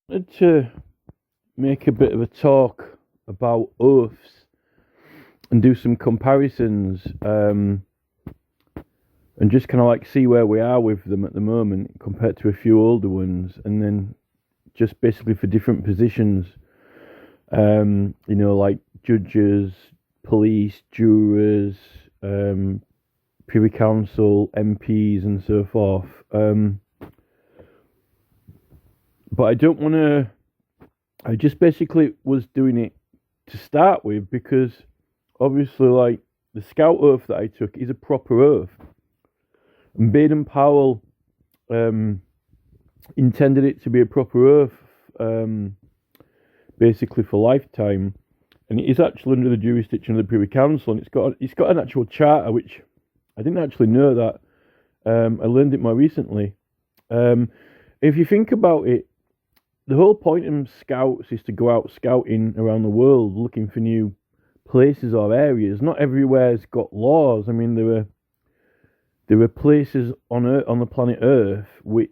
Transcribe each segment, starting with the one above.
wanted to make a bit of a talk about oaths and do some comparisons, and just kind of like see where we are with them at the moment compared to a few older ones, and then just basically for different positions, like judges, police, jurors, um, Privy Council, MPs, and so forth. But I don't want to. I just basically was doing it to start with because obviously, like the scout oath that I took is a proper oath, and Baden Powell um, intended it to be a proper oath, um, basically for lifetime, and it is actually under the jurisdiction of the Privy Council, and it's got an actual charter, which I didn't actually know that. I learned it more recently. Um, if you think about it, the whole point of scouts is to go out scouting around the world looking for new places or areas. Not everywhere's got laws. I mean, there are places on Earth, on the planet Earth, which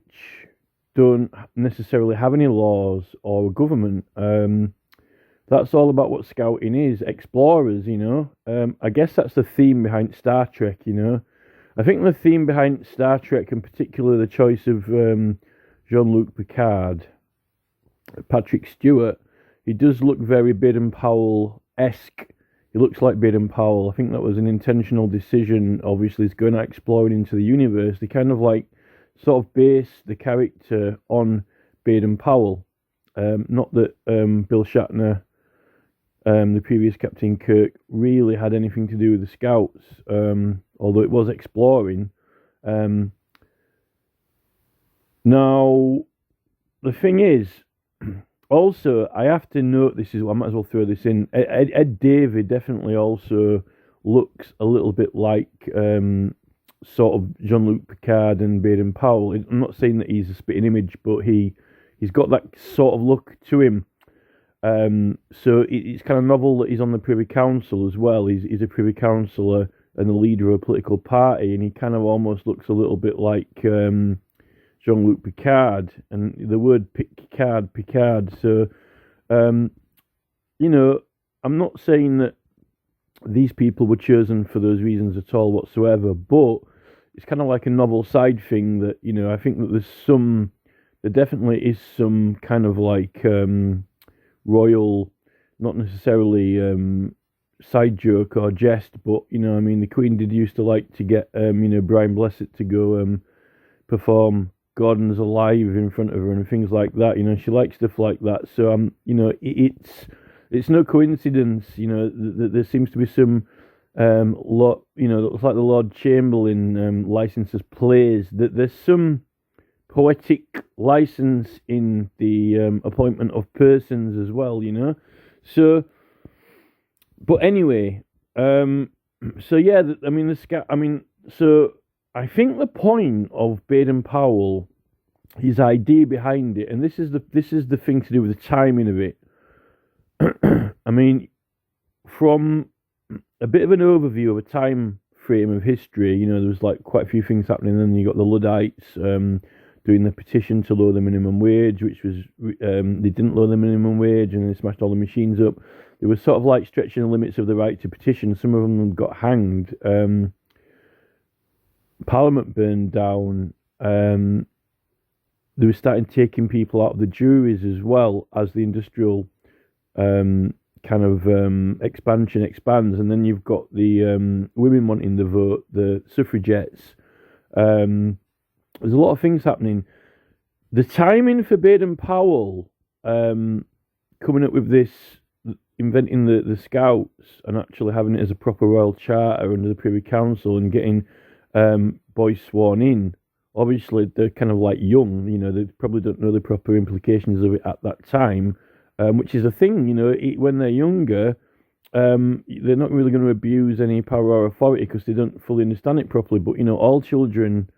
don't necessarily have any laws or a government. That's all about what scouting is. Explorers, I guess that's the theme behind Star Trek. I think the theme behind Star Trek, in particular, the choice of Jean-Luc Picard, Patrick Stewart, he does look very Baden-Powell-esque. He looks like Baden-Powell. I think that was an intentional decision. Obviously, he's going out exploring into the universe. They kind of like sort of base the character on Baden-Powell. Not that Bill Shatner, the previous Captain Kirk, really had anything to do with the Scouts, although it was exploring. Now, the thing is, also, I have to note this is. I might as well throw this in. Ed Davey definitely also looks a little bit like sort of Jean-Luc Picard and Baden Powell. I'm not saying that he's a spitting image, but he's got that sort of look to him. So it's kind of novel that he's on the Privy Council as well. He's a Privy Councillor and the leader of a political party, and he kind of almost looks a little bit like Jean-Luc Picard, and the word Picard. So, um, I'm not saying that these people were chosen for those reasons at all whatsoever, but it's kind of like a novel side thing that, I think that there definitely is some kind of like royal, not necessarily side joke or jest, but, I mean, the Queen did used to like to get, Brian Blessed to go perform Gordon's Alive in front of her and things like that. She likes stuff like that. So it's no coincidence. That there seems to be some lot. Looks like the Lord Chamberlain licenses plays. That there's some poetic license in the appointment of persons as well. So, but anyway, so yeah, I mean the scout. I mean, so I think the point of Baden Powell, his idea behind it, and this is the thing to do with the timing of it. I mean, from a bit of an overview of a time frame of history, there was like quite a few things happening. Then you got the Luddites doing the petition to lower the minimum wage, which was they didn't lower the minimum wage, and they smashed all the machines up. They were sort of like stretching the limits of the right to petition. Some of them got hanged. Parliament burned down. They were starting taking people out of the juries as well as the industrial kind of expansion expands, and then you've got the women wanting the vote, the suffragettes. There's a lot of things happening. The timing for Baden Powell coming up with this, inventing the Scouts and actually having it as a proper royal charter under the Privy Council and getting boys sworn in. Obviously, they're kind of like young, they probably don't know the proper implications of it at that time, which is a thing, when they're younger, they're not really going to abuse any power or authority because they don't fully understand it properly. But, all children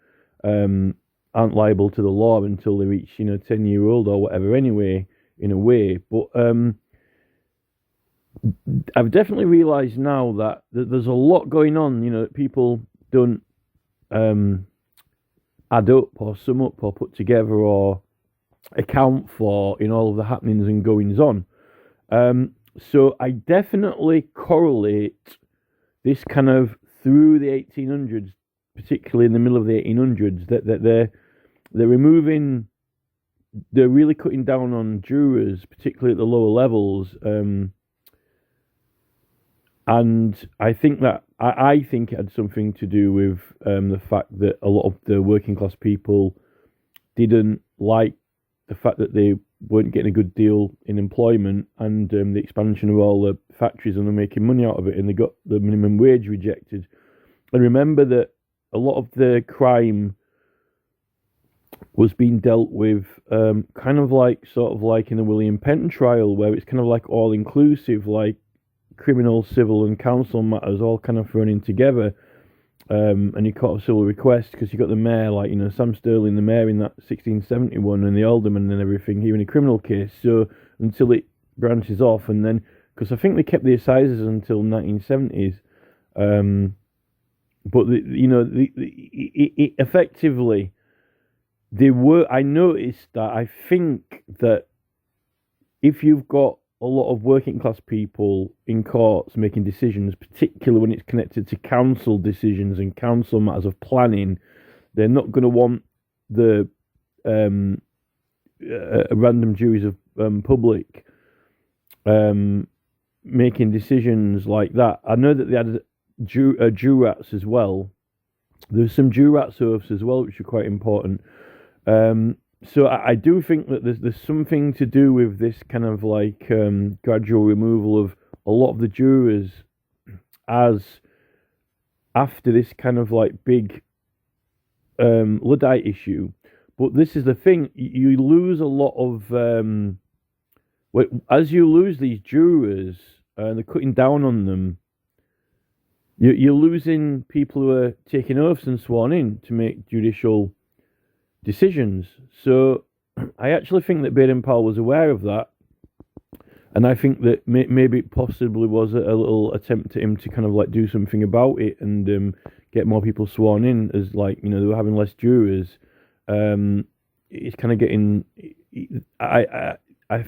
aren't liable to the law until they reach, 10-year-old or whatever anyway, in a way. But I've definitely realised now that there's a lot going on, that people don't add up or sum up or put together or account for in all of the happenings and goings on. So I definitely correlate this kind of through the 1800s, particularly in the middle of the 1800s, that they're removing, they're really cutting down on jurors, particularly at the lower levels. And I think that I think it had something to do with the fact that a lot of the working class people didn't like the fact that they weren't getting a good deal in employment, and the expansion of all the factories, and they're making money out of it, and they got the minimum wage rejected. And remember that a lot of the crime was being dealt with kind of like sort of like in the William Penn trial, where it's kind of like all inclusive, like criminal, civil, and council matters all kind of thrown in together. And you caught a civil request because you got the mayor, like, you know, Sam Sterling, the mayor in that 1671, and the alderman and everything, here in a criminal case. So until it branches off, and then, because I think they kept the assizes until 1970s. But effectively, they were. I noticed that. I think that if you've got a lot of working class people in courts making decisions, particularly when it's connected to council decisions and council matters of planning, they're not going to want the random juries of public making decisions like that. I know that they had jurats as well. There's some jurats oaths as well, which are quite important. So I do think that there's something to do with this kind of like gradual removal of a lot of the jurors as after this kind of like big Luddite issue. But this is the thing, you lose a lot of as you lose these jurors and they're cutting down on them, you're losing people who are taking oaths and sworn in to make judicial decisions. So I actually think that Baden-Powell was aware of that, and I think that maybe it possibly was a little attempt at him to kind of like do something about it and get more people sworn in, as like, you know, they were having less jurors. It's kind of getting. I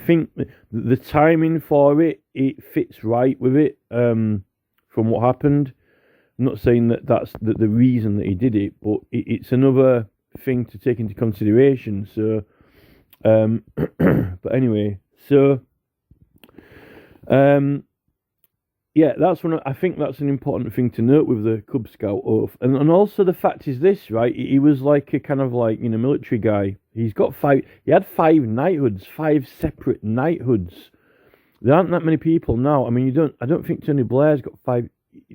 think the timing for it fits right with it from what happened. I'm not saying that that's the reason that he did it, but it's another thing to take into consideration. So, but anyway, so yeah, that's one. I think that's an important thing to note with the Cub Scout oath, and also the fact is this, right? He was like a kind of like, you know, military guy. He had 5 knighthoods, 5 separate knighthoods. There aren't that many people now. I mean, I don't think Tony Blair's got 5.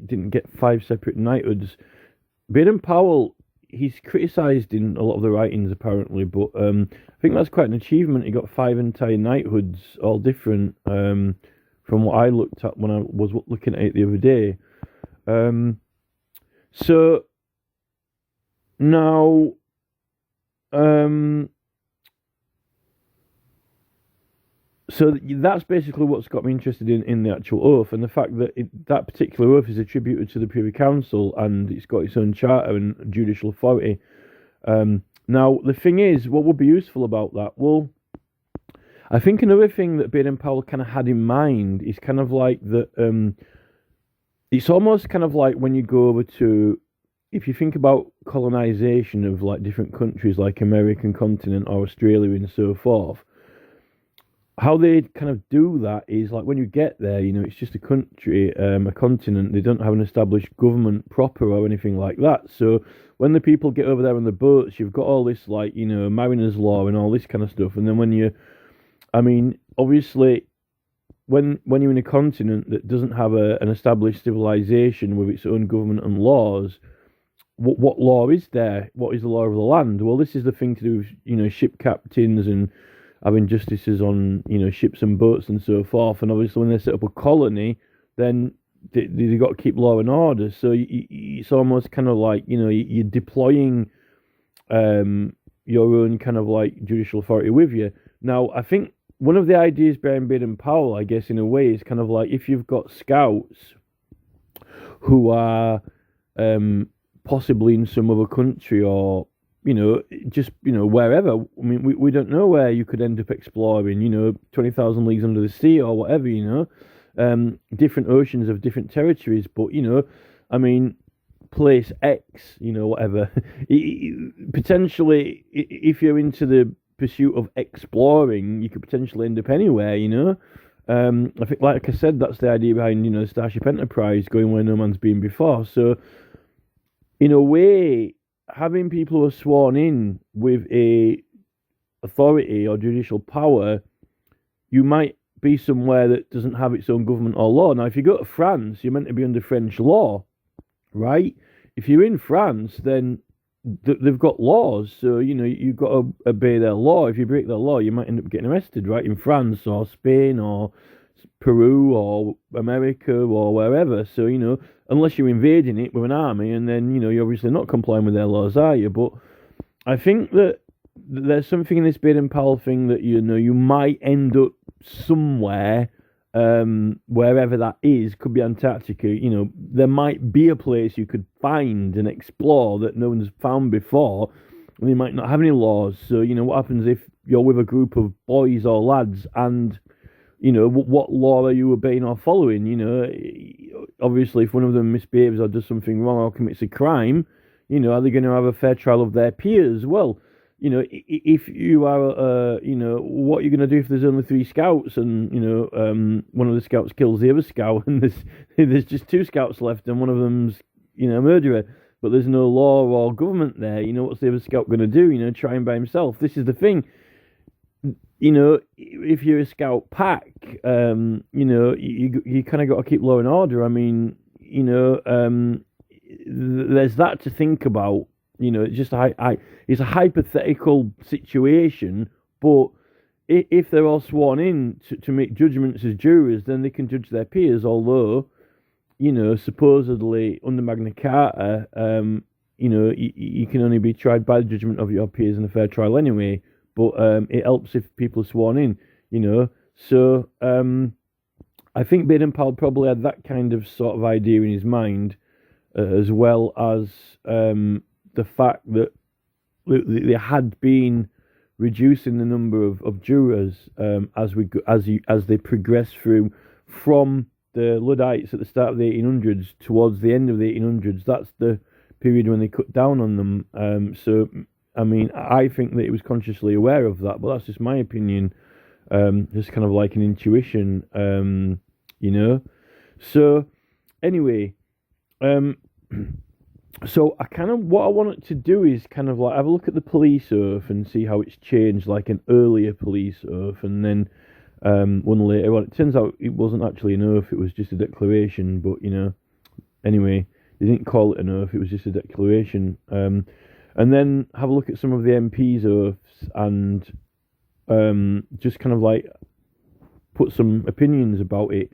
Didn't get 5 separate knighthoods. Baden-Powell, he's criticised in a lot of the writings apparently, but I think that's quite an achievement. He got 5 entire knighthoods, all different, from what I looked at when I was looking at it the other day. So now, so that's basically what's got me interested in the actual oath, and the fact that that particular oath is attributed to the Privy Council, and it's got its own charter and judicial authority. Now, the thing is, what would be useful about that? Well, I think another thing that Baden-Powell kind of had in mind is kind of like that. It's almost kind of like when you go over to, if you think about colonization of like different countries, like American continent or Australia and so forth. How they kind of do that is like when you get there, you know, it's just a country, a continent. They don't have an established government proper or anything like that. So when the people get over there on the boats, you've got all this like, you know, mariners' law and all this kind of stuff. And then obviously, when you're in a continent that doesn't have an established civilization with its own government and laws, what law is there? What is the law of the land? Well, this is the thing to do with, you know, ship captains and having justices on, you know, ships and boats and so forth. And obviously when they set up a colony, then they got to keep law and order. So it's almost kind of like, you know, you're deploying your own kind of like judicial authority with you. Now, I think one of the ideas behind Baden-Powell, I guess, in a way, is kind of like if you've got scouts who are possibly in some other country, or, just, wherever. I mean, we don't know where you could end up exploring, 20,000 leagues under the sea or whatever, different oceans of different territories. But, I mean, place X, whatever. Potentially, if you're into the pursuit of exploring, you could potentially end up anywhere, I think, like I said, that's the idea behind, the Starship Enterprise, going where no man's been before. So, in a way, having people who are sworn in with a authority or judicial power, you might be somewhere that doesn't have its own government or law. Now, if you go to France, you're meant to be under French law, right? If you're in France, then they've got laws, so you've got to obey their law. If you break their law, you might end up getting arrested, right? In France or Spain or Peru or America or wherever. So unless you're invading it with an army, and then you're obviously not complying with their laws, are you? But I think that there's something in this Baden-Powell thing that you might end up somewhere. Wherever that is, could be Antarctica, there might be a place you could find and explore that no one's found before, and they might not have any laws. So, what happens if you're with a group of boys or lads, and, what law are you obeying or following? Obviously, if one of them misbehaves or does something wrong or commits a crime, are they going to have a fair trial of their peers? Well, if you are, what you're going to do if there's only 3 scouts, and one of the scouts kills the other scout, and there's just 2 scouts left, and one of them's a murderer, but there's no law or government there. What's the other scout going to do? Try him by himself. This is the thing. If you're a scout pack, you kind of got to keep law and order. I mean, there's that to think about. It's just it's a hypothetical situation, but if they're all sworn in to make judgments as jurors, then they can judge their peers. Although, supposedly under Magna Carta, you can only be tried by the judgment of your peers in a fair trial anyway. But it helps if people are sworn in, So I think Baden-Powell probably had that kind of sort of idea in his mind, as well as the fact that they had been reducing the number of jurors as they progress through from the Luddites at the start of the 1800s towards the end of the 1800s. That's the period when they cut down on them. So, I mean, I think that he was consciously aware of that, but that's just my opinion. Just kind of like an intuition, So, anyway, so what I wanted to do is kind of like have a look at the police oath and see how it's changed, like an earlier police oath, and then one later on. It turns out it wasn't actually an oath; it was just a declaration. But anyway, they didn't call it an oath; it was just a declaration. And then have a look at some of the MPs' oaths and just kind of like put some opinions about it.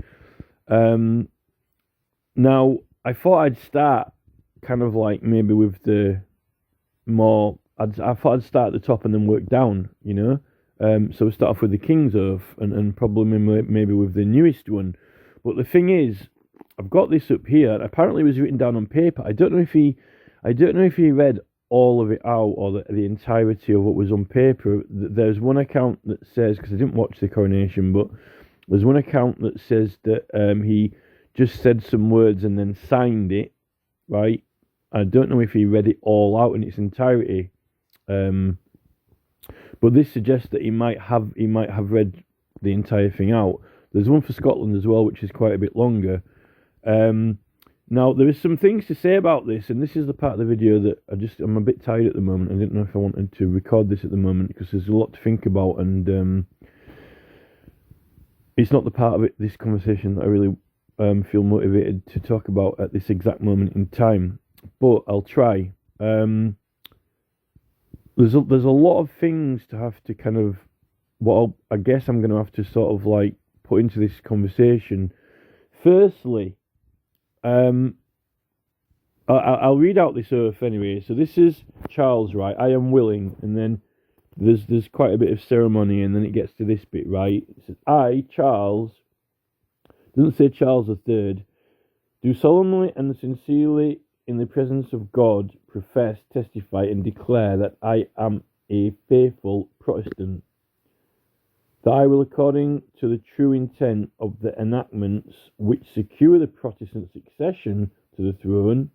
Now, I thought I'd start kind of like maybe with the more. I thought I'd start at the top and then work down. So we start off with the King's Oath and probably maybe with the newest one. But the thing is, I've got this up here. Apparently, it was written down on paper. I don't know if he read all of it out or the entirety of what was on paper. There's one account that says, because I didn't watch the coronation, but there's one account that says that he just said some words and then signed it, right? I don't know if he read it all out in its entirety, but this suggests that he might have read the entire thing out. There's one for Scotland as well, which is quite a bit longer. Now, there is some things to say about this, and this is the part of the video that I'm a bit tired at the moment. I didn't know if I wanted to record this at the moment because there's a lot to think about, and it's not the part of this conversation that I really feel motivated to talk about at this exact moment in time. But I'll try. There's a lot of things to have to kind of, I guess I'm going to have to sort of like put into this conversation. Firstly, I'll read out this oath anyway. So this is Charles, right? I am willing, and then there's quite a bit of ceremony, and then it gets to this bit, right? It says, I, Charles, doesn't say Charles III, do solemnly and sincerely in the presence of God profess, testify, and declare that I am a faithful Protestant, that I will, according to the true intent of the enactments which secure the Protestant succession to the throne,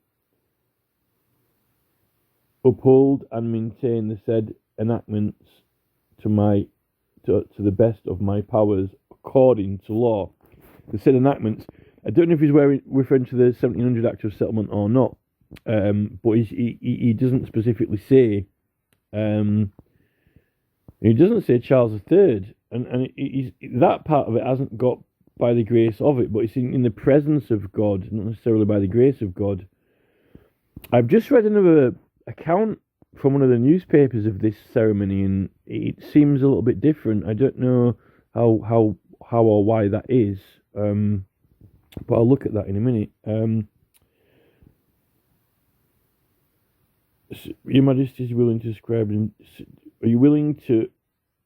uphold and maintain the said enactments to the best of my powers, according to law. The said enactments, I don't know if he's referring to the 1700 Act of Settlement or not, but he doesn't specifically say. He doesn't say Charles III, and that part of it hasn't got by the grace of it, but it's in the presence of God, not necessarily by the grace of God. I've just read another account from one of the newspapers of this ceremony, and it seems a little bit different. I don't know how or why that is, but I'll look at that in a minute. Your Majesty is willing to subscribe. Are you willing to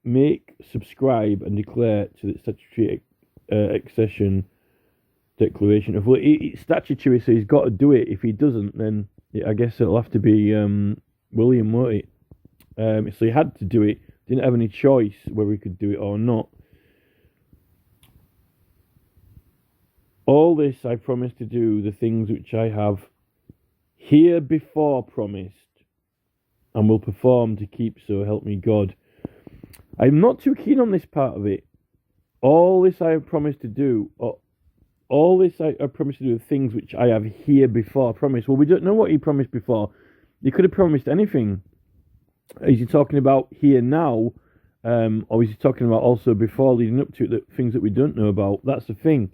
make, subscribe, and declare to the statutory accession declaration of? Well, it's statutory, so he's got to do it. If he doesn't, then I guess it'll have to be William, won't it? So he had to do it. Didn't have any choice whether he could do it or not. All this I promise to do, the things which I have herebefore promised, and will perform to keep, so help me God. I'm not too keen on this part of it. All this I have promised to do, all this I promised to do, the things which I have herebefore promised. Well, we don't know what he promised before. He could have promised anything. Is he talking about here now, or is he talking about also before, leading up to it, the things that we don't know about? That's the thing.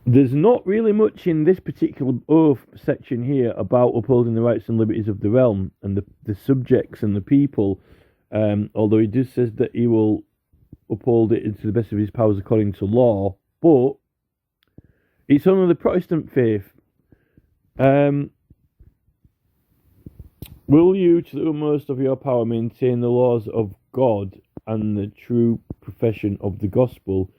There's not really much in this particular oath section here about upholding the rights and liberties of the realm and the subjects and the people, although he just says that he will uphold it to the best of his powers according to law, but it's only the Protestant faith. Will you, to the utmost of your power, maintain the laws of God and the true profession of the gospel?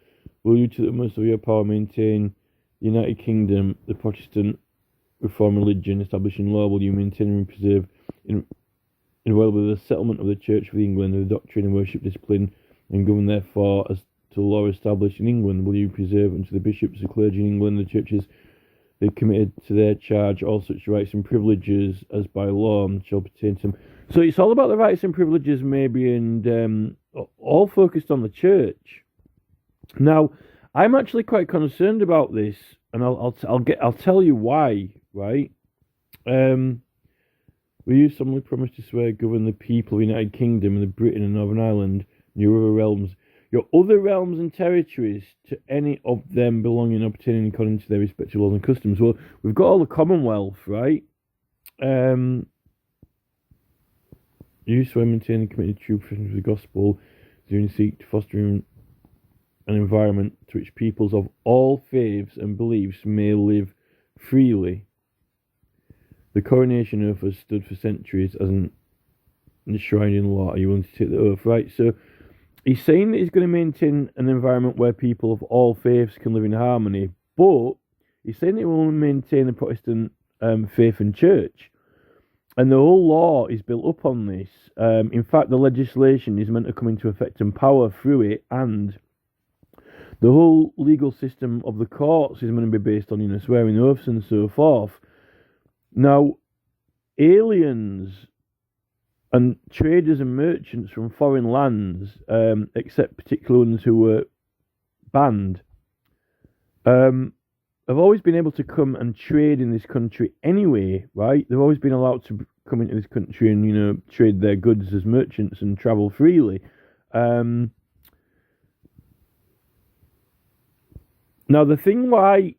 Will you, to the utmost of your power, maintain the United Kingdom, the Protestant Reformed religion, establishing law? Will you maintain and preserve inviolably the settlement of the Church of England, the doctrine and worship discipline, and govern therefore as to the law established in England? Will you preserve unto the bishops, the clergy in England, the churches they committed to their charge all such rights and privileges as by law shall pertain to them? So it's all about the rights and privileges, maybe, and all focused on the church. Now, I'm actually quite concerned about this, and I'll tell you why. Right? Will you solemnly promise to swear govern the people of the United Kingdom and the Britain and Northern Ireland, and your other realms and territories, to any of them belonging or pertaining according to their respective laws and customs? Well, we've got all the Commonwealth, right? You swear maintain and committed true profession of the gospel, do you seek to foster an environment to which peoples of all faiths and beliefs may live freely. The coronation oath has stood for centuries as an enshrined in law. Are you willing to take the oath? Right, so he's saying that he's going to maintain an environment where people of all faiths can live in harmony, but he's saying that he will maintain the Protestant faith and church. And the whole law is built up on this. In fact, the legislation is meant to come into effect and power through it, and the whole legal system of the courts is meant to be based on, swearing oaths and so forth. Now, aliens and traders and merchants from foreign lands, except particular ones who were banned, have always been able to come and trade in this country anyway, right? They've always been allowed to come into this country and, trade their goods as merchants and travel freely. Now, the thing why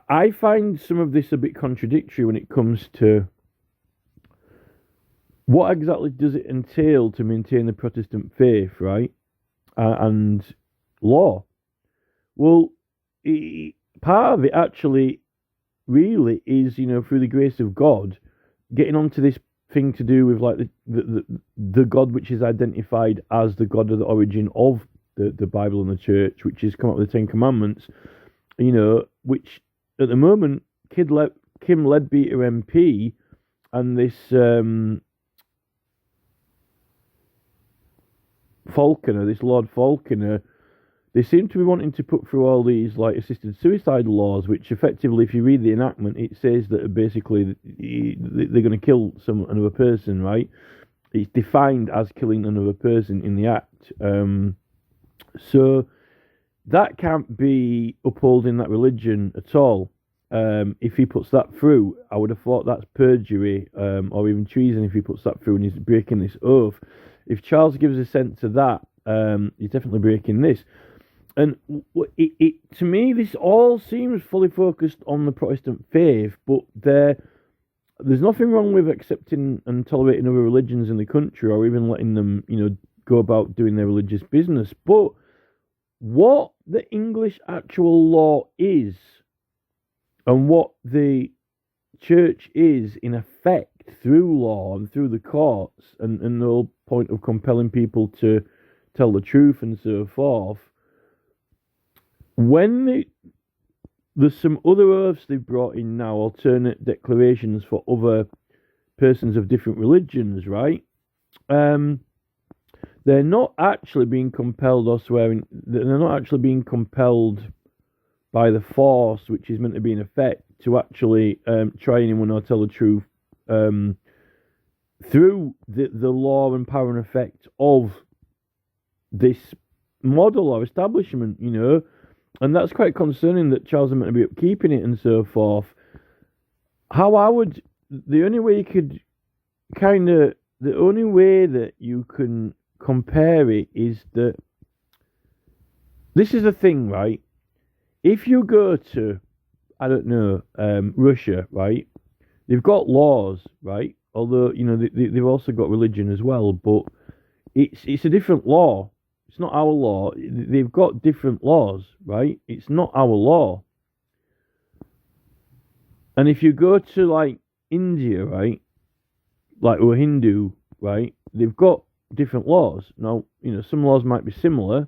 I find some of this a bit contradictory when it comes to what exactly does it entail to maintain the Protestant faith, right? And law. Well, part of it actually really is, through the grace of God, getting onto this thing to do with like the God which is identified as the God of the origin of the Bible and the church, which is come up with the Ten Commandments, which at the moment, Kim Leadbeater MP and this Falconer, this Lord Falconer, they seem to be wanting to put through all these like assisted suicide laws, which effectively, if you read the enactment, it says that basically they're going to kill another person, right? It's defined as killing another person in the act. So that can't be upholding that religion at all. If he puts that through, I would have thought that's perjury or even treason if he puts that through and he's breaking this oath. If Charles gives assent to that, he's definitely breaking this. And to me, this all seems fully focused on the Protestant faith, but there's nothing wrong with accepting and tolerating other religions in the country or even letting them, go about doing their religious business. But what the English actual law is and what the church is in effect through law and through the courts and the whole point of compelling people to tell the truth and so forth, when there's some other oaths they've brought in now, alternate declarations for other persons of different religions, right? They're not actually being compelled or swearing. They're not actually being compelled by the force, which is meant to be in effect, to actually try anyone or tell the truth through the law and power and effect of this model or establishment, And that's quite concerning that Charles is meant to be upkeeping it and so forth. The only way that you can compare it is that this is the thing, right? If you go to, I don't know, Russia, right? They've got laws, right? Although, they've also got religion as well, but it's a different law. It's not our law. They've got different laws, right? It's not our law. And if you go to, like, India, right? Like, or Hindu, right? They've got different laws. Now, some laws might be similar.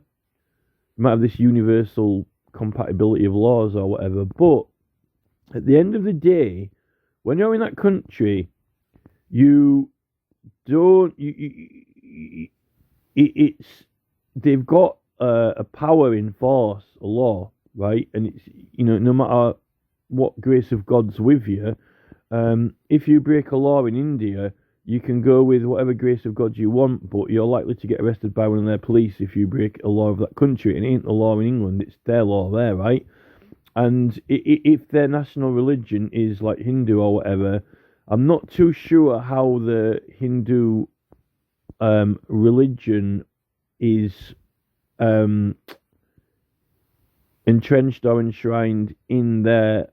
You might have this universal compatibility of laws or whatever. But at the end of the day, when you're in that country, they've got a power in force, a law, right? And it's, no matter what grace of God's with you, if you break a law in India, you can go with whatever grace of God you want, but you're likely to get arrested by one of their police if you break a law of that country. And it ain't the law in England, it's their law there, right? And if their national religion is like Hindu or whatever, I'm not too sure how the Hindu religion is entrenched or enshrined in their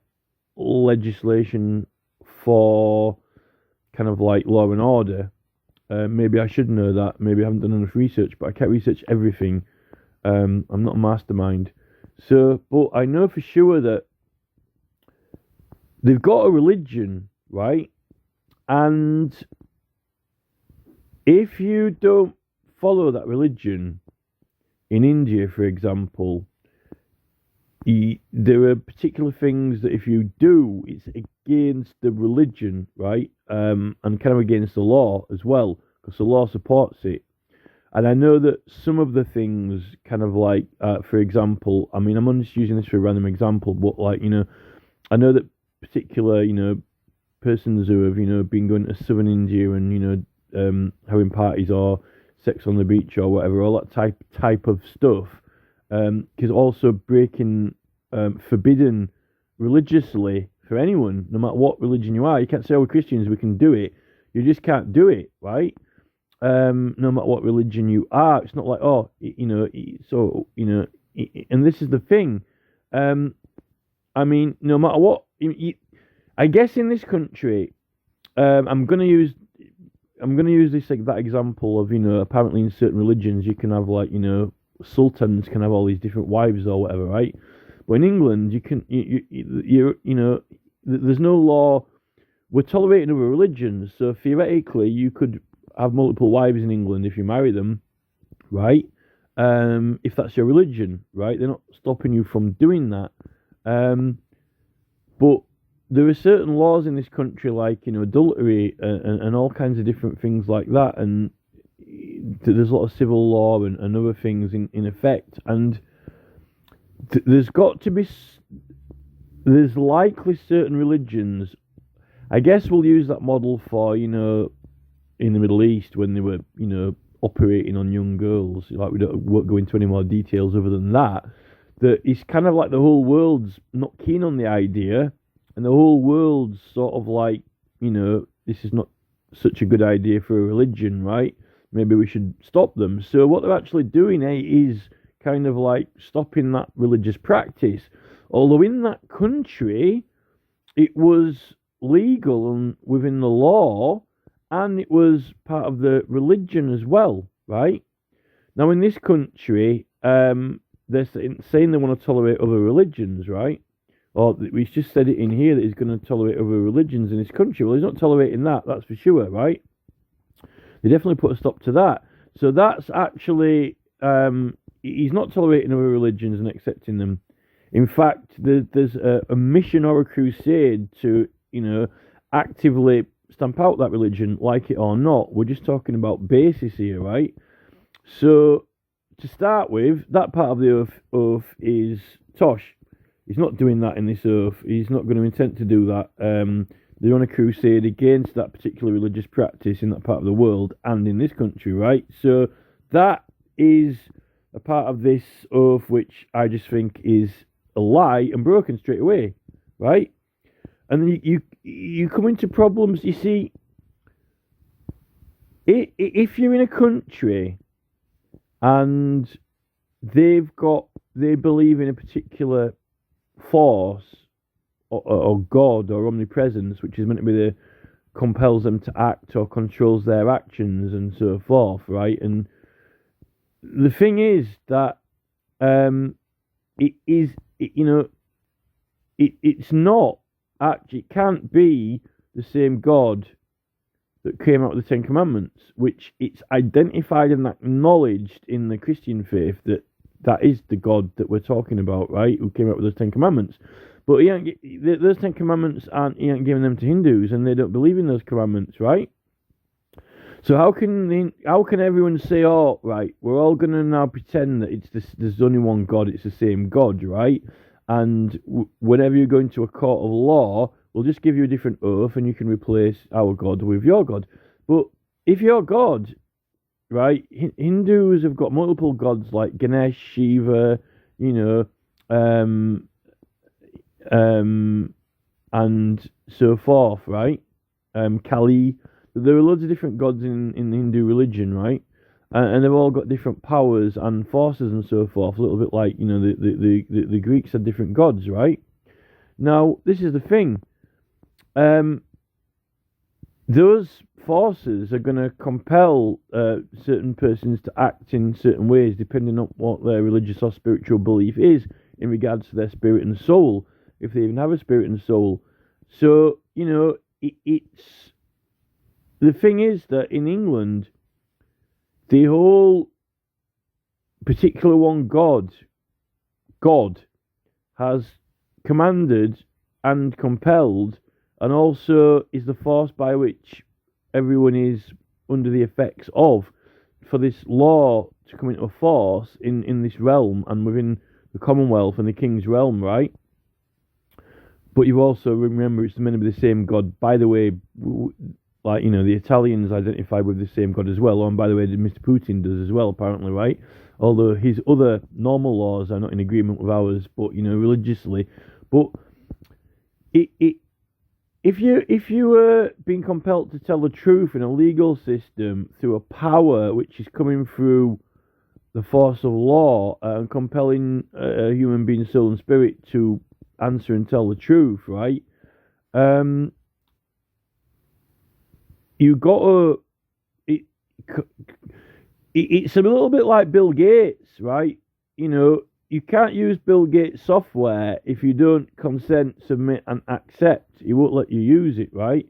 legislation for kind of like law and order. Maybe I should know that. Maybe I haven't done enough research, but I can't research everything. I'm not a mastermind. So, but I know for sure that they've got a religion, right? And if you don't follow that religion, in India, for example, there are particular things that if you do, it's against the religion, right? And kind of against the law as well, because the law supports it. And I know that some of the things, kind of like, for example, I mean, I'm just using this for a random example, but like, I know that particular, persons who have, been going to southern India and, having parties or sex on the beach or whatever, all that type of stuff, is also breaking, forbidden religiously for anyone, no matter what religion you are. You can't say, we're Christians, we can do it. You just can't do it, right? No matter what religion you are. It's not like, and this is the thing. I mean, no matter what, I guess in this country, I'm gonna use this like that example of, apparently in certain religions you can have like, sultans can have all these different wives or whatever, right? But in England, you can, there's no law. We're tolerating other religions, so theoretically you could have multiple wives in England if you marry them, right? If that's your religion, right? They're not stopping you from doing that. But there are certain laws in this country, like adultery and all kinds of different things like that, and there's a lot of civil law and other things in effect, and there's got to be there's likely certain religions. I guess we'll use that model for in the Middle East when they were operating on young girls. Like won't go into any more details other than that. That it's kind of like the whole world's not keen on the idea, and the whole world's sort of like, this is not such a good idea for a religion, right? Maybe we should stop them. So what they're actually doing, is kind of like stopping that religious practice. Although in that country, it was legal and within the law, and it was part of the religion as well, right? Now in this country, they're saying they want to tolerate other religions, right? Or we just said it in here that he's going to tolerate other religions in this country. Well, he's not tolerating that's for sure, right? They definitely put a stop to that. So that's actually, he's not tolerating other religions and accepting them. In fact, there's a mission or a crusade to, actively stamp out that religion, like it or not. We're just talking about basis here, right? So, to start with, that part of the oath is tosh. He's not doing that in this oath. He's not going to intend to do that. They're on a crusade against that particular religious practice in that part of the world and in this country, right? So that is a part of this oath which I just think is a lie and broken straight away, right? And then you come into problems. You see, if you're in a country and they believe in a particular force or God or omnipresence, which is meant to be the compels them to act or controls their actions and so forth, right? And the thing is that it's not actually, it can't be the same God that came out with the Ten Commandments, which it's identified and acknowledged in the Christian faith that is the God that we're talking about, right? Who came up with those Ten Commandments. But those Ten Commandments he ain't giving them to Hindus, and they don't believe in those commandments, right? So how can everyone say, oh, right, we're all going to now pretend that there's only one God, it's the same God, right? And whenever you go into a court of law, we'll just give you a different oath, and you can replace our God with your God. But if your God, right, Hindus have got multiple gods like Ganesh, Shiva, and so forth, right? Kali. There are loads of different gods in the Hindu religion, right? And they've all got different powers and forces and so forth. A little bit like the Greeks had different gods, right? Now this is the thing. Those forces are going to compel certain persons to act in certain ways, depending on what their religious or spiritual belief is in regards to their spirit and soul, if they even have a spirit and soul. So, it's... The thing is that in England, the whole particular one God has commanded and compelled, and also is the force by which everyone is under the effects of, for this law to come into force in this realm and within the Commonwealth and the King's realm, right? But you also remember it's meant to be the same God. By the way, like, the Italians identify with the same God as well. And by the way, Mr. Putin does as well, apparently, right? Although his other normal laws are not in agreement with ours, but, religiously. But if you were being compelled to tell the truth in a legal system through a power which is coming through the force of law and compelling a human being's soul and spirit to answer and tell the truth, right? You got to. It's a little bit like Bill Gates, right? You can't use Bill Gates software if you don't consent, submit, and accept. He won't let you use it, right?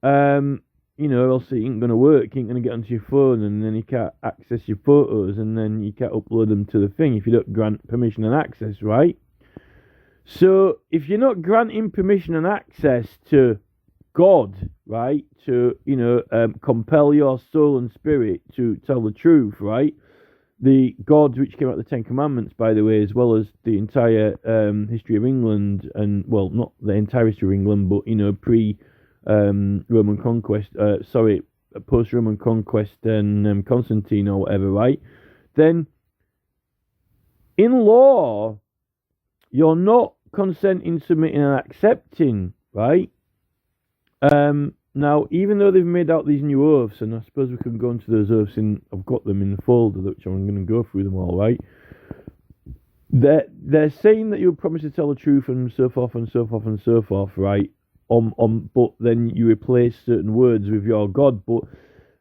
Else it ain't going to work. You ain't going to get onto your phone, and then you can't access your photos, and then you can't upload them to the thing if you don't grant permission and access, right? So if you're not granting permission and access to God, right, to compel your soul and spirit to tell the truth, right? The gods which came out of the Ten Commandments, by the way, as well as the entire history of England, and well, not the entire history of England, but pre Roman conquest, post Roman conquest and Constantine or whatever, right? Then in law, you're not consenting, submitting, and accepting, right? Now, even though they've made out these new oaths, and I suppose we can go into those oaths I've got them in the folder, which I'm going to go through them all, right? They're saying that you promise to tell the truth and so forth and so forth and so forth, right? But then you replace certain words with your God, but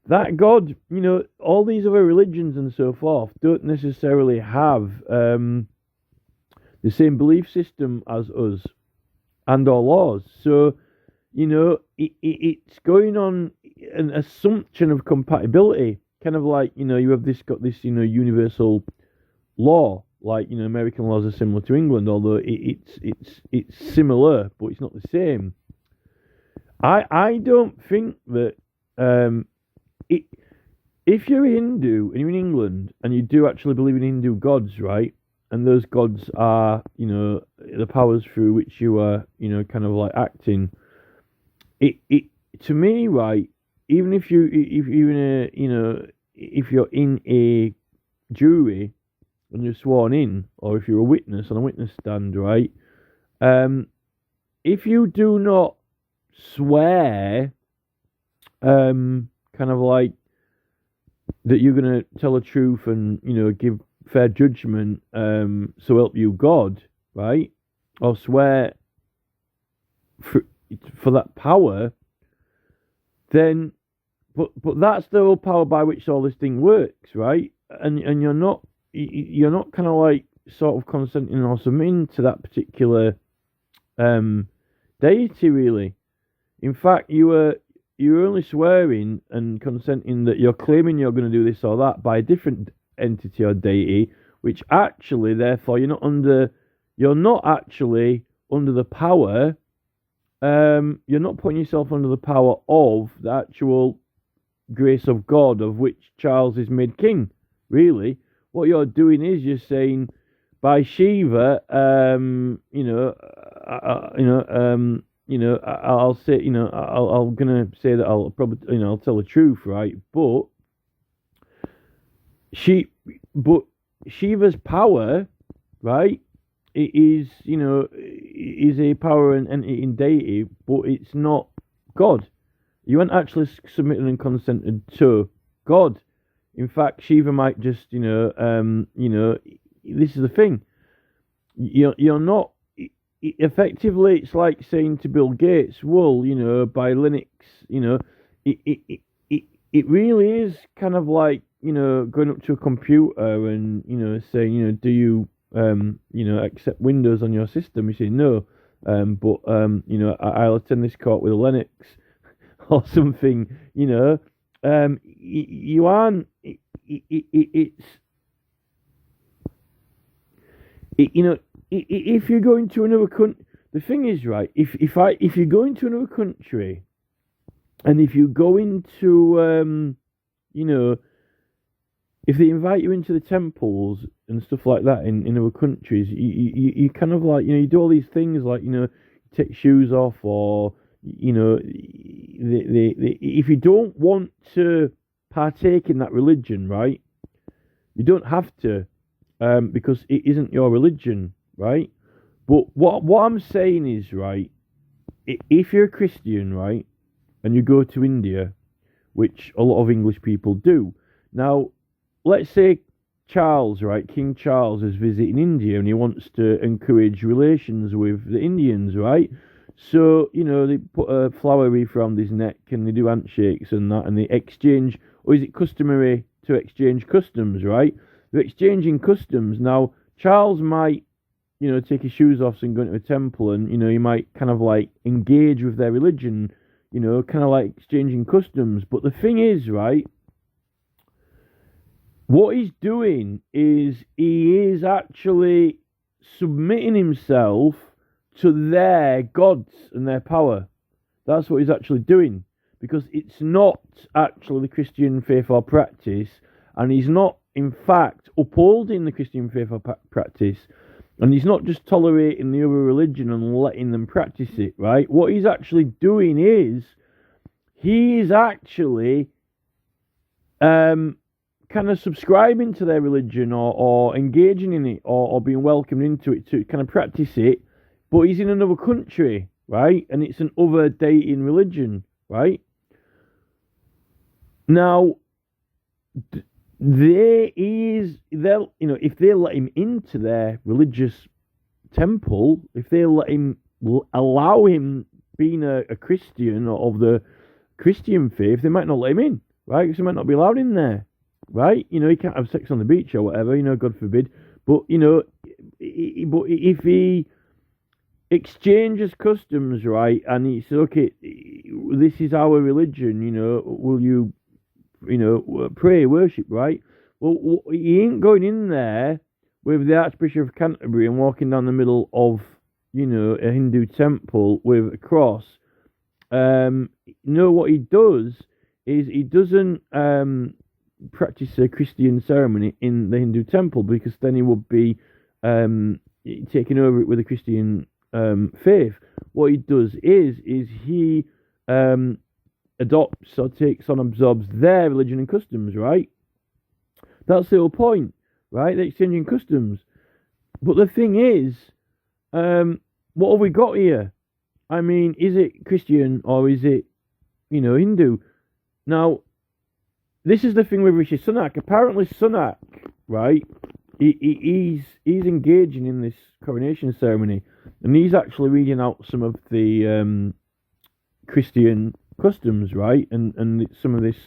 that God, all these other religions and so forth don't necessarily have the same belief system as us and our laws. So, it's going on an assumption of compatibility, kind of like, you have got this, universal law, like, American laws are similar to England, although it's similar, but it's not the same. I don't think that if you're a Hindu and you're in England and you do actually believe in Hindu gods, right, and those gods are, the powers through which you are, kind of like acting. It to me, right, even if you're in a jury and you're sworn in, or if you're a witness on a witness stand, right, if you do not swear, kind of like that you're gonna tell the truth and give fair judgment, so help you God, right, or swear for that power, then but that's the whole power by which all this thing works, right? And you're not kind of like sort of consenting or submitting to that particular deity, really. In fact, you're only swearing and consenting that you're claiming you're going to do this or that by a different entity or deity, which actually, therefore, you're not actually under the power. You're not putting yourself under the power of the actual grace of God, of which Charles is made king. Really, what you're doing is you're saying, by Shiva, I'll say, I'm gonna say that I'll probably, I'll tell the truth, right? But Shiva's power, right? It is, is a power and entity in deity, but it's not God. You aren't actually submitted and consented to God. In fact, Shiva might just, this is the thing. You're not. Effectively, it's like saying to Bill Gates, "Well, by Linux, it really is kind of like, going up to a computer and saying, do you accept Windows on your system?" You say no, but I'll attend this court with a Linux or something. You aren't. If you're going to another country, the thing is, right? If you go into another country, and if you go into if they invite you into the temples and stuff like that in other countries, you kind of like, you do all these things like, you take shoes off, or, if you don't want to partake in that religion, right, you don't have to, because it isn't your religion, right? But what I'm saying is, right, if you're a Christian, right, and you go to India, which a lot of English people do, now, let's say Charles, right, King Charles is visiting India and he wants to encourage relations with the Indians, right? So, they put a flower wreath around his neck and they do handshakes and that, and they exchange, or is it customary to exchange customs, right? They're exchanging customs. Now, Charles might, take his shoes off and go into a temple, and, he might kind of like engage with their religion, kind of like exchanging customs. But the thing is, right, what he's doing is he is actually submitting himself to their gods and their power. That's what he's actually doing. Because it's not actually the Christian faith or practice, and he's not, in fact, upholding the Christian faith or practice, and he's not just tolerating the other religion and letting them practice it, right? What he's actually doing is, he is actually kind of subscribing to their religion or engaging in it or being welcomed into it to kind of practice it, but he's in another country, right? And it's an other dating religion, right? Now, if they let him into their religious temple, if they allow him being a Christian or of the Christian faith, they might not let him in, right? Because he might not be allowed in there, right? He can't have sex on the beach or whatever, God forbid. But, but if he exchanges customs, right, and he says, okay, this is our religion, will you, pray, worship, right? Well, he ain't going in there with the Archbishop of Canterbury and walking down the middle of, a Hindu temple with a cross. What he does is he doesn't practice a Christian ceremony in the Hindu temple, because then he would be taking over it with a Christian faith. What he does is he adopts or takes on, absorbs their religion and customs, right? That's the whole point, right? They're exchanging customs. But the thing is, what have we got here? I mean, is it Christian or is it, Hindu? Now, this is the thing with Rishi Sunak. Apparently Sunak, right, he's engaging in this coronation ceremony, and he's actually reading out some of the Christian customs, right, and some of this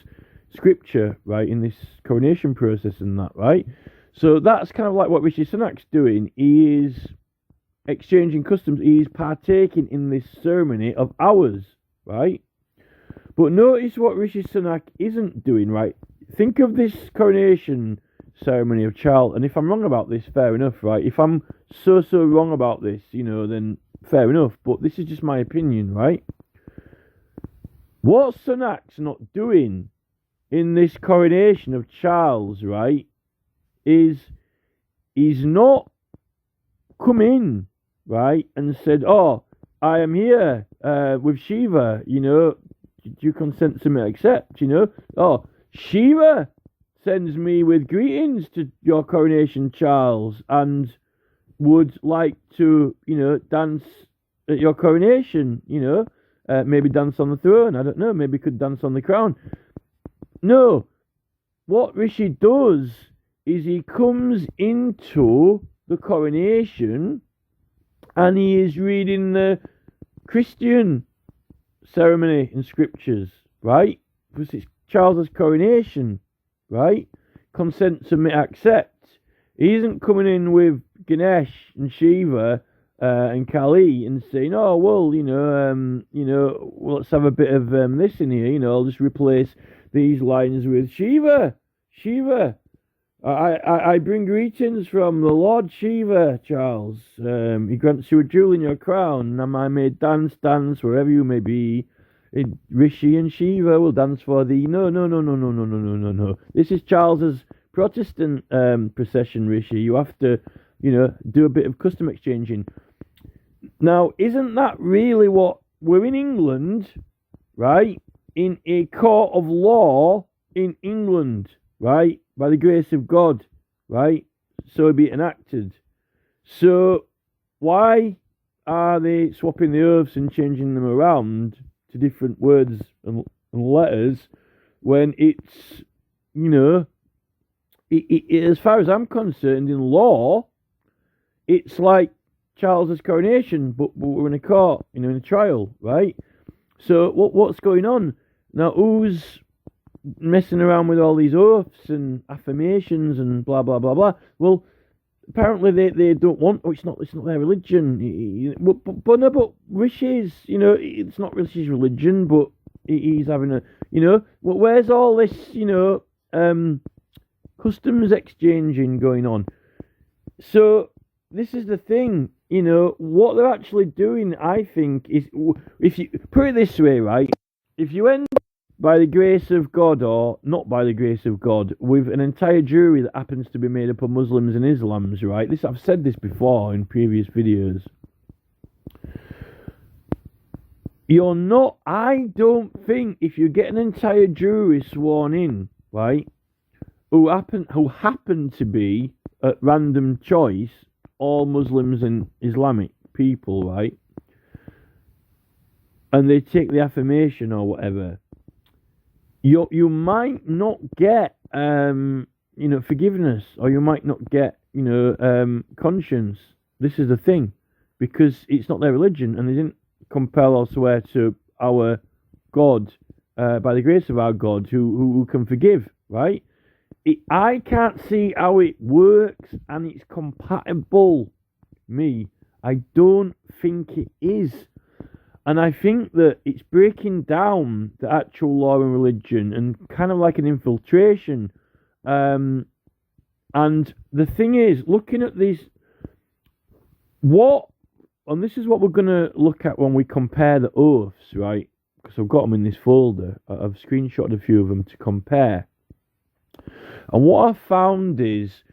scripture, right, in this coronation process and that, right? So that's kind of like what Rishi Sunak's doing. He is exchanging customs. He is partaking in this ceremony of ours, right? But notice what Rishi Sunak isn't doing, right? Think of this coronation ceremony of Charles, and if I'm wrong about this, fair enough, right? If I'm so wrong about this, then fair enough, but this is just my opinion, right? What Sunak's not doing in this coronation of Charles, right, is he's not come in, right, and said, oh, I am here with Shiva, do you consent to me accept, Oh, Shiva sends me with greetings to your coronation, Charles, and would like to, dance at your coronation, maybe dance on the throne, I don't know, maybe could dance on the crown. No, what Rishi does is he comes into the coronation and he is reading the Christian ceremony and scriptures, right? Because it's Charles's coronation, right? Consent to me accept. He isn't coming in with Ganesh and Shiva and Kali and saying, oh, well, well, let's have a bit of this in here, I'll just replace these lines with Shiva. I bring greetings from the Lord Shiva, Charles. He grants you a jewel in your crown, and I may dance wherever you may be. Rishi and Shiva will dance for thee. No. This is Charles's Protestant procession, Rishi. You have to, do a bit of custom exchanging. Now, isn't that really what we're in England, right? In a court of law in England, right? By the grace of God, right? So be it enacted. So why are they swapping the oaths and changing them around to different words and letters when it's, as far as I'm concerned, in law, it's like Charles's coronation, but we're in a court, in a trial, right? So what's going on? Now, who's messing around with all these oaths and affirmations and blah, blah, blah, blah? Well, apparently they don't want, it's not their religion. But Rishi's, it's not Rishi's religion, but he's having a, where's all this, customs exchanging going on? So this is the thing. you know, what they're actually doing, I think, is, if you put it this way, right? If you end by the grace of God or not by the grace of God with an entire jury that happens to be made up of Muslims and Islams, right? This, I've said this before in previous videos. You're not, I don't think, if you get an entire jury sworn in, right, who happen to be, at random choice, all Muslims and Islamic people, right, and they take the affirmation or whatever, you might not get, you know, forgiveness, or you might not get, you know, conscience. This is the thing, because it's not their religion, and they didn't compel or swear to our God, by the grace of our God, who can forgive, right? I can't see how it works, and it's compatible. I don't think it is. And I think that it's breaking down the actual law and religion, and kind of like an infiltration. And the thing is, looking at these, and this is what we're going to look at when we compare the oaths, right? Because I've got them in this folder. I've screenshotted a few of them to compare. And what I've found is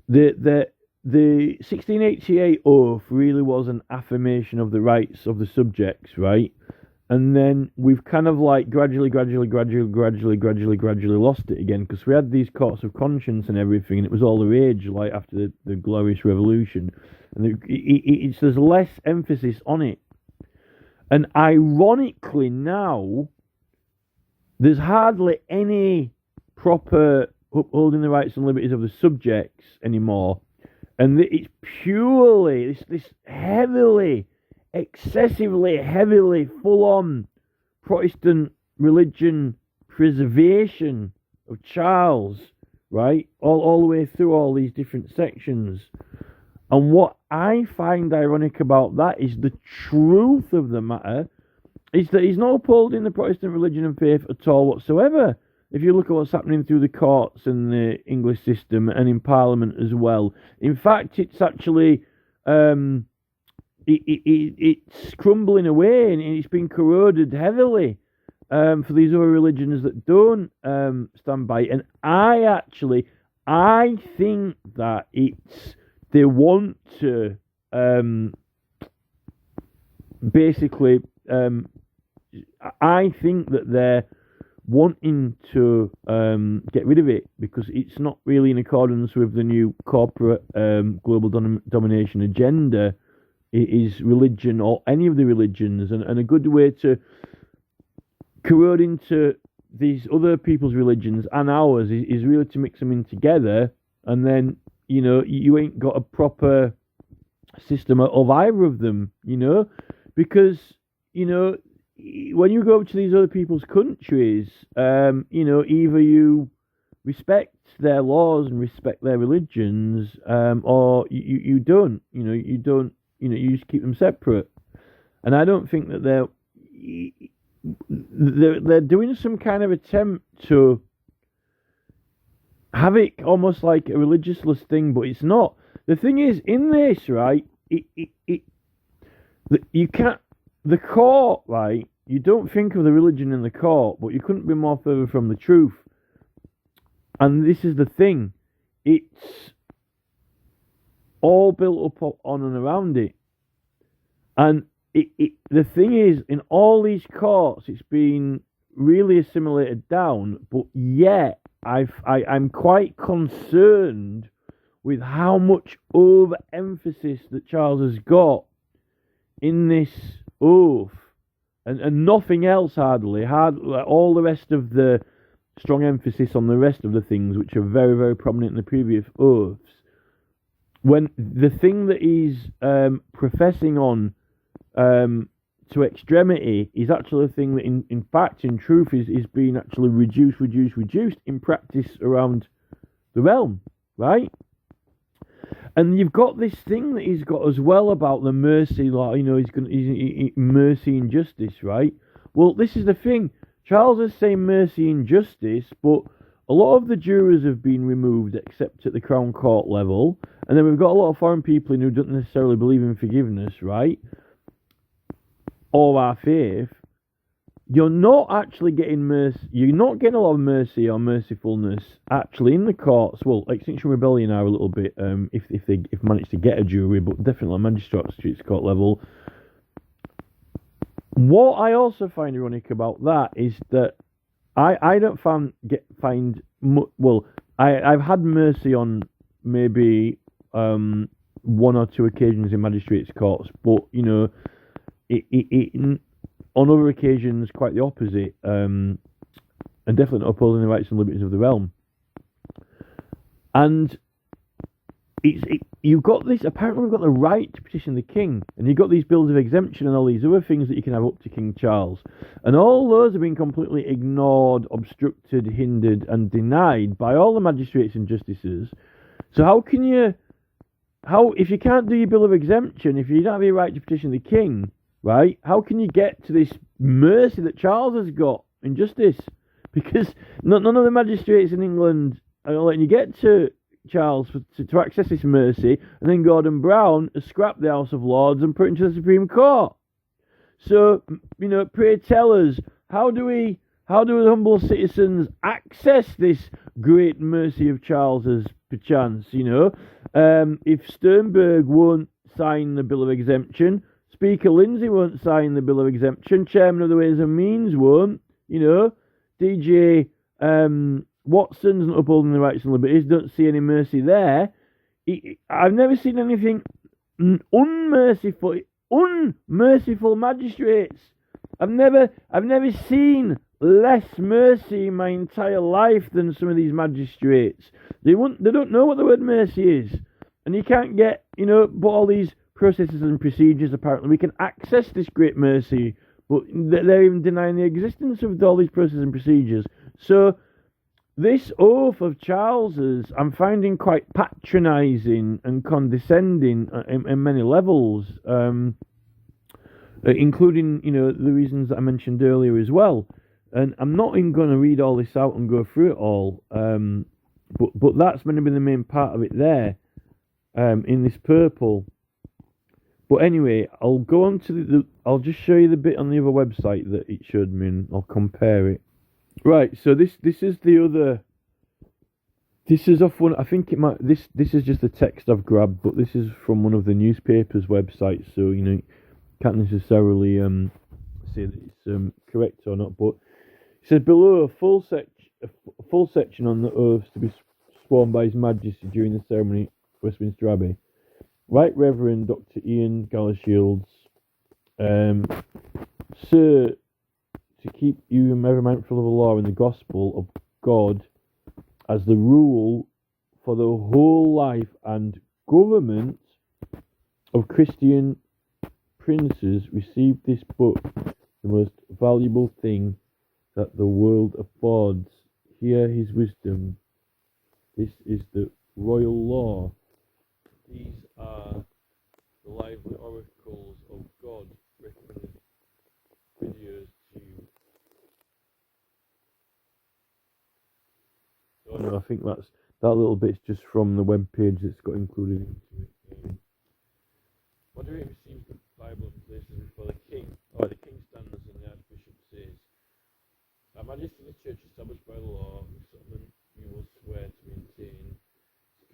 that the 1688 oath really was an affirmation of the rights of the subjects, right? And then we've kind of like gradually lost it again, because we had these courts of conscience and everything, and it was all the rage, like after the Glorious Revolution. And there's less emphasis on it. And ironically now, there's hardly any proper upholding the rights and liberties of the subjects anymore. And it's purely this heavily, excessively heavily full-on Protestant religion preservation of Charles, right? All the way through all these different sections. And what I find ironic about that is the truth of the matter is that he's not upholding the Protestant religion and faith at all whatsoever. If you look at what's happening through the courts and the English system and in Parliament as well, in fact, it's actually it's crumbling away, and it's been corroded heavily for these other religions that don't stand by it. And I think that they want to basically, I think that they're wanting to get rid of it, because it's not really in accordance with the new corporate global domination agenda. It is religion, or any of the religions, and a good way to corrode into these other people's religions and ours is really to mix them in together, and then, you know, you ain't got a proper system of either of them, you know, because, you know, when you go to these other people's countries, you know, either you respect their laws and respect their religions, or you don't, you just keep them separate. And I don't think that they're doing some kind of attempt to have it almost like a religious thing, but it's not. The thing is, in this, right, you can't, the court, right, you don't think of the religion in the court, but you couldn't be more further from the truth. And this is the thing, it's all built up on and around it. And the thing is, in all these courts, it's been really assimilated down, but yet I'm quite concerned with how much overemphasis that Charles has got in this oath, and nothing else hardly all the rest of the strong emphasis on the rest of the things which are very, very prominent in the previous oaths, when the thing that he's professing on to extremity is actually a thing that in fact, in truth, is being actually reduced in practice around the realm, right? And you've got this thing that he's got as well about the mercy, like, you know, he's mercy and justice, right? Well, this is the thing. Charles is saying mercy and justice, but a lot of the jurors have been removed except at the Crown Court level, and then we've got a lot of foreign people in who don't necessarily believe in forgiveness, right? Or our faith. You're not actually getting mercy. You're not getting a lot of mercy or mercifulness actually in the courts. Well, Extinction Rebellion are a little bit if they manage to get a jury, but definitely on Magistrates Court level. What I also find ironic about that is that I don't I've had mercy on maybe one or two occasions in magistrates courts, but you know it on other occasions quite the opposite, and definitely not upholding the rights and liberties of the realm. And you've got this. Apparently, we've got the right to petition the king, and you've got these bills of exemption and all these other things that you can have up to King Charles, and all those have been completely ignored, obstructed, hindered, and denied by all the magistrates and justices. So if you can't do your bill of exemption, if you don't have your right to petition the king, right? How can you get to this mercy that Charles has got in justice? Because none of the magistrates in England are letting you get to Charles to access this mercy, and then Gordon Brown has scrapped the House of Lords and put it into the Supreme Court. So, you know, pray tell us, how do humble citizens access this great mercy of Charles's perchance, you know? If Sternberg won't sign the Bill of Exemption, Speaker Lindsay won't sign the Bill of Exemption, Chairman of the Ways and Means won't, you know, DJ Watson's not upholding the rights and liberties, don't see any mercy there. I've never seen anything unmerciful magistrates. I've never seen less mercy in my entire life than some of these magistrates. They don't know what the word mercy is, and you can't get, you know, but all these processes and procedures. Apparently, we can access this great mercy, but they're even denying the existence of all these processes and procedures. So this oath of Charles's, I'm finding quite patronising and condescending in many levels, including, you know, the reasons that I mentioned earlier as well. And I'm not even going to read all this out and go through it all, but that's going to be the main part of it there, in this purple. But anyway, I'll go on to I'll just show you the bit on the other website that it showed me, and I'll compare it. Right, so this is the other. This is off one. I think it might. This is just the text I've grabbed, but this is from one of the newspapers' websites. So you know, can't necessarily say that it's correct or not. But it says below a full section on the oaths to be sworn by His Majesty during the ceremony at Westminster Abbey. Right Reverend Dr. Ian Galashiels, Sir, to keep you ever mindful of the law and the gospel of God as the rule for the whole life and government of Christian princes, receive this book, the most valuable thing that the world affords. Hear his wisdom. This is the royal law. These are the lively oracles of God, recommended videos to you. So no, I think that little bit's just from the web page that's got included into it. Moderator receives the Bible and places it before the king, or the king stands and the archbishop says, Our Majesty the Church established by the law, the settlement you will swear to maintain, is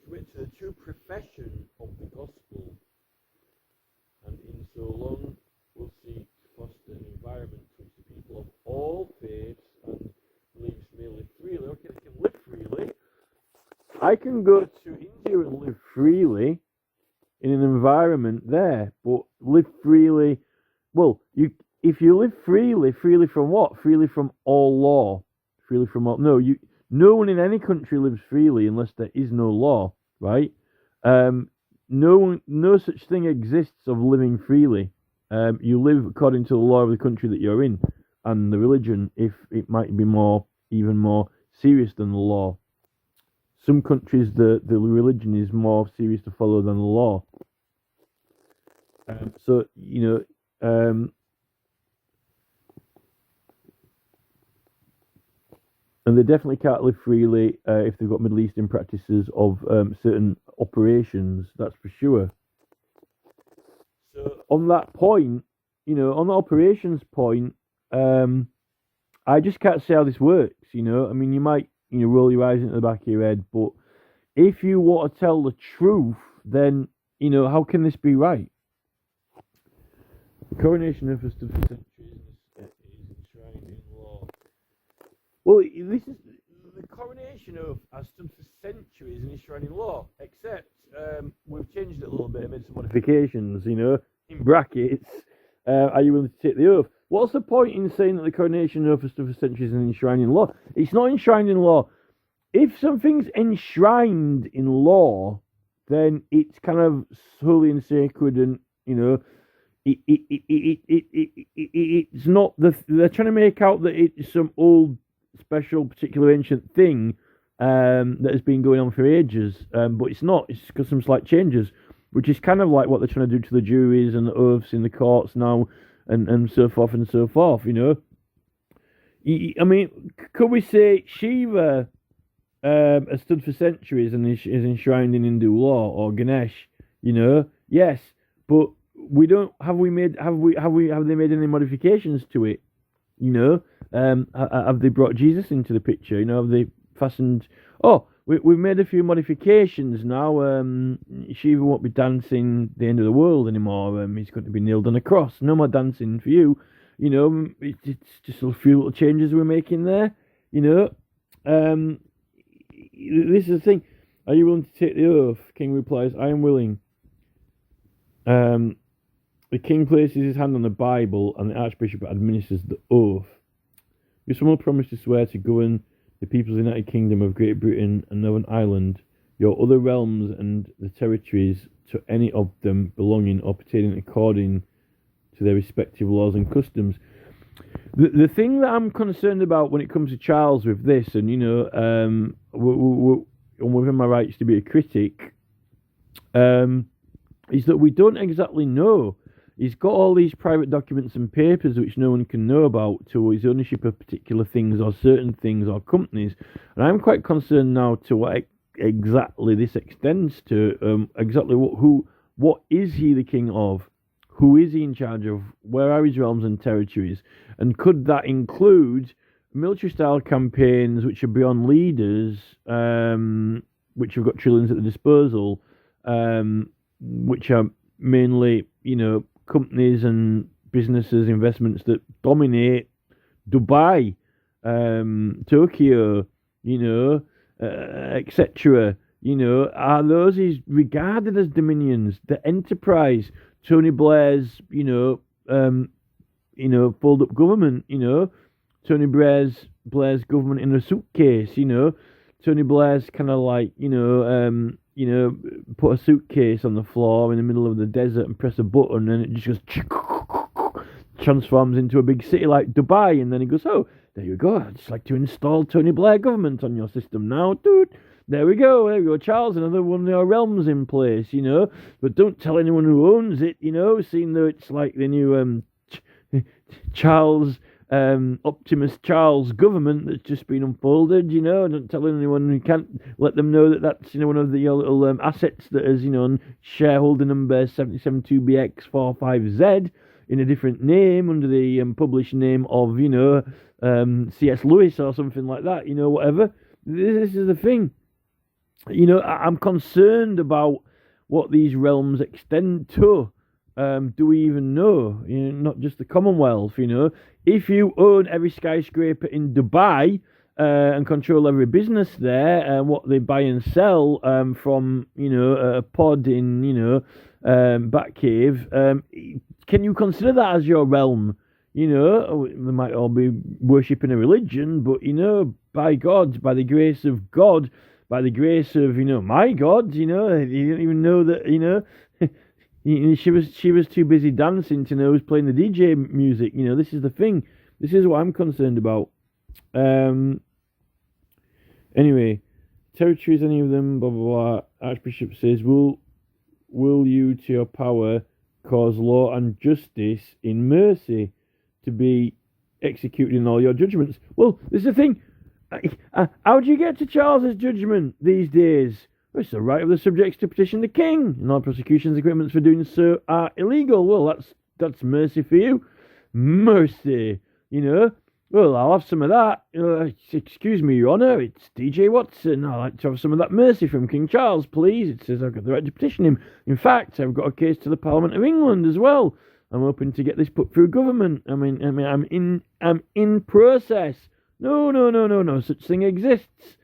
committed to the true profession of the gospel, and in so long will seek to foster an environment to which the people of all faiths and beliefs may live freely. Okay, they can live freely. I can go to India and live freely in an environment there, but live freely. Well, if you live freely from what? Freely from all law. Freely from all. No one in any country lives freely unless there is no law. Right? No such thing exists of living freely. You live according to the law of the country that you're in, and the religion, if it might be even more serious than the law. Some countries, the religion is more serious to follow than the law. So you know, And they definitely can't live freely if they've got Middle Eastern practices of certain operations, that's for sure. So on that point, on the operations point, um, I just can't see how this works. I mean, you might roll your eyes into the back of your head, but if you want to tell the truth, then how can this be right? The coronation of a stood for centuries is enshrined in law. Well, this is the coronation of has stood for centuries and enshrined in law, except we've changed it a little bit and made some modifications. In brackets, are you willing to take the oath? What's the point in saying that the coronation oath has stood for centuries and enshrined in law? It's not enshrined in law. If something's enshrined in law, then it's kind of holy and sacred, and it's not they're trying to make out that it's some old, special, particular ancient thing that has been going on for ages, but it's not. It's got some slight changes, which is kind of like what they're trying to do to the juries and the oaths in the courts now, and so forth and so forth. I mean, could we say Shiva has stood for centuries and is enshrined in Hindu law, or Ganesh? Yes, but we don't. Have they made any modifications to it? Have they brought Jesus into the picture? Have they fastened? Oh, we've made a few modifications now. Shiva won't be dancing the end of the world anymore. He's going to be nailed on a cross. No more dancing for you. It's just a few little changes we're making there. This is the thing. Are you willing to take the oath? King replies, I am willing. The king places his hand on the Bible, and the archbishop administers the oath. You someone promise to swear to govern the People's United Kingdom of Great Britain and Northern Ireland, your other realms and the territories, to any of them belonging or pertaining according to their respective laws and customs. The thing that I'm concerned about when it comes to Charles with this, and within my rights to be a critic, is that we don't exactly know. He's got all these private documents and papers which no one can know about to his ownership of particular things or certain things or companies. And I'm quite concerned now to what exactly this extends to. Exactly what is he the king of? Who is he in charge of? Where are his realms and territories? And could that include military-style campaigns which are beyond leaders, which have got trillions at the disposal, which are mainly, companies and businesses, investments that dominate Dubai, Tokyo, etc. Are those is regarded as dominions? The enterprise, Tony Blair's, fold-up government, Tony Blair's government in a suitcase, Tony Blair's kind of like, put a suitcase on the floor in the middle of the desert and press a button and it just goes transforms into a big city like Dubai, and then he goes, oh, there you go, I'd just like to install Tony Blair government on your system now, dude. There we go, Charles, another one of your realms in place, but don't tell anyone who owns it, seeing though it's like the new Charles Optimus Charles government that's just been unfolded, don't tell anyone. You can't let them know that that's, one of your little assets that is, on shareholder number 772BX45Z in a different name under the published name of, C.S. Lewis or something like that, whatever. This is the thing. I'm concerned about what these realms extend to. Do we even know? Not just the Commonwealth, If you own every skyscraper in Dubai and control every business there, and what they buy and sell from, a pod in, Batcave, can you consider that as your realm? They might all be worshipping a religion, but, by God, by the grace of God, by the grace of, my God, you don't even know that, she was too busy dancing to know who's playing the DJ music. This is the thing. This is what I'm concerned about. Anyway, territories, any of them, blah, blah, blah. Archbishop says, will you to your power cause law and justice in mercy to be executed in all your judgments? Well, this is the thing. How do you get to Charles's judgment these days? Well, it's the right of the subjects to petition the king, and all prosecutions agreements for doing so are illegal. Well, that's mercy for you. Mercy, you know. Well, I'll have some of that. Excuse me, Your Honour, it's DJ Watson. I'd like to have some of that mercy from King Charles, please. It says I've got the right to petition him. In fact, I've got a case to the Parliament of England as well. I'm hoping to get this put through government. I'm in process. No such thing exists.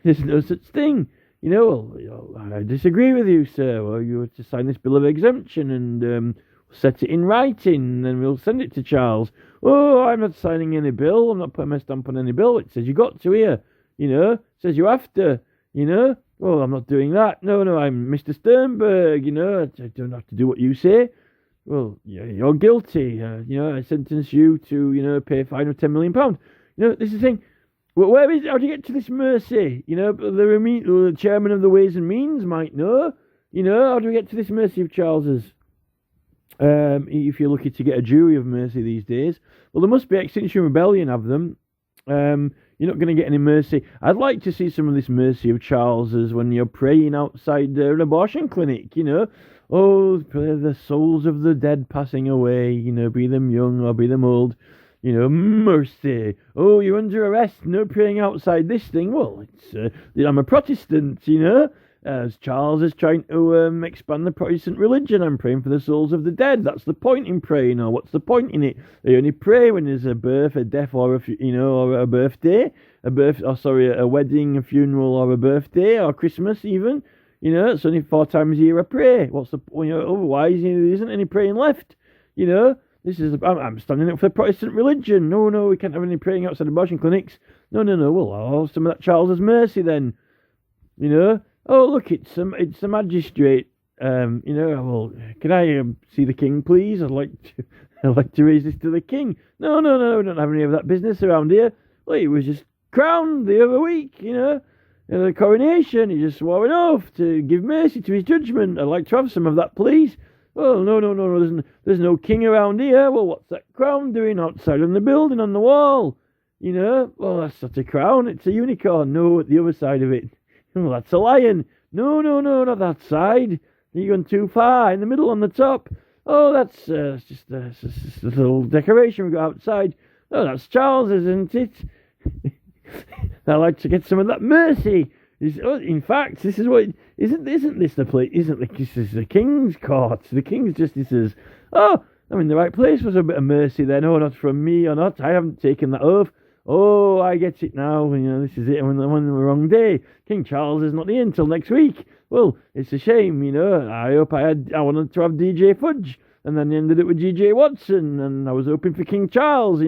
There's no such thing. I disagree with you, sir. Well, you were to sign this bill of exemption and set it in writing, and then we'll send it to Charles. Oh, I'm not signing any bill. I'm not putting my stamp on any bill. It says you got to here. It says you have to. Well, I'm not doing that. No, I'm Mr. Sternberg. I don't have to do what you say. Well, you're guilty. I sentence you to, pay a fine of £10 million. This is the thing. Well, how do you get to this mercy? The chairman of the Ways and Means might know. How do we get to this mercy of Charles's? If you're lucky to get a jury of mercy these days. Well, there must be Extinction Rebellion of them. You're not going to get any mercy. I'd like to see some of this mercy of Charles's when you're praying outside an abortion clinic, Oh, pray the souls of the dead passing away, be them young or be them old. Mercy. Oh, you're under arrest. No praying outside this thing. Well, I'm a Protestant, As Charles is trying to expand the Protestant religion, I'm praying for the souls of the dead. That's the point in praying, or what's the point in it? They only pray when there's a birth, a death, or or a birthday, a wedding, a funeral, or a birthday, or Christmas even. It's only 4 times a year I pray. What's the otherwise? There isn't any praying left. This is I'm standing up for the Protestant religion. No, we can't have any praying outside abortion clinics. No. Well, I'll have some of that Charles's mercy then. Oh, look, it's a magistrate. Well, can I see the king, please? I'd like to raise this to the king. No, we don't have any of that business around here. Well, he was just crowned the other week, the coronation. He just swore an oath to give mercy to his judgment. I'd like to have some of that, please. Oh, no, there's no king around here. Well, what's that crown doing outside on the building, on the wall? Well, that's not a crown, it's a unicorn. No, at the other side of it. Well, that's a lion. No, not that side. You're going too far. In the middle, on the top. Oh, that's just a little decoration we got outside. Oh, that's Charles, isn't it? I'd like to get some of that mercy. In fact, this is what isn't this the place? This is the King's Court? The King's Justices. Oh, I'm in the right place for a bit of mercy then. Oh, not from me or not. I haven't taken that oath. Oh, I get it now. This is it. I'm on the wrong day. King Charles is not here until next week. Well, it's a shame, I hope I wanted to have DJ Fudge, and then ended up with DJ Watson, and I was hoping for King Charles,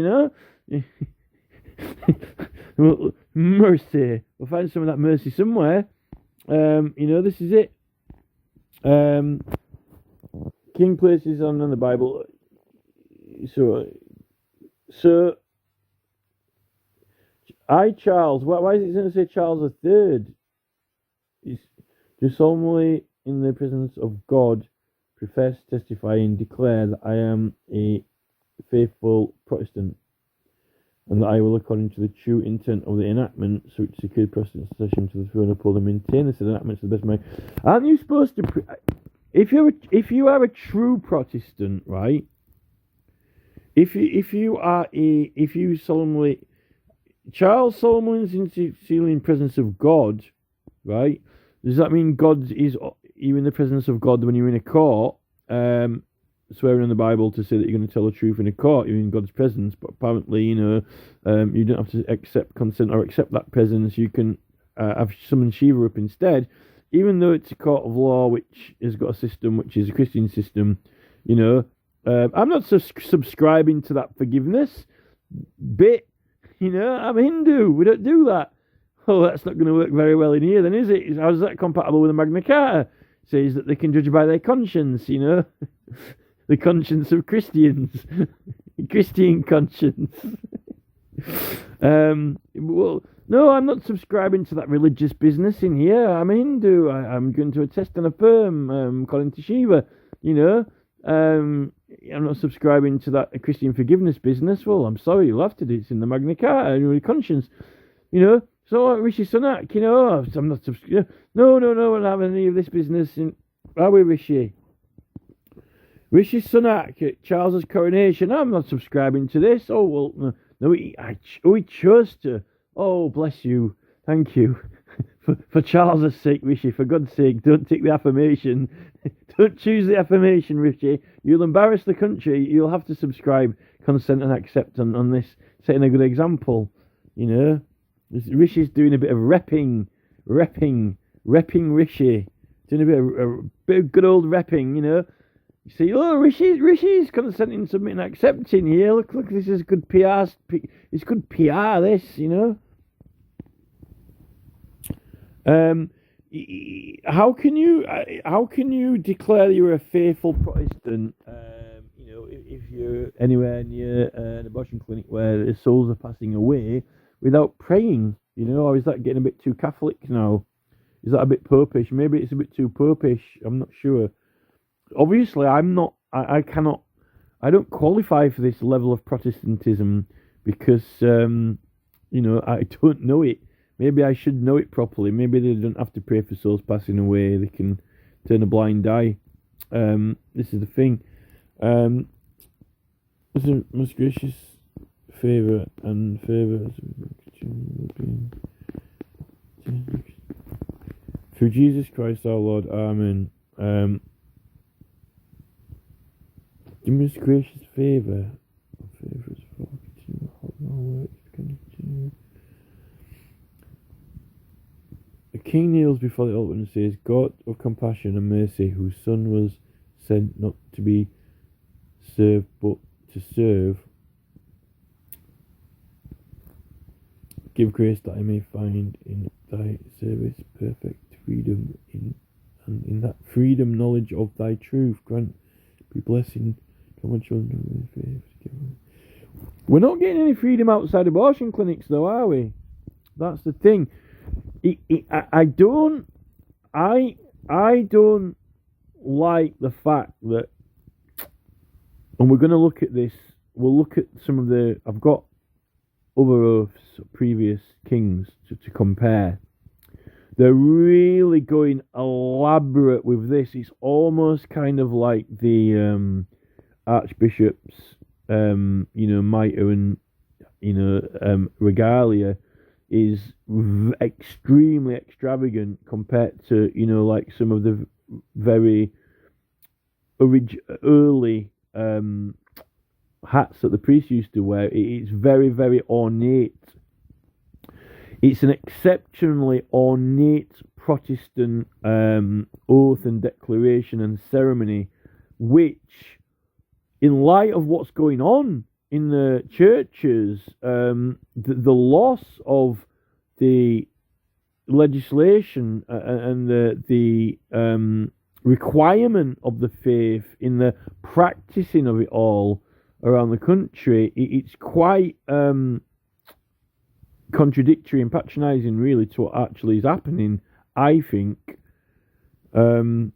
Well, mercy. We'll find some of that mercy somewhere. This is it. King places on the Bible. So. I, Charles. Why is it going to say Charles III? Do solemnly in the presence of God profess, testify, and declare that I am a faithful Protestant, and that I will, according to the true intent of the enactment, which secured Protestant succession to the throne, uphold and maintain this enactment to the best of my. Aren't you supposed to? If you are a true Protestant, right? If you solemnly. Charles Solomon's sealing in presence of God, right? Does that mean God is you in the presence of God when you're in a court, swearing on the Bible to say that you're going to tell the truth in a court? You're in God's presence, but apparently, you don't have to accept consent or accept that presence. You can have summon Shiva up instead, even though it's a court of law which has got a system which is a Christian system. I'm not subscribing to that forgiveness bit. I'm a Hindu. We don't do that. Oh, that's not going to work very well in here then, is it? How's that compatible with the Magna Carta? It says that they can judge by their conscience, the conscience of Christians. Christian conscience. Well, no, I'm not subscribing to that religious business in here. I'm a Hindu. I'm going to attest and affirm, according to Shiva, I'm not subscribing to that Christian forgiveness business. Well, I'm sorry, you'll have to do it. It's in the Magna Carta, your conscience. You know, so like Rishi Sunak, you know, I'm not subscribing. No, we're not having any of this business. Are we, Rishi? Rishi Sunak at Charles's coronation. I'm not subscribing to this. Oh well, no, he chose to. Oh, bless you. Thank you. For Charles's sake, Rishi, for God's sake, don't take the affirmation. Don't choose the affirmation, Rishi. You'll embarrass the country. You'll have to subscribe, consent, and accept on this, setting a good example. You know, Rishi's doing a bit of repping Rishi. Doing a bit of good old repping, you know. You see, oh, Rishi's consenting, submitting, accepting here. Look, this is good PR. It's good PR, this, you know. How can you declare you're a faithful Protestant? You know, if you're anywhere near an abortion clinic where the souls are passing away without praying, you know, or is that getting a bit too Catholic now? Is that a bit popish? Maybe it's a bit too popish. I'm not sure. Obviously, I'm not. I cannot. I don't qualify for this level of Protestantism because you know, I don't know it. Maybe I should know it properly. Maybe they don't have to pray for souls passing away. They can turn a blind eye. This is the thing. Most gracious favour and favour through Jesus Christ our Lord. Amen. The most gracious favour and favours for continue our works continue. The king kneels before the altar and says, God of compassion and mercy, whose son was sent not to be served but to serve, give grace that I may find in thy service perfect freedom, and in that freedom knowledge of thy truth. Grant be blessing common children of faith. We're not getting any freedom outside abortion clinics though, are we? That's the thing. I don't like the fact that, and we're going to look at this. We'll look at some of the. I've got other oaths, previous kings to compare. They're really going elaborate with this. It's almost kind of like the archbishops, you know, mitre and regalia is extremely extravagant compared to, you know, like some of the very early hats that the priests used to wear. It's very, very ornate. It's an exceptionally ornate Protestant oath and declaration and ceremony, which, in light of what's going on in the churches, the loss of the legislation and the requirement of the faith in the practicing of it all around the country, it's quite contradictory and patronising, really, to what actually is happening, I think. And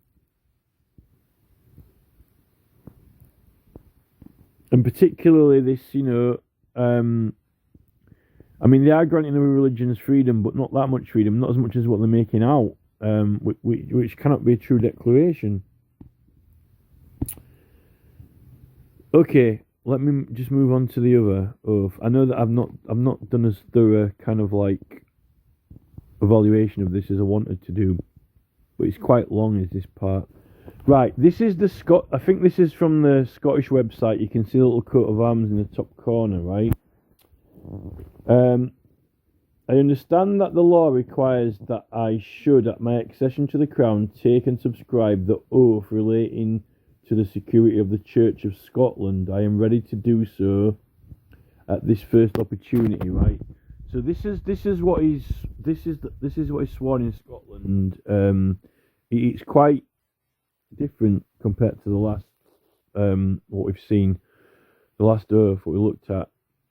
particularly this, you know, I mean, they are granting the religions freedom, but not that much freedom, not as much as what they're making out, which cannot be a true declaration. Okay, let me just move on to the other oath. I know that I've not done as thorough kind of like evaluation of this as I wanted to do, but it's quite long, is this part. Right, this is the I think this is from the Scottish website. You can see a little coat of arms in the top corner, right? I understand that the law requires that I should, at my accession to the crown, take and subscribe the oath relating to the security of the Church of Scotland. I am ready to do so at this first opportunity, right? So this is what is sworn in Scotland. It's quite different compared to the last what we've seen, the last oath what we looked at.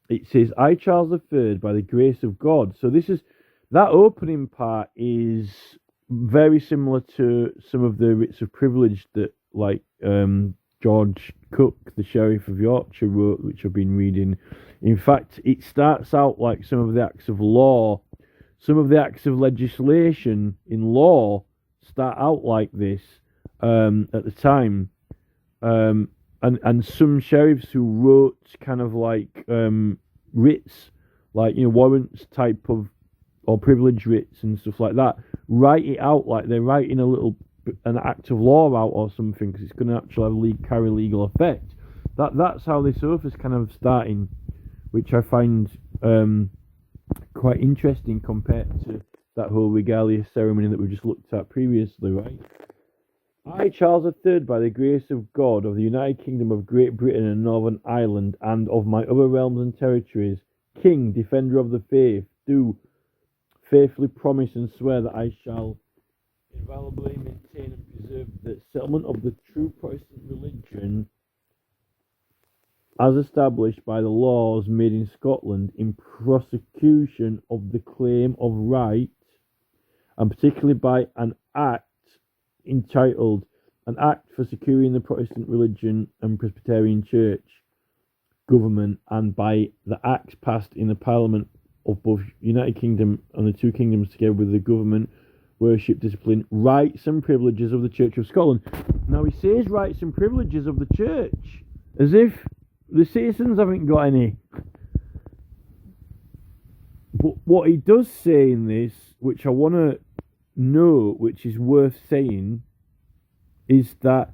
It says, I, Charles III, by the grace of God. So that opening part is very similar to some of the writs of privilege that, like, George Cook, the Sheriff of Yorkshire, wrote, which I've been reading. In fact, it starts out like some of the acts of law some of the acts of legislation in law start out like this at the time. And some sheriffs who wrote kind of like writs, like, warrants type of, or privilege writs and stuff like that, write it out like they're writing an act of law out or something, because it's going to actually carry legal effect. That's how this oath is kind of starting, which I find quite interesting compared to that whole regalia ceremony that we just looked at previously, right? I, Charles III, by the grace of God, of the United Kingdom of Great Britain and Northern Ireland, and of my other realms and territories, King, Defender of the Faith, do faithfully promise and swear that I shall inviolably maintain and preserve the settlement of the true Protestant religion as established by the laws made in Scotland in prosecution of the claim of right, and particularly by an act entitled An Act for Securing the Protestant Religion and Presbyterian Church Government, and by the acts passed in the Parliament of both United Kingdom and the two kingdoms, together with the government, worship, discipline, rights and privileges of the Church of Scotland. Now he says rights and privileges of the church, as if the citizens haven't got any. But what he does say in this, which I want to know, which is worth saying, is that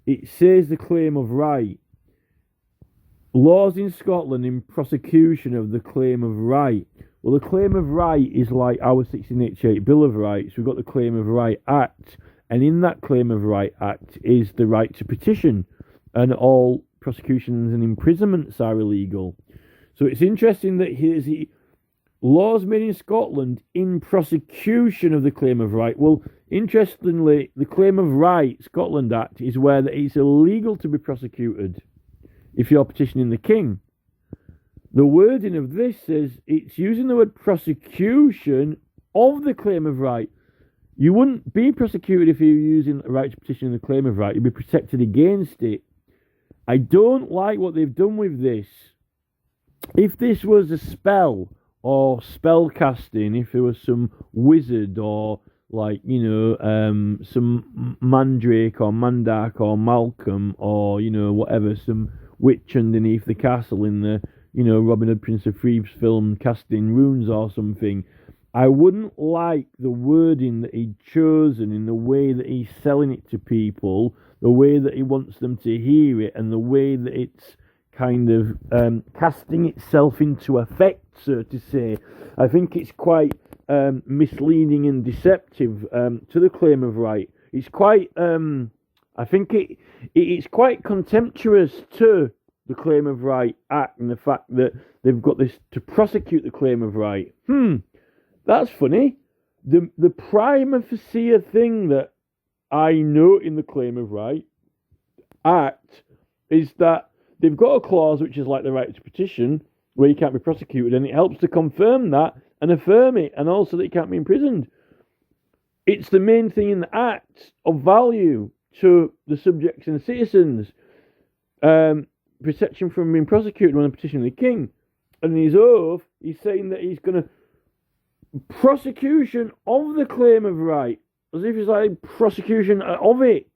it says the claim of right. Laws in Scotland in prosecution of the claim of right. Well, the claim of right is like our 1688 Bill of Rights. We've got the Claim of Right Act, and in that Claim of Right Act is the right to petition, and all prosecutions and imprisonments are illegal. So it's interesting that here's laws made in Scotland in prosecution of the claim of right. Well, interestingly, the Claim of Right Scotland Act is where that it's illegal to be prosecuted if you're petitioning the king. The wording of this says it's using the word prosecution of the claim of right. You wouldn't be prosecuted if you were using the right to petition the claim of right. You'd be protected against it. I don't like what they've done with this. If this was a spell or spell casting, if there was some wizard or like, some Mandrake or Mandark or Malcolm or, whatever, some witch underneath the castle in the, Robin Hood, Prince of Thieves film, casting runes or something, I wouldn't like the wording that he'd chosen in the way that he's selling it to people, the way that he wants them to hear it, and the way that it's kind of casting itself into effect, so to say. I think it's quite misleading and deceptive to the claim of right. It's quite, I think it's quite contemptuous to the Claim of Right Act, and the fact that they've got this to prosecute the claim of right. That's funny. The prima facie thing that I know in the Claim of Right Act is that they've got a clause which is like the right to petition, where you can't be prosecuted, and it helps to confirm that and affirm it, and also that you can't be imprisoned. It's the main thing in the Act of value to the subjects and citizens. Protection from being prosecuted when petitioning the king. And in his oath, he's saying that he's going to prosecution of the claim of right, as if it's like prosecution of it.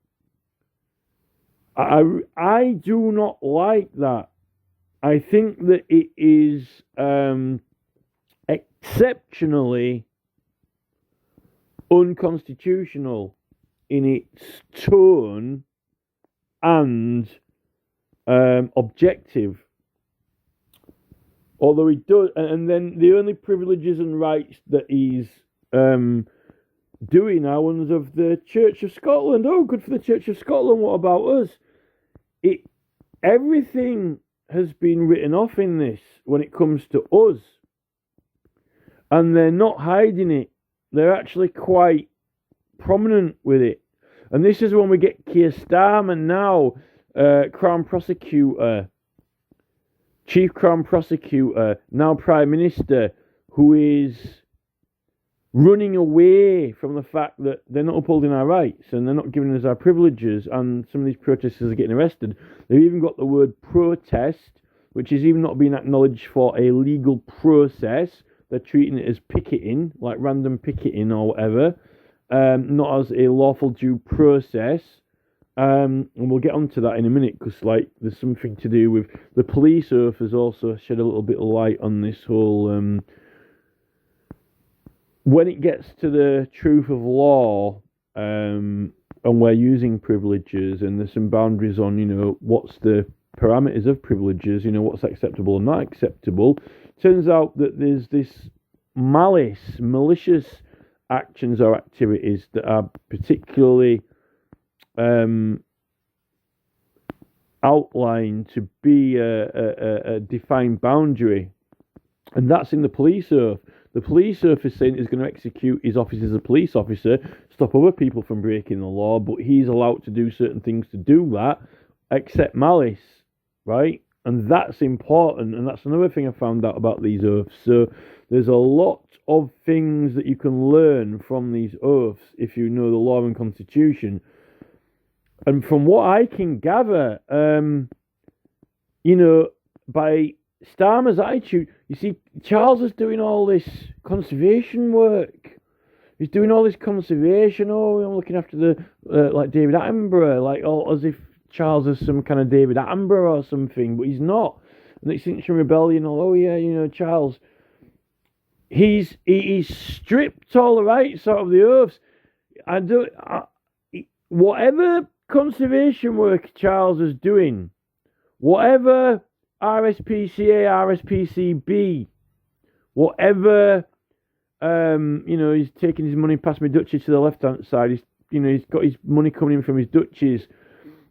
I do not like that. I think that it is exceptionally unconstitutional in its tone and objective. Although he does, and then the only privileges and rights that he's doing are ones of the Church of Scotland. Oh, good for the Church of Scotland. What about us? Everything has been written off in this when it comes to us, and they're not hiding it. They're actually quite prominent with it. And this is when we get Keir Starmer now, Crown Prosecutor, Chief Crown Prosecutor, now Prime Minister, who is running away from the fact that they're not upholding our rights and they're not giving us our privileges, and some of these protesters are getting arrested. They've even got the word protest, which is even not being acknowledged for a legal process. they're treating it as picketing, like random picketing or whatever, not as a lawful due process. And we'll get onto that in a minute because, like, there's something to do with the police oath has also shed a little bit of light on this whole. When it gets to the truth of law, and we're using privileges, and there's some boundaries on, what's the parameters of privileges, what's acceptable and not acceptable. Turns out that there's this malicious actions or activities that are particularly outlined to be a defined boundary, and that's in the police oath. The police oath is saying he's going to execute his office as a police officer, stop other people from breaking the law, but he's allowed to do certain things to do that, except malice, right? And that's important, and that's another thing I found out about these oaths. So there's a lot of things that you can learn from these oaths if you know the law and constitution. And from what I can gather, by Starmer's attitude, you see, Charles is doing all this conservation work. He's doing all this conservation. Oh, I'm looking after the like David Attenborough, like as if Charles is some kind of David Attenborough or something, but he's not. And Extinction Rebellion. Oh yeah, Charles. He's stripped all the rights out of the oaths. Whatever conservation work Charles is doing, whatever RSPCA, RSPCB, whatever, he's taking his money past my duchy to the left-hand side. He's got his money coming in from his duchies.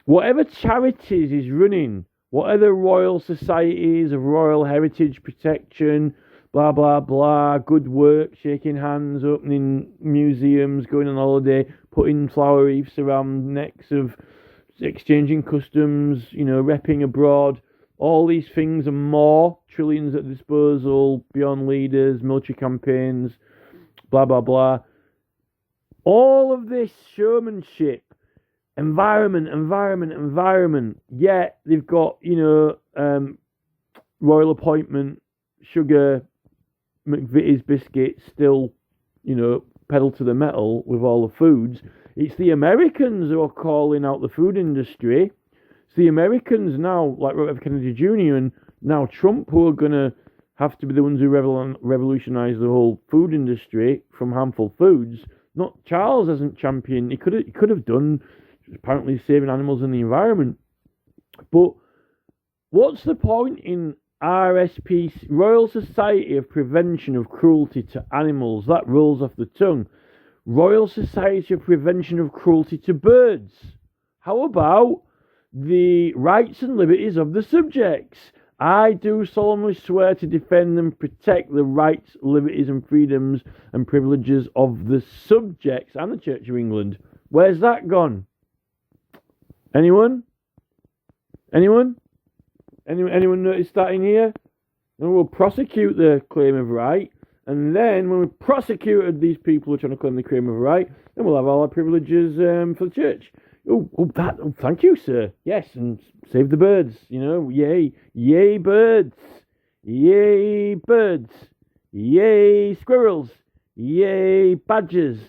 Whatever charities he's running, whatever royal societies of royal heritage protection, blah, blah, blah, good work, shaking hands, opening museums, going on holiday, putting flower wreaths around necks of exchanging customs, repping abroad, all these things and more, trillions at disposal, beyond leaders, military campaigns, blah, blah, blah. All of this showmanship, environment, yet they've got, royal appointment, sugar, McVitie's biscuits still, pedal to the metal with all the foods. It's the Americans who are calling out the food industry. It's the Americans now, like Robert F. Kennedy Jr. and now Trump, who are going to have to be the ones who revolutionize the whole food industry from harmful foods. Not Charles hasn't championed. He could have done, apparently saving animals and the environment. But what's the point in RSP, Royal Society of Prevention of Cruelty to Animals? That rolls off the tongue. Royal Society of Prevention of Cruelty to Birds. How about the rights and liberties of the subjects? I do solemnly swear to defend and protect the rights, liberties and freedoms and privileges of the subjects and the Church of England. Where's that gone? Anyone notice that in here? And we'll prosecute the claim of right. And then when we've prosecuted these people who are trying to claim the claim of right, then we'll have all our privileges for the church. Thank you, sir. Yes, and save the birds, Yay, birds. Yay, birds. Yay, squirrels. Yay, badgers.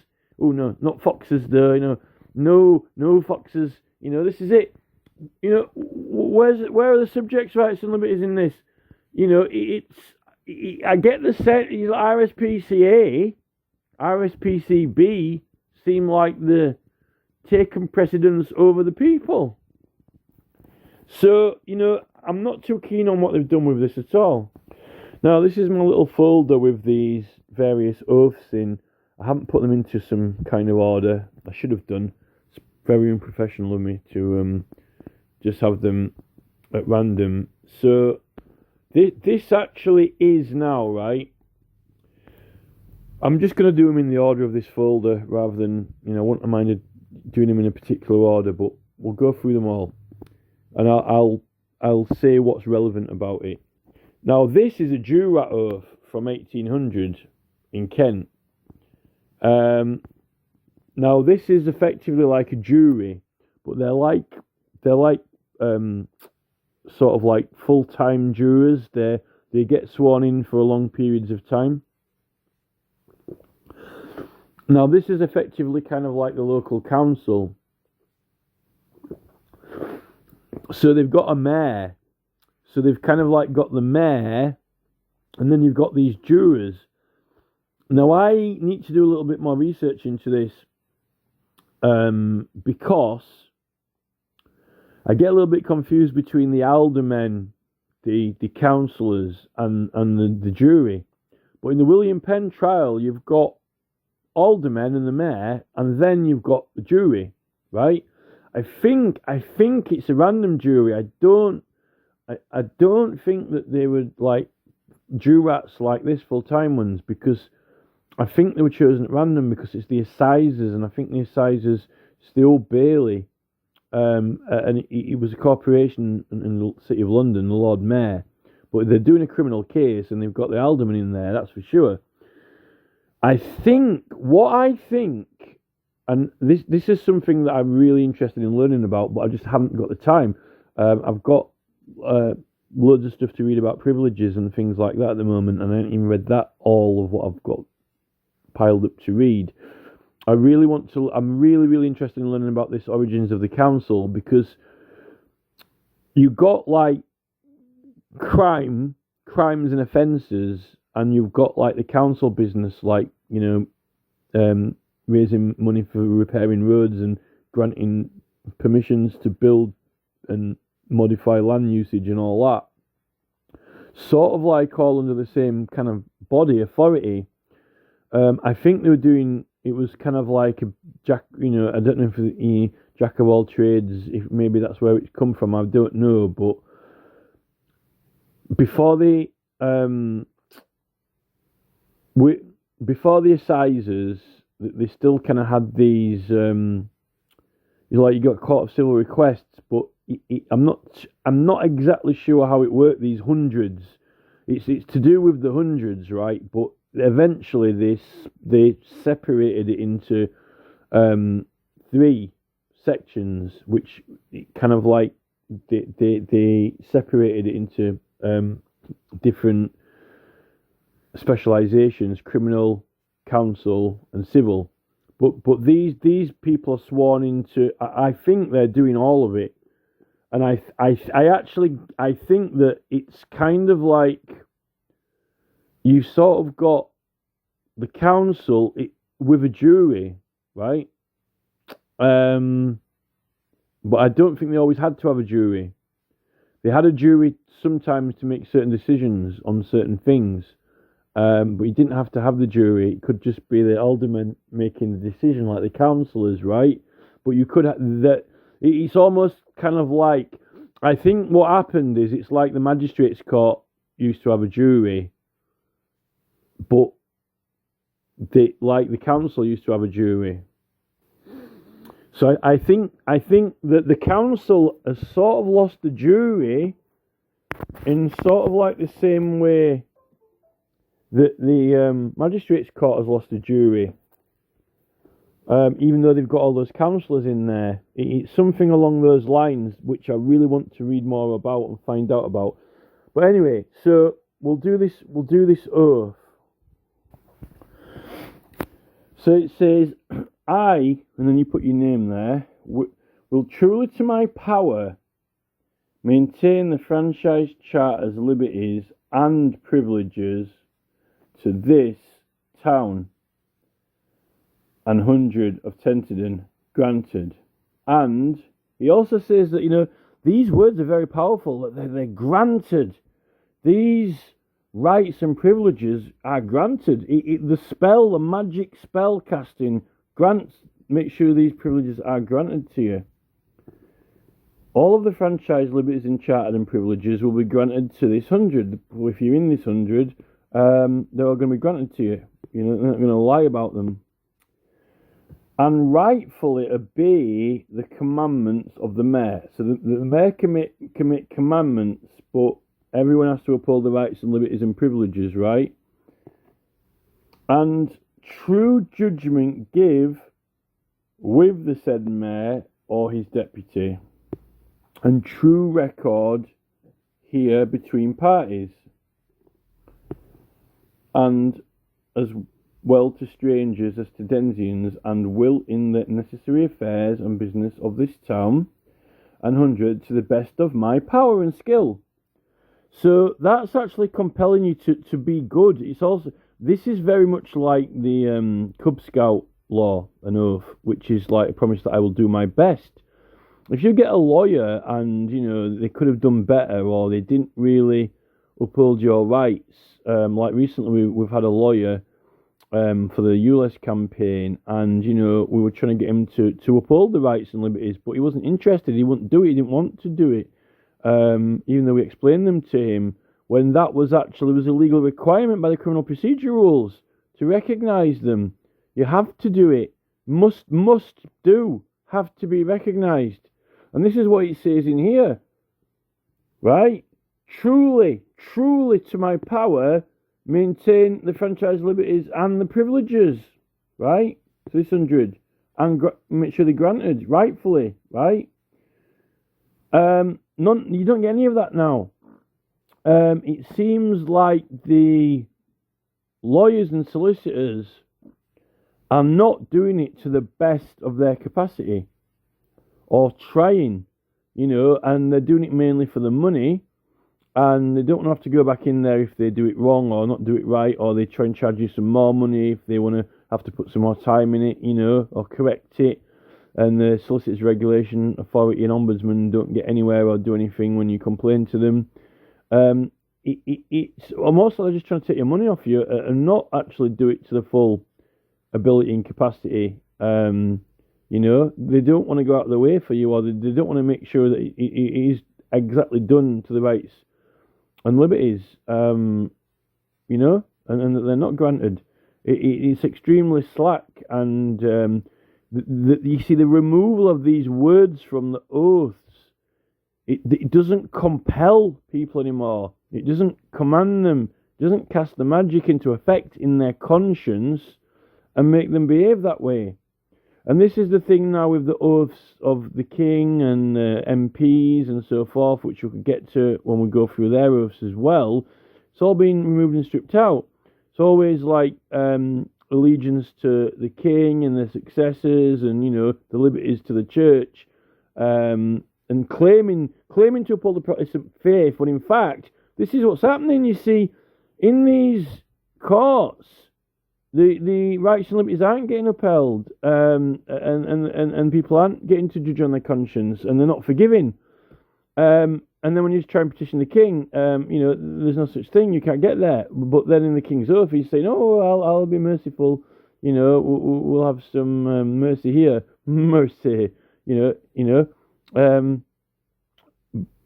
Oh, no, not foxes, though, No foxes. This is it. Where are the subjects' rights and liberties in this? I get the sense RSPCA, RSPCB seem like the taken precedence over the people. So, I'm not too keen on what they've done with this at all. Now, this is my little folder with these various oaths in. I haven't put them into some kind of order. I should have done. It's very unprofessional of me to just have them at random. So, this actually is now, right? I'm just going to do them in the order of this folder rather than, I wouldn't have minded doing them in a particular order, but we'll go through them all. And I'll say what's relevant about it. Now, this is a Jurat oath from 1800 in Kent. Now, this is effectively like a jury, but they're like sort of like full-time jurors. They get sworn in for long periods of time. Now, this is effectively kind of like the local council. So they've got a mayor. So they've kind of like got the mayor, and then you've got these jurors. Now, I need to do a little bit more research into this because I get a little bit confused between the aldermen, the councillors, and the jury. But in the William Penn trial, you've got aldermen and the mayor, and then you've got the jury, right? I think it's a random jury. I don't think that they were like jurats like this full-time ones, because I think they were chosen at random because it's the assizes, and I think the assizes, it's the Old Bailey, and it was a corporation in the City of London, the Lord Mayor, but they're doing a criminal case and they've got the alderman in there, that's for sure. I think, and this is something that I'm really interested in learning about, but I just haven't got the time. I've got loads of stuff to read about privileges and things like that at the moment, and I haven't even read that, all of what I've got piled up to read. I'm really interested in learning about this origins of the council, because you've got like crimes and offences, and you've got like the council business, like, you know, raising money for repairing roads and granting permissions to build and modify land usage and all that. Sort of like all under the same kind of body, authority. I think they were doing, it was kind of like a jack, you know, I don't know if it's jack of all trades, if maybe that's where it's come from, I don't know, but before the assizes, they still kind of had these, like you got court of civil requests, but I'm not exactly sure how it worked. These hundreds, it's to do with the hundreds, right? But eventually they separated it into 3 sections, which kind of like they separated it into different specializations: criminal, council, and civil. But these people are sworn into. I think they're doing all of it, and I think that it's kind of like you sort of got the council with a jury, right? But I don't think they always had to have a jury. They had a jury sometimes to make certain decisions on certain things, but you didn't have to have the jury. It could just be the aldermen making the decision, like the councillors, right? But you could have that. It's almost kind of like, I think what happened is, it's like the magistrates' court used to have a jury, but like the council used to have a jury. So I think that the council has sort of lost the jury in sort of like the same way that the magistrates' court has lost the jury. Even though they've got all those councillors in there, it's something along those lines which I really want to read more about and find out about. But anyway, so we'll do this oath. So it says, I, and then you put your name there, will truly to my power maintain the franchise charter's liberties and privileges to this town and 100 of Tenterden granted. And he also says that, you know, these words are very powerful, that they're granted. These rights and privileges are granted. The magic spell casting grants, make sure these privileges are granted to you. All of the franchise liberties and chartered and privileges will be granted to this 100. If you're in this 100, they're all going to be granted to you. You're not going to lie about them. And rightfully obey the commandments of the mayor. So the mayor can make commandments, but everyone has to uphold the rights and liberties and privileges, right? And true judgment give with the said mayor or his deputy, and true record here between parties. And as well to strangers as to denizens, and will in the necessary affairs and business of this town and hundred to the best of my power and skill. So that's actually compelling you to be good. It's also, this is very much like the Cub Scout law, an oath, which is like a promise that I will do my best. If you get a lawyer and they could have done better, or they didn't really uphold your rights, like recently we've had a lawyer for the ULEZ campaign, and we were trying to get him to uphold the rights and liberties, but he wasn't interested. He wouldn't do it. He didn't want to do it, even though we explained them to him, when that was a legal requirement by the criminal procedure rules to recognise them. You have to do it. Must do. Have to be recognised. And this is what it says in here, right? Truly to my power, maintain the franchise liberties and the privileges, right? 300, and make sure they're granted rightfully, right? None. You don't get any of that now. It seems like the lawyers and solicitors are not doing it to the best of their capacity, or trying, and they're doing it mainly for the money, and they don't have to go back in there if they do it wrong or not do it right, or they try and charge you some more money if they want to have to put some more time in it, or correct it. And the Solicitors Regulation Authority and Ombudsman don't get anywhere or do anything when you complain to them. It's almost like they're just trying to take your money off you and not actually do it to the full ability and capacity. They don't want to go out of the way for you, or they don't want to make sure that it is exactly done to the rights and liberties, and that they're not granted. It's extremely slack, and you see the removal of these words from the oaths. It doesn't compel people anymore. It doesn't command them. It doesn't cast the magic into effect in their conscience and make them behave that way. And this is the thing now with the oaths of the king and MPs and so forth, which we could get to when we go through their oaths as well. It's all been removed and stripped out. It's always like allegiance to the king and their successors, and the liberties to the church, and claiming to uphold the Protestant faith, when in fact this is what's happening. You see, in these courts, the rights and liberties aren't getting upheld, and people aren't getting to judge on their conscience, and they're not forgiving. And then when you try and petition the king, there's no such thing. You can't get there. But then in the king's oath, he's saying, "Oh, I'll be merciful. We'll have some mercy here, mercy."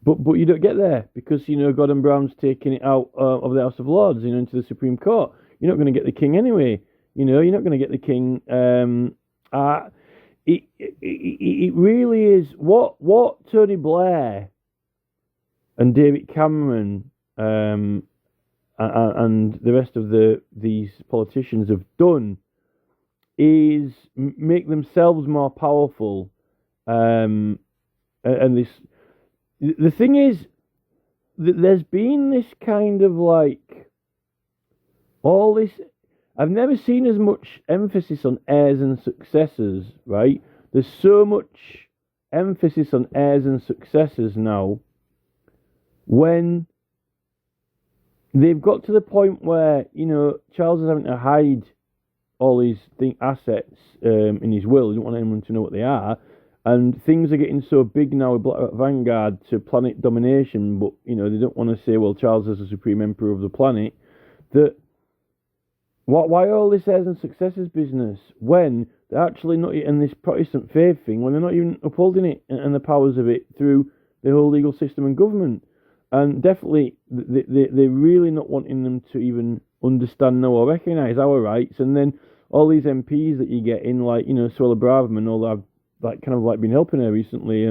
But you don't get there because Gordon Brown's taking it out of the House of Lords, into the Supreme Court. You're not going to get the king anyway. You're not going to get the king. It really is what Tony Blair and David Cameron and the rest of these politicians have done is make themselves more powerful. And the thing is that there's been this kind of like all this. I've never seen as much emphasis on heirs and successors, right? There's so much emphasis on heirs and successors now, when they've got to the point where, Charles is having to hide all these assets in his will. He doesn't want anyone to know what they are. And things are getting so big now with Black Vanguard to planet domination, but, they don't want to say, well, Charles is the supreme emperor of the planet, that why all this heirs and successors business when they're actually not in this Protestant faith thing, when they're not even upholding it and the powers of it through the whole legal system and government? And definitely, they're really not wanting them to even understand, know, or recognise our rights. And then all these MPs that you get in, like, Suella Braverman, all that, like, kind of like been helping her recently,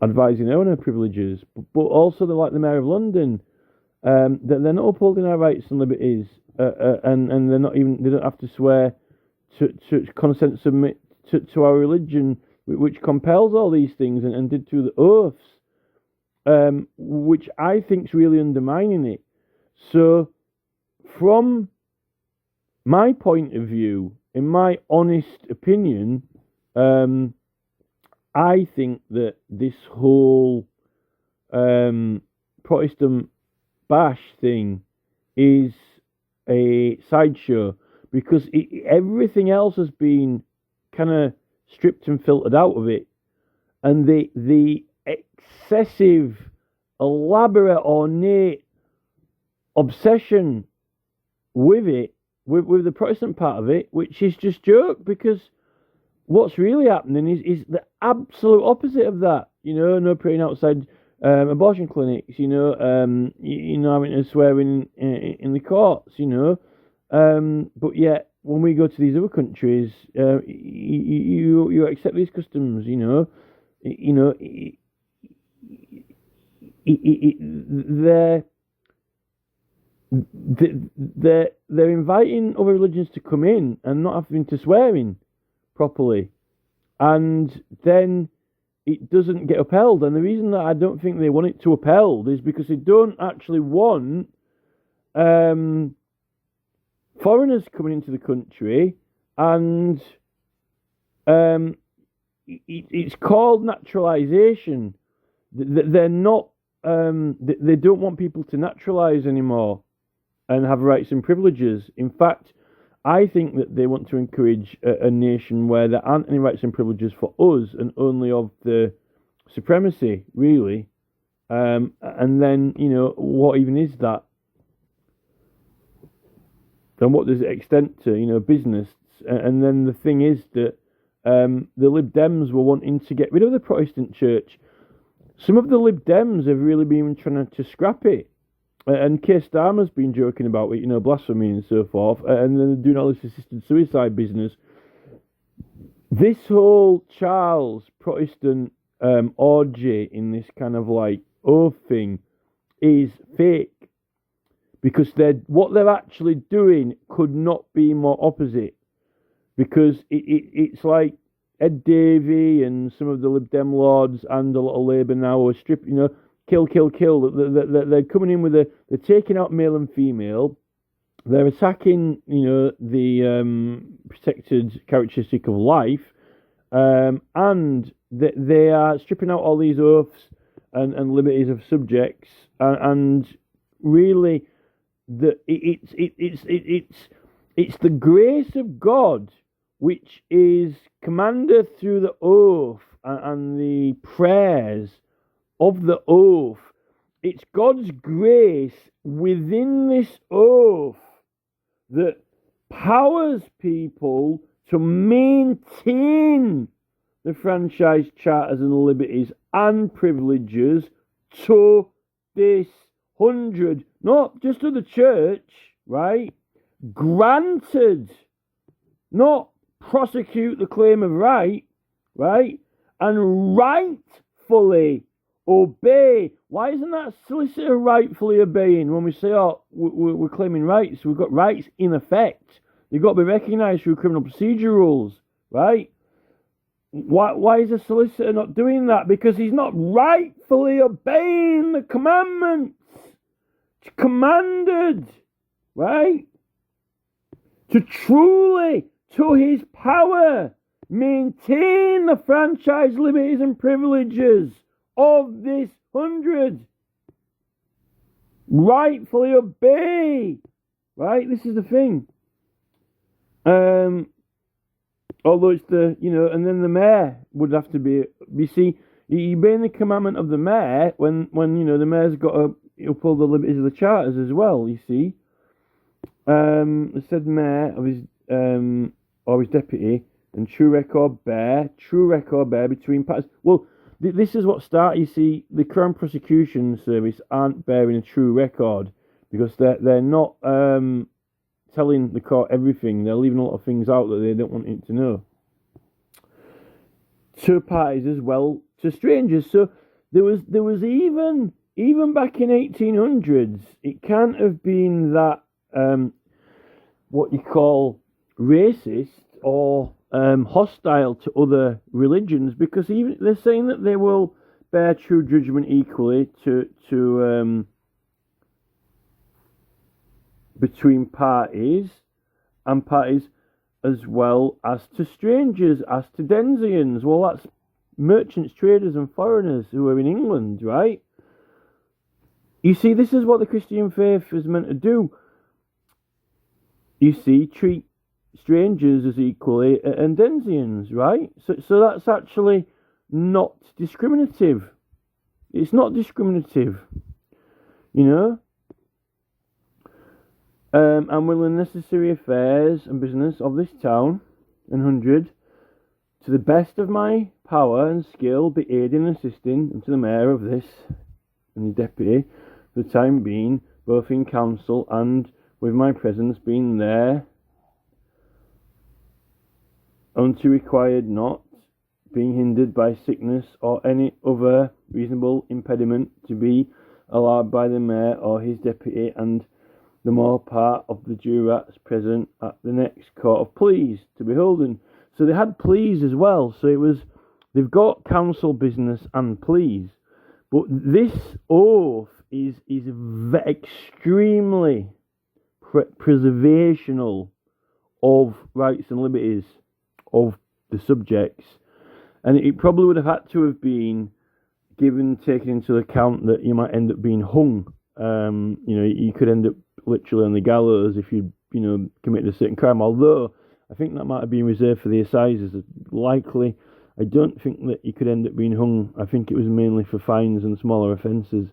advising her on her privileges. But also, they're like the Mayor of London. They're not upholding our rights and liberties, and they're not even. They don't have to swear to consent, submit to our religion, which compels all these things, and did through the oaths. Which I think is really undermining it. So, from my point of view, in my honest opinion, I think that this whole Protestant bash thing is a sideshow because everything else has been kind of stripped and filtered out of it, and the excessive, elaborate, ornate obsession with it, with the Protestant part of it, which is just joke, because what's really happening is the absolute opposite of that. No praying outside abortion clinics. Having to swear in the courts. But yet when we go to these other countries, you accept these customs. They're inviting other religions to come in and not having to swear in properly, and then it doesn't get upheld. And the reason that I don't think they want it to upheld is because they don't actually want foreigners coming into the country, and it's called naturalization. They're not. They don't want people to naturalize anymore and have rights and privileges. In fact, I think that they want to encourage a nation where there aren't any rights and privileges for us and only of the supremacy, really. And then, what even is that? And what does it extend to, business? And then the thing is that the Lib Dems were wanting to get rid of the Protestant church. Some of the Lib Dems have really been trying to scrap it. And Keir Starmer's been joking about it, blasphemy and so forth, and then doing all this assisted suicide business. This whole Charles Protestant orgy in this kind of oath thing is fake, because what they're actually doing could not be more opposite, because it's like Ed Davey and some of the Lib Dem lords and a lot of Labour now are stripping, kill. They're coming in they're taking out male and female. They're attacking, the protected characteristic of life, and they are stripping out all these oaths and liberties of subjects, and really, it's the grace of God which is commanded through the oath and the prayers of the oath. It's God's grace within this oath that powers people to maintain the franchise charters and liberties and privileges to this 100, not just to the church, right? Granted, not prosecute the claim of right, and rightfully obey. Why isn't that solicitor rightfully obeying when we say, we're claiming rights? We've got rights in effect. They've got to be recognised through criminal procedure rules, right? Why is a solicitor not doing that? Because he's not rightfully obeying the commandments. It's commanded, right? To truly, to his power, maintain the franchise liberties and privileges of this 100. Rightfully obey. Right? This is the thing. Although it's and then the mayor would have to be, you see, you obey the commandment of the mayor when the mayor's got to uphold the liberties of the charters as well, you see. The said mayor of his, or his deputy, and true record bear between parties. Well, this is what started. You see, the Crown Prosecution Service aren't bearing a true record because they're not telling the court everything. They're leaving a lot of things out that they don't want it to know. To parties as well, to strangers. So there was even back in 1800s, it can't have been that what you call racist or hostile to other religions, because even they're saying that they will bear true judgment equally to between parties, and parties, as well as to strangers, as to Denzians. Well, that's merchants, traders, and foreigners who are in England, right? You see, this is what the Christian faith is meant to do. You see, treat strangers as equally and Denzians, right? So that's actually not discriminative. It's not discriminative, you know. And will the necessary affairs and business of this town and hundred, to the best of my power and skill, be aiding and assisting unto the mayor of this and the deputy, for the time being, both in council and with my presence being there, unto required not, being hindered by sickness or any other reasonable impediment, to be allowed by the mayor or his deputy and the more part of the jurats present at the next court of pleas to be holden. So they had pleas as well. So it was, they've got council business and pleas, but this oath is extremely preservational of rights and liberties of the subjects, and it probably would have had to have been taken into account that you might end up being hung. You could end up literally on the gallows if you committed a certain crime, although I think that might have been reserved for the assizes. Likely, I don't think that you could end up being hung. I think it was mainly for fines and smaller offences,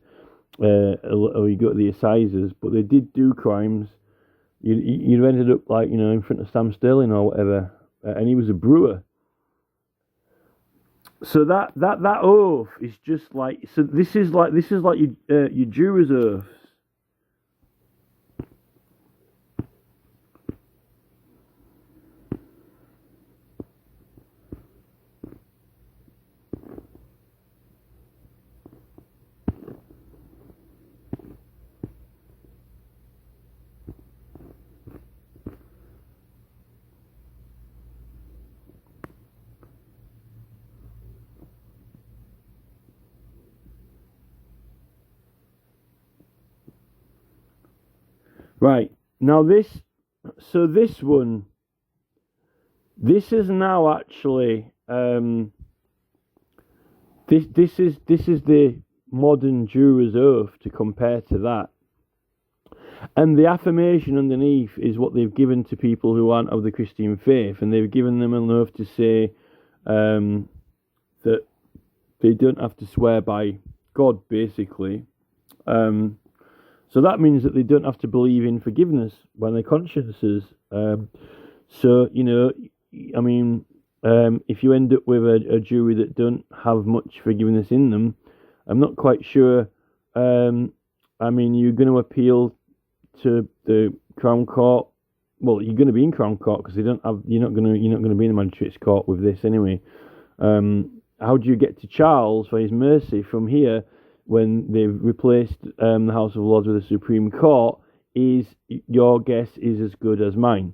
or you go to the assizes. But they did do crimes. You'd ended up in front of Sam Sterling or whatever, and he was a brewer. So that oath is just like, so this is like your jurors' oaths. Right, now this one, this is now actually, this is the modern juror's oath to compare to that. And the affirmation underneath is what they've given to people who aren't of the Christian faith, and they've given them an oath to say that they don't have to swear by God, basically. So that means that they don't have to believe in forgiveness by their consciences. If you end up with a jury that don't have much forgiveness in them, I'm not quite sure. You're going to appeal to the Crown Court. Well, you're going to be in Crown Court because you're not going to be in the Magistrates' Court with this anyway. How do you get to Charles for his mercy from here? When they've replaced the House of Lords with the Supreme Court, is your guess is as good as mine.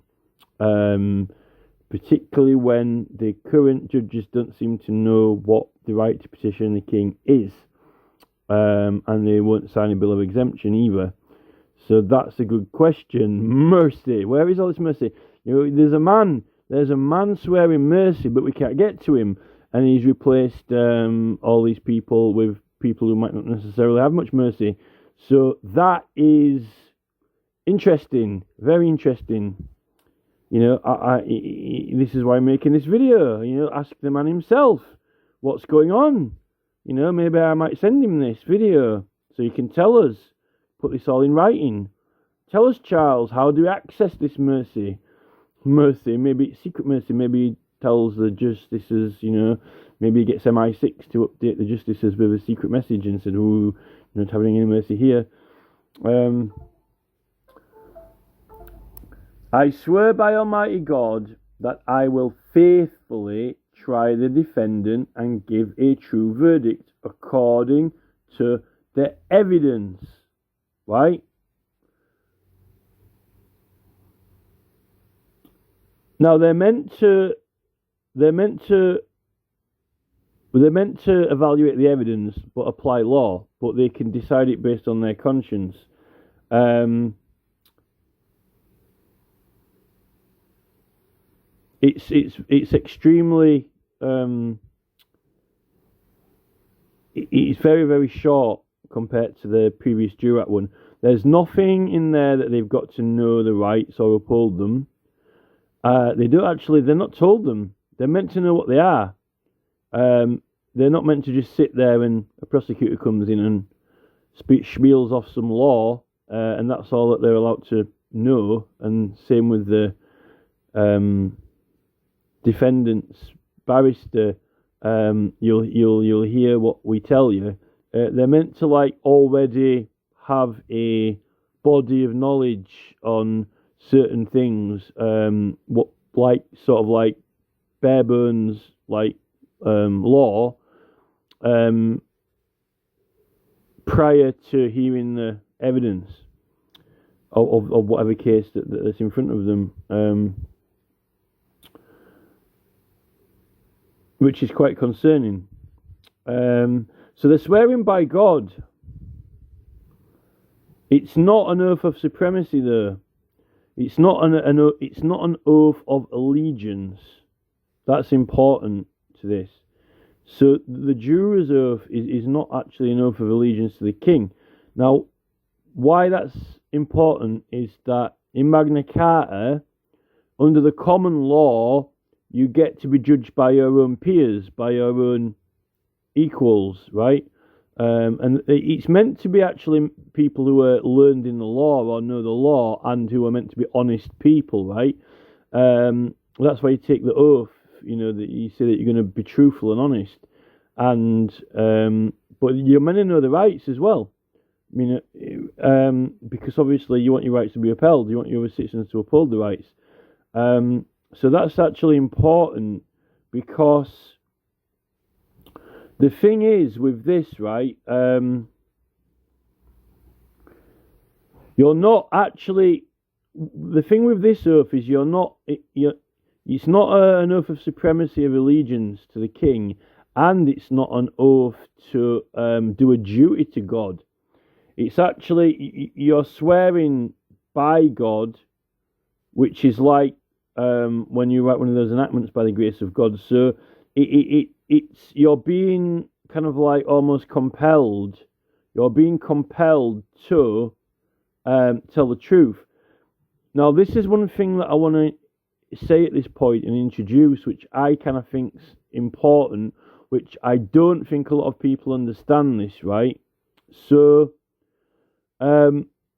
Particularly when the current judges don't seem to know what the right to petition the King is, and they won't sign a bill of exemption either. So that's a good question. Mercy, where is all this mercy? There's a man swearing mercy, but we can't get to him, and he's replaced all these people with people who might not necessarily have much mercy. So that is interesting, very interesting. This is why I'm making this video. Ask the man himself what's going on. Maybe I might send him this video so he can tell us, put this all in writing. Tell us, Charles, how do we access this mercy? Maybe it's secret mercy. Maybe he tells the justices, maybe he gets MI6 to update the justices with a secret message and said, not having any mercy here. I swear by Almighty God that I will faithfully try the defendant and give a true verdict according to the evidence. Right? Now they're meant to evaluate the evidence but apply law, but they can decide it based on their conscience. it's extremely it's very, very short compared to the previous Jurat one. There's nothing in there that they've got to know the rights or uphold them. They're not told them. They're meant to know what they are. They're not meant to just sit there and a prosecutor comes in and spiels off some law, and that's all that they're allowed to know. And same with the defendant's barrister. You'll hear what we tell you. They're meant to already have a body of knowledge on certain things, what bare bones law, prior to hearing the evidence of whatever case that's in front of them, which is quite concerning. So they're swearing by God. It's not an oath of supremacy, though. It's not an oath of allegiance. That's important to this. So the juror's oath is not actually an oath of allegiance to the king. Now, why that's important is that in Magna Carta, under the common law, you get to be judged by your own peers, by your own equals, right? And it's meant to be actually people who are learned in the law or know the law and who are meant to be honest people, right? That's why you take the oath, that you say that you're going to be truthful and honest. And but you're meant to know the rights as well. I mean, because obviously you want your rights to be upheld. You want your citizens to uphold the rights. So that's actually important, because the thing is with this, right? You're not actually. The thing with this oath is you're not. It's not an oath of supremacy of allegiance to the king, and it's not an oath to do a duty to God. It's actually you're swearing by God, which is like when you write one of those enactments by the grace of God. So it's you're being kind of almost compelled. You're being compelled to tell the truth. Now, this is one thing that I want to say at this point and introduce, which I kind of think's important, which I don't think a lot of people understand this, right? So,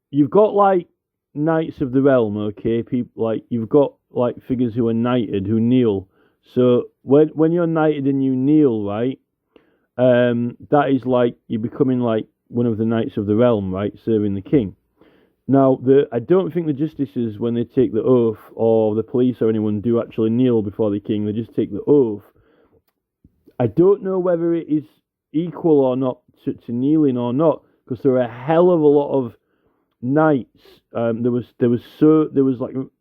you've got Knights of the Realm, okay? People you've got figures who are knighted, who kneel. So when you're knighted and you kneel, right? That is you're becoming one of the Knights of the Realm, right? Serving the king. Now, I don't think the justices, when they take the oath, or the police or anyone, do actually kneel before the king. They just take the oath. I don't know whether it is equal or not to kneeling or not, because there are a hell of a lot of knights. There was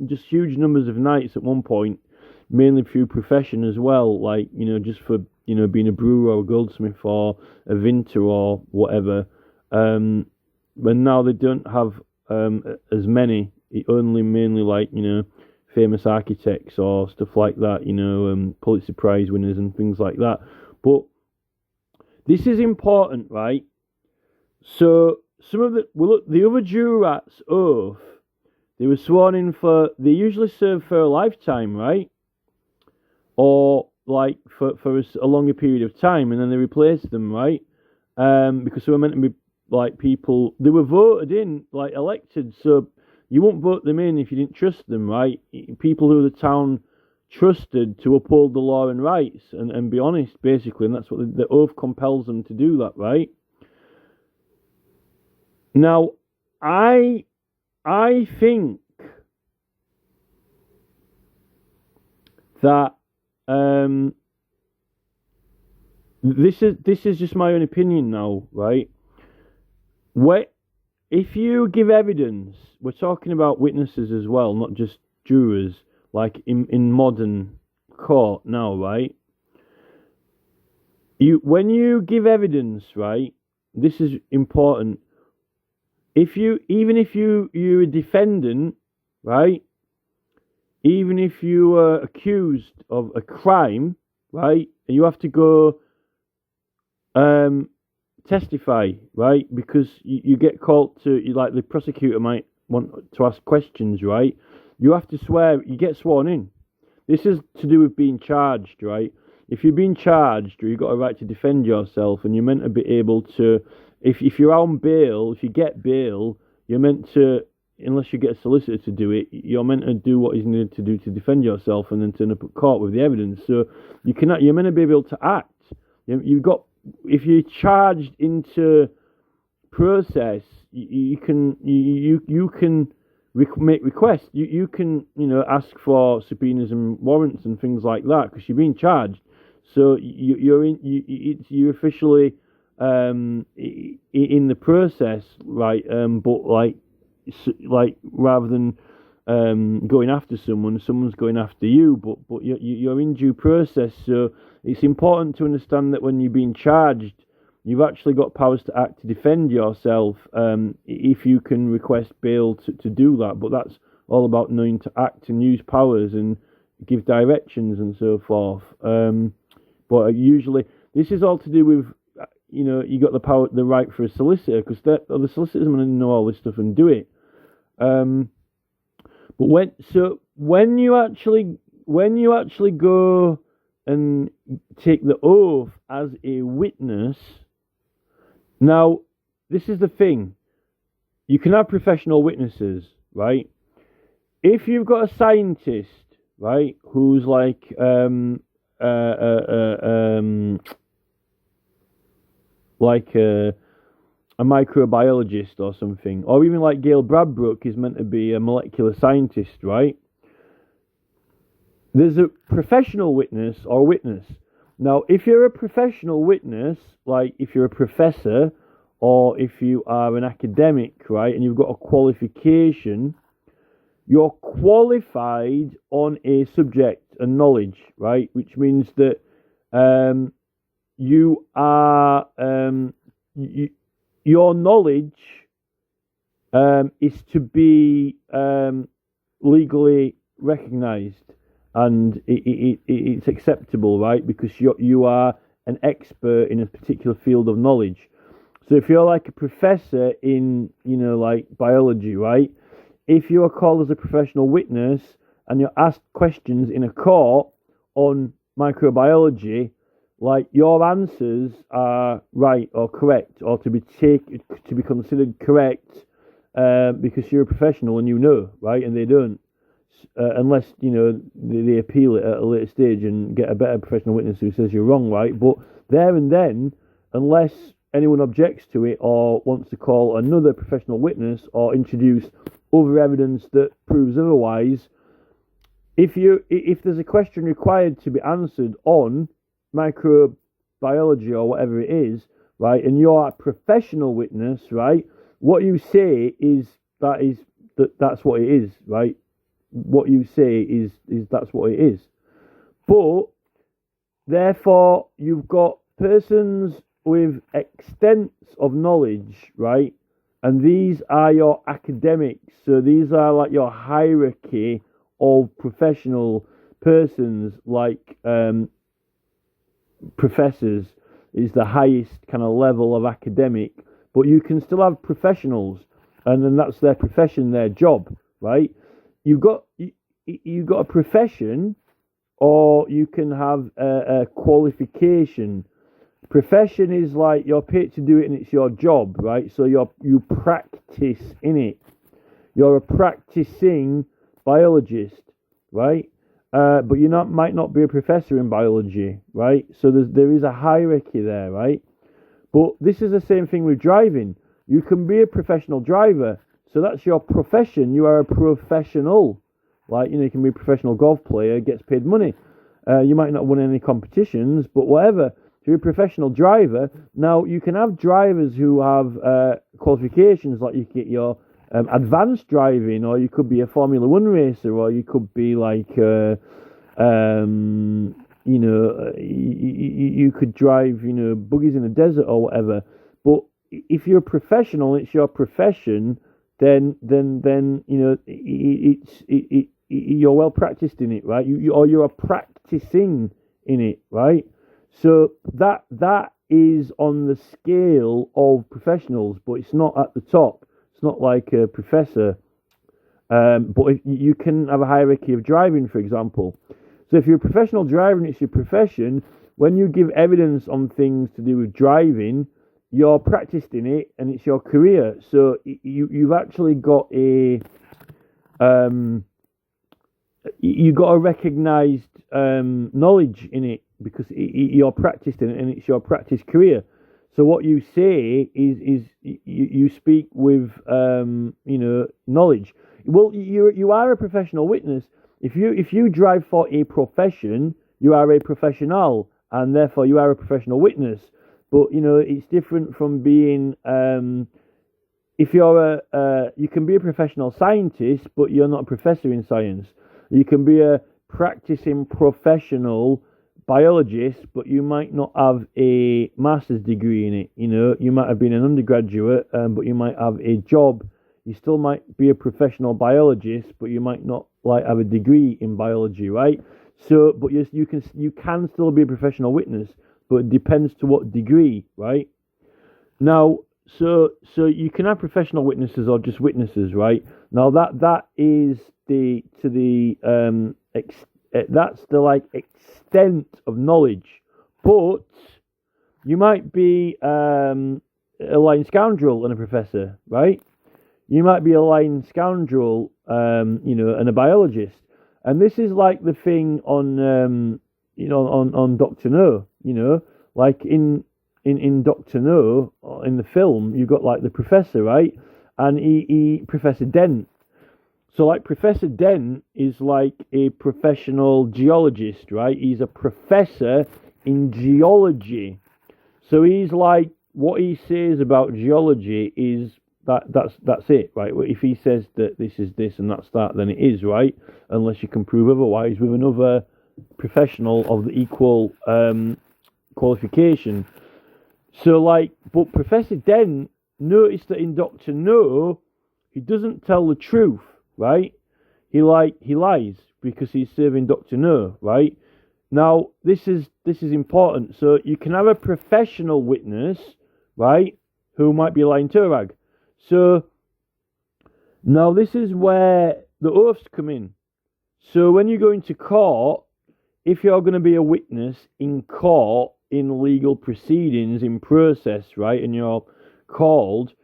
just huge numbers of knights at one point, mainly through profession as well, just for being a brewer or a goldsmith or a vintner or whatever. But now they don't have as many. Only mainly famous architects or stuff like that. Pulitzer Prize winners and things like that. But this is important, right? So some of the other jurats' oath, they were sworn in they usually serve for a lifetime, right? Or for a longer period of time, and then they replace them, right? Because they were meant to be people, they were voted in, elected, so you won't vote them in if you didn't trust them, right? People who the town trusted to uphold the law and rights and be honest, basically, and that's what the oath compels them to do, that, right? Now, I think that this is just my own opinion now, right? If you give evidence, we're talking about witnesses as well, not just jurors, in modern court now, right? When you give evidence, right, this is important. Even if you're a defendant, right, even if you are accused of a crime, right, you have to go testify, right, because you get called to, like the prosecutor might want to ask questions, right? You have to swear, you get sworn in. This is to do with being charged, right? If you're being charged, or you've got a right to defend yourself, and you're meant to be able to, if you're on bail, if you get bail, you're meant to, unless you get a solicitor to do it, you're meant to do what is needed to do to defend yourself, and then turn up at court with the evidence. So you're meant to be able to act. You've got, if you're charged into process, you can make requests. You can ask for subpoenas and warrants and things like that because you're being charged. So you're officially in the process, right? But like rather than going after someone's going after you. But you're in due process. So it's important to understand that when you're being charged, you've actually got powers to act to defend yourself if you can request bail to do that. But that's all about knowing to act and use powers and give directions and so forth. But usually, this is all to do with, you got the right for a solicitor, because the solicitor's going to know all this stuff and do it. But when you actually go and take the oath as a witness, now this is the thing. You can have professional witnesses, right? If you've got a scientist, right, who's like a microbiologist or something, or even like Gail Bradbrook is meant to be a molecular scientist, right? There's a professional witness or witness. Now, if you're a professional witness, like if you're a professor or if you are an academic, right, and you've got a qualification, you're qualified on a subject and knowledge, right? Which means that you are your knowledge is to be legally recognised, and it's acceptable, right? Because you are an expert in a particular field of knowledge. So if you're like a professor in like biology, right? If you are called as a professional witness and you're asked questions in a court on microbiology, like your answers are right or correct, or to be considered correct, because you're a professional and right, and they don't, unless they appeal it at a later stage and get a better professional witness who says you're wrong, right? But there and then, unless anyone objects to it or wants to call another professional witness or introduce other evidence that proves otherwise, if there's a question required to be answered on microbiology or whatever it is, right, and you're a professional witness, right, what you say is that's what it is, right? What you say is that's what it is. But therefore, you've got persons with extents of knowledge, right? And these are your academics. So these are like your hierarchy of professional persons, like professors is the highest kind of level of academic. But you can still have professionals, and then that's their profession, their job, right? You've got a profession, or you can have a qualification. Profession is like you're paid to do it and it's your job, right? So you practice in it. You're a practicing biologist, right? But you might not be a professor in biology, right? So there is a hierarchy there, right? But this is the same thing with driving. You can be a professional driver, so that's your profession. You are a professional. Like, you can be a professional golf player, gets paid money. You might not win any competitions, but whatever. So you're a professional driver. Now, you can have drivers who have qualifications, like you get your advanced driving, or you could be a Formula One racer, or you could be like, you could drive, buggies in the desert or whatever. But if you're a professional, it's your profession, then you're well practiced in it, right? Or you are practicing in it, right? So that is on the scale of professionals, but it's not at the top. It's not like a professor. But if you can have a hierarchy of driving, for example. So if you're a professional driver and it's your profession, when you give evidence on things to do with driving, you're practiced in it and it's your career. So you've actually got you got a recognised knowledge in it because you're practiced in it and it's your practice career. So what you say is you speak with knowledge. Well, you are a professional witness. If you drive for a profession, you are a professional, and therefore you are a professional witness. But it's different from being. If you're you can be a professional scientist, but you're not a professor in science. You can be a practicing professional biologist, but you might not have a master's degree in it. You might have been an undergraduate, but you might have a job. You still might be a professional biologist, but you might not have a degree in biology, right? So, but you can still be a professional witness, but it depends to what degree, right? Now, so you can have professional witnesses or just witnesses, right? Now that is that's the extent of knowledge, but you might be a lying scoundrel and a professor, right? You might be a lying scoundrel, and a biologist. And this is like the thing on Doctor No, like in Doctor No, in the film, you got the professor, right? And he Professor Dent. So Professor Dent is like a professional geologist, right? He's a professor in geology. So he's what he says about geology is that's it, right? If he says that this is this and that's that, then it is, right? Unless you can prove otherwise with another professional of the equal qualification. So but Professor Dent noticed that in Doctor No, he doesn't tell the truth, right? He lies because he's serving Doctor No, right? Now this is important. So you can have a professional witness, right, who might be lying to a rag. So now this is where the oaths come in. So when you go into court, if you're going to be a witness in court, in legal proceedings, in process, right, and you're called,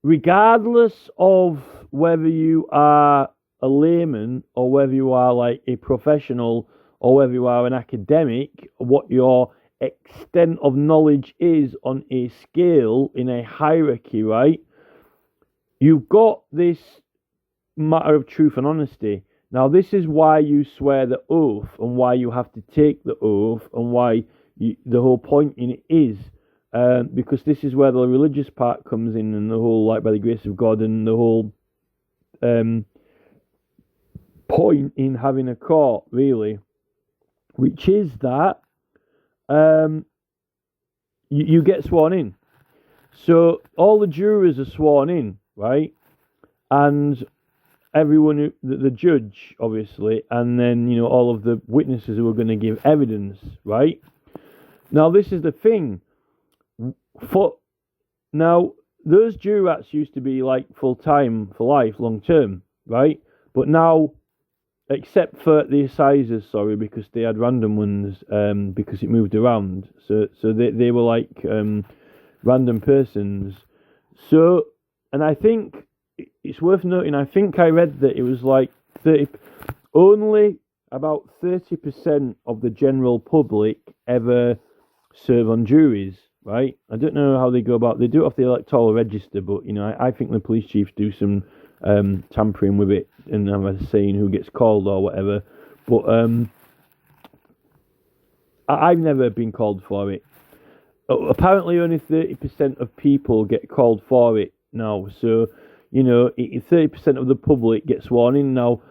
regardless of whether you are a layman or whether you are a professional or whether you are an academic, what your extent of knowledge is on a scale in a hierarchy, right? You've got this matter of truth and honesty. Now, this is why you swear the oath and why you have to take the oath and why the whole point in it is because this is where the religious part comes in and the whole by the grace of God and the whole point in having a court, really, which is that you get sworn in. So all the jurors are sworn in, right? And everyone, the judge, obviously, and then, all of the witnesses who are going to give evidence, right? Now, this is the thing. Now, those jurats used to be full-time for life, long-term, right? But now, except for the assizes, because they had random ones, because it moved around. So they were random persons. So, and I think it's worth noting, I think I read that it was 30, only about 30% of the general public ever serve on juries, right? I don't know how they go about, they do it off the electoral register, but, I think the police chiefs do some tampering with it and I'm saying who gets called or whatever, but I've never been called for it. Apparently only 30% of people get called for it now, so 30% of the public get sworn in. Now,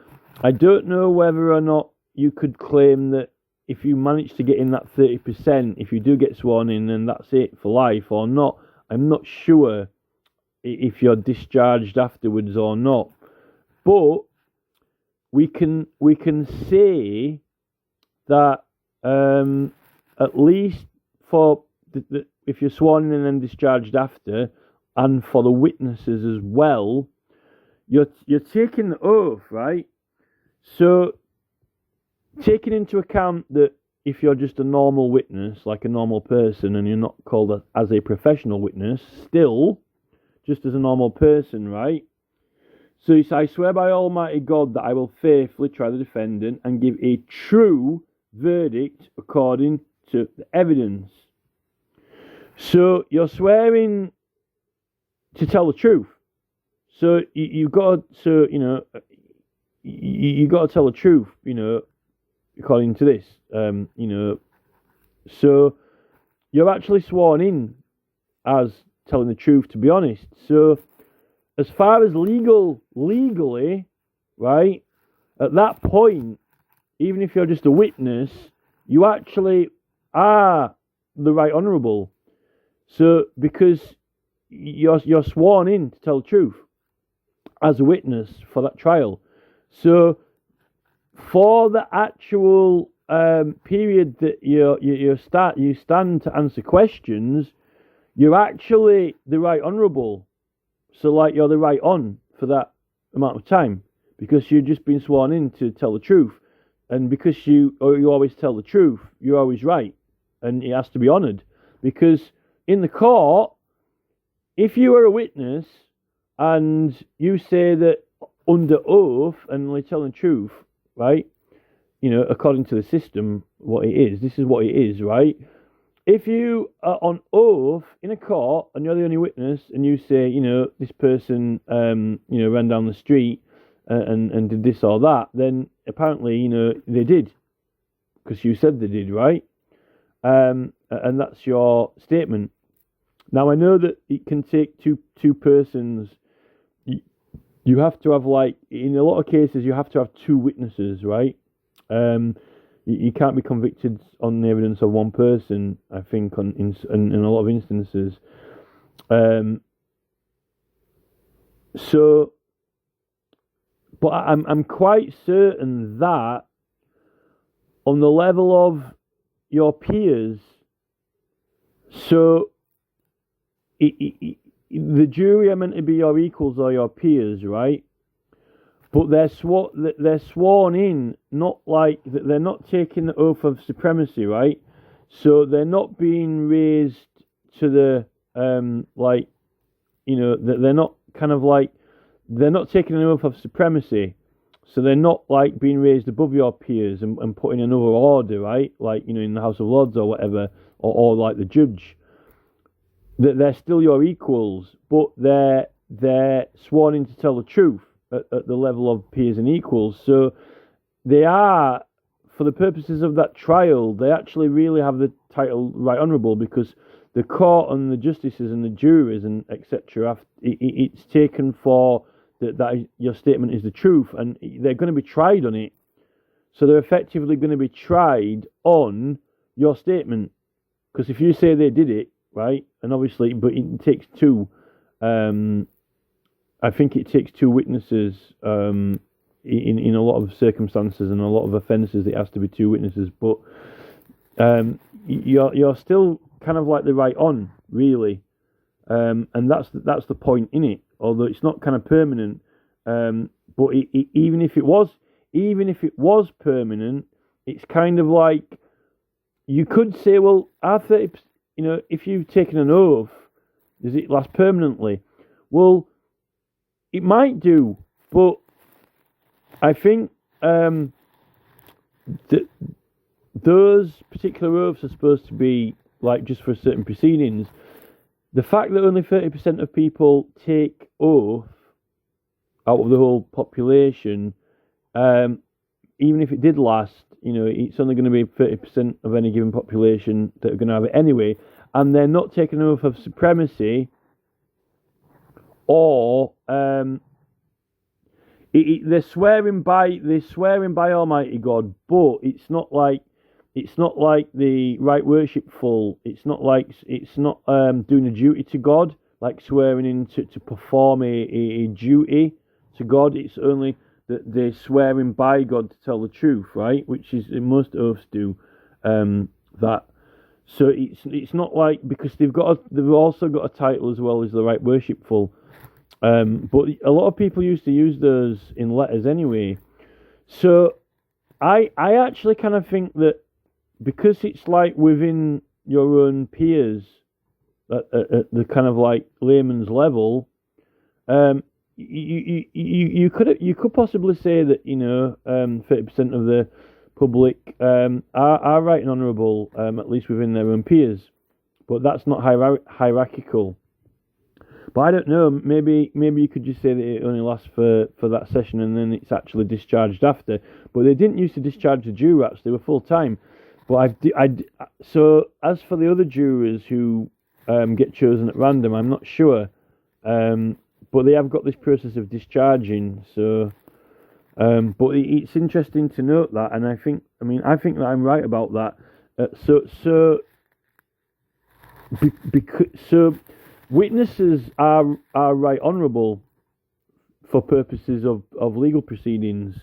I don't know whether or not you could claim that if you manage to get in that 30%, if you do get sworn in, then that's it for life or not. I'm not sure if you're discharged afterwards or not. But we can say that at least for if you're sworn in and then discharged after, and for the witnesses as well, you're taking the oath, right? So taking into account that if you're just a normal witness, like a normal person, and you're not called as a professional witness, still just as a normal person, right? So you say, I swear by Almighty God that I will faithfully try the defendant and give a true verdict according to the evidence. So you're swearing to tell the truth. So you got to, you got to tell the truth, according to this, So you're actually sworn in as telling the truth, to be honest. So as far as legally, right, at that point, even if you're just a witness, you actually are the Right Honourable. So because you're sworn in to tell the truth as a witness for that trial. So for the actual period that you stand to answer questions, you're actually the Right Honourable. So like you're the right on for that amount of time because you've just been sworn in to tell the truth. And because you always tell the truth, you're always right. And it has to be honoured. Because in the court, if you are a witness and you say that under oath and only telling the truth, right, according to the system, what it is, this is what it is, right? If you are on oath in a court and you're the only witness and you say, this person, ran down the street and did this or that, then apparently, they did because you said they did, right? And that's your statement. Now, I know that it can take two persons. You have to have, in a lot of cases, you have to have two witnesses, right? You can't be convicted on the evidence of one person, I think, in a lot of instances. But I'm quite certain that on the level of your peers, so the jury are meant to be your equals or your peers, right? But they're sworn in, not like they're not taking the oath of supremacy, right? So they're not being raised to the they're not kind of like they're not taking an oath of supremacy. So they're not like being raised above your peers and put in another order, right? Like in the House of Lords or whatever, or like the judge. That they're still your equals, but they're sworn in to tell the truth. At the level of peers and equals. So they are, for the purposes of that trial, they actually really have the title Right Honourable because the court and the justices and the jurors and etc. It's taken for that your statement is the truth and they're going to be tried on it. So they're effectively going to be tried on your statement. Because if you say they did it, right, and obviously, but it takes two, I think it takes two witnesses in a lot of circumstances and a lot of offences. It has to be two witnesses, but you're still kind of like the right on, really, and that's the point in it. Although it's not kind of permanent, but even if it was permanent, it's kind of like you could say, well, after if you've taken an oath, does it last permanently? Well, it might do, but I think that those particular oaths are supposed to be like just for certain proceedings. The fact that only 30% of people take oath out of the whole population, even if it did last, it's only going to be 30% of any given population that are going to have it anyway, and they're not taking an oath of supremacy. Or they're swearing by Almighty God, but it's not like the right worshipful. It's not doing a duty to God, like swearing in to perform a duty to God. It's only that they swearing by God to tell the truth, right? Which is most oaths do. That so it's not like because they've also got a title as well as the right worshipful. But a lot of people used to use those in letters anyway. So I actually kind of think that because it's like within your own peers at the kind of like layman's level, you could possibly say that 30% of the public are right and honourable, at least within their own peers, but that's not hierarchical. But I don't know. Maybe you could just say that it only lasts for that session and then it's actually discharged after. But they didn't used to discharge the jurats; they were full time. But so as for the other jurors who get chosen at random, I'm not sure. But they have got this process of discharging. So, but it's interesting to note that, and I think that I'm right about that. So witnesses are right honourable for purposes of legal proceedings.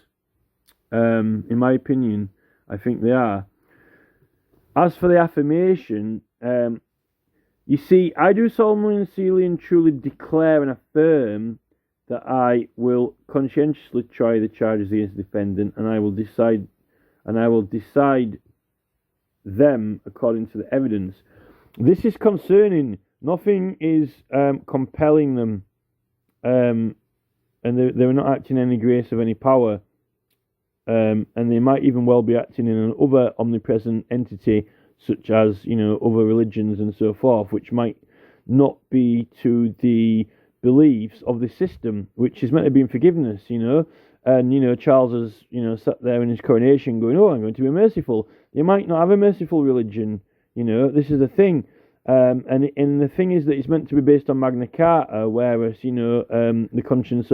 In my opinion, I think they are. As for the affirmation, you see, I do solemnly and sincerely and truly declare and affirm that I will conscientiously try the charges against the defendant, and I will decide them according to the evidence. This is concerning. Nothing is compelling them, and they're not acting in any grace of any power, and they might even well be acting in an other omnipresent entity, such as other religions and so forth, which might not be to the beliefs of the system, which is meant to be in forgiveness, And Charles has sat there in his coronation going, "Oh, I'm going to be merciful." You might not have a merciful religion, This is the thing. And the thing is that it's meant to be based on Magna Carta, whereas the conscience.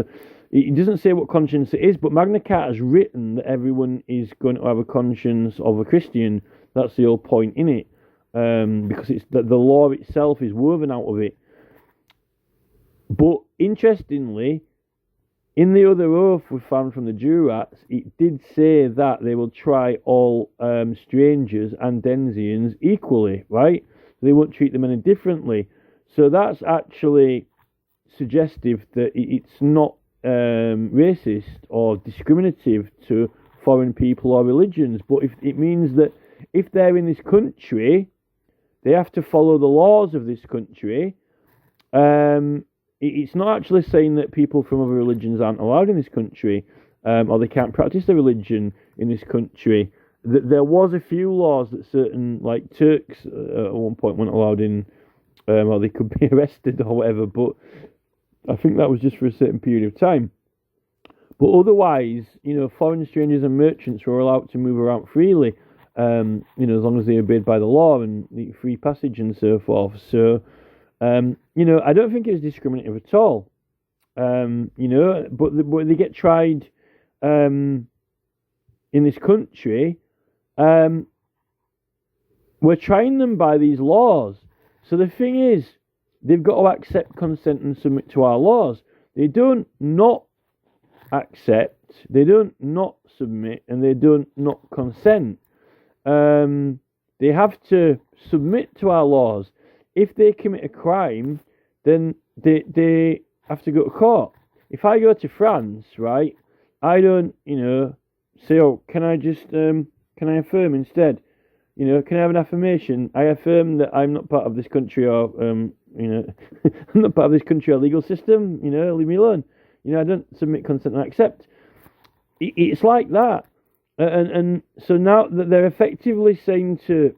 It doesn't say what conscience it is, but Magna Carta has written that everyone is going to have a conscience of a Christian. That's the whole point in it, because it's that the law itself is woven out of it. But interestingly, in the other oath we found from the jurats, it did say that they will try all strangers and Denzians equally, right? They won't treat them any differently. So that's actually suggestive that it's not racist or discriminative to foreign people or religions. But if it means that if they're in this country, they have to follow the laws of this country. It's not actually saying that people from other religions aren't allowed in this country, or they can't practice their religion in this country. There was a few laws that certain, like Turks, at one point weren't allowed in, or they could be arrested or whatever. But I think that was just for a certain period of time. But otherwise, foreign strangers and merchants were allowed to move around freely, as long as they obeyed by the law and the free passage and so forth. So, I don't think it's discriminative at all. But they get tried in this country. We're trying them by these laws. So the thing is, they've got to accept consent and submit to our laws. They don't not accept, they don't not submit, and they don't not consent. They have to submit to our laws. If they commit a crime, then they have to go to court. If I go to France, right, I don't, say, "Oh, can I just, can I affirm instead? Can I have an affirmation? I affirm that I'm not part of this country or, I'm not part of this country or legal system, leave me alone. I don't submit, consent, and accept." It's like that. And so now that they're effectively saying to,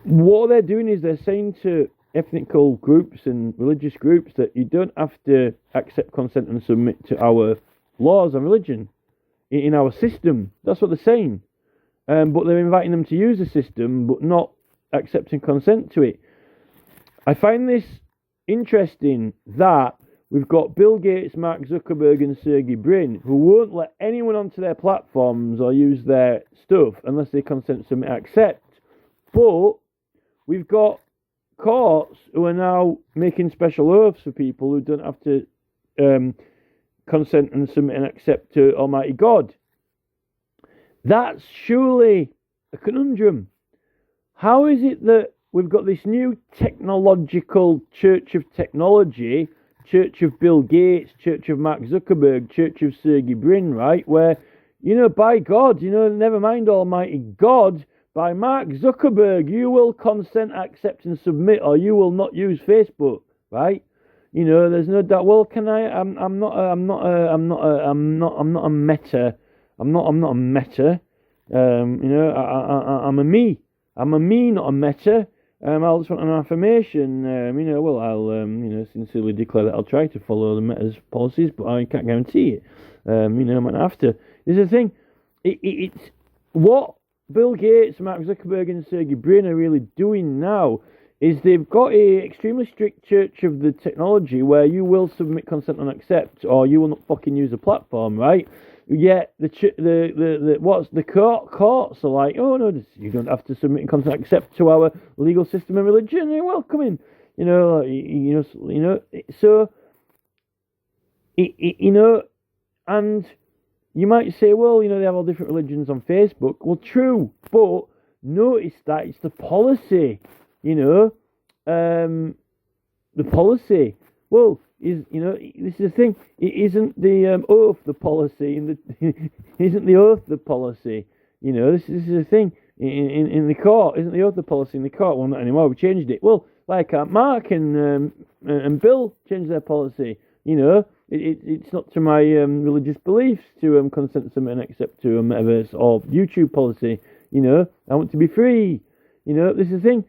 what they're doing is they're saying to ethnical groups and religious groups that you don't have to accept, consent, and submit to our laws and religion in our system. That's what they're saying. But they're inviting them to use the system, but not accepting consent to it. I find this interesting that we've got Bill Gates, Mark Zuckerberg, and Sergey Brin, who won't let anyone onto their platforms or use their stuff unless they consent, submit, accept. But we've got courts who are now making special oaths for people who don't have to consent and submit and accept to Almighty God. That's surely a conundrum. How is it that we've got this new technological Church of Technology, Church of Bill Gates, Church of Mark Zuckerberg, Church of Sergey Brin, right? Where, by God, never mind Almighty God, by Mark Zuckerberg, you will consent, accept, and submit, or you will not use Facebook, right? There's no doubt. Well, I'm not a meta. I'm not a meta. I'm a me. I'm a me, not a meta. I'll just want an affirmation. I'll sincerely declare that I'll try to follow the Meta's policies, but I can't guarantee it. I might have to. There's a thing. It's what Bill Gates, Mark Zuckerberg, and Sergey Brin are really doing now is they've got a extremely strict Church of the Technology where you will submit, consent, and accept, or you will not fucking use the platform, right? Yet the courts are like, oh no, you don't have to submit and consent, accept to our legal system and religion. You're welcoming, So, and you might say, well, they have all different religions on Facebook. Well, true, but notice that it's the policy, the policy. Well, this is the thing. It isn't the oath the policy, and isn't the oath the policy. This is the thing in the court. Isn't the oath the policy in the court? Well, not anymore. We changed it. Well, like Mark and Bill changed their policy. It's not to my religious beliefs to consent, submit, and accept to a metaverse or YouTube policy. I want to be free. This is the thing.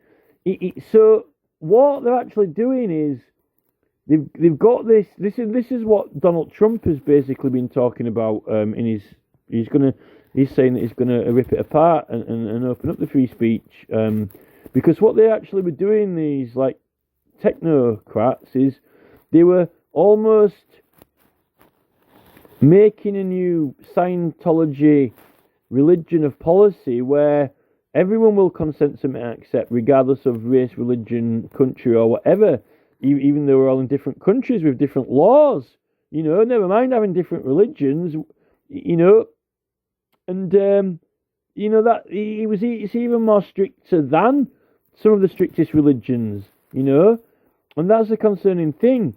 So what they're actually doing is they've got this. This is what Donald Trump has basically been talking about. He's saying that he's gonna rip it apart and open up the free speech. Because what they actually were doing, these like technocrats, is they were almost making a new Scientology religion of policy where everyone will consent, submit, and accept, regardless of race, religion, country, or whatever. Even though we're all in different countries with different laws, never mind having different religions, and that it's even more stricter than some of the strictest religions, and that's a concerning thing.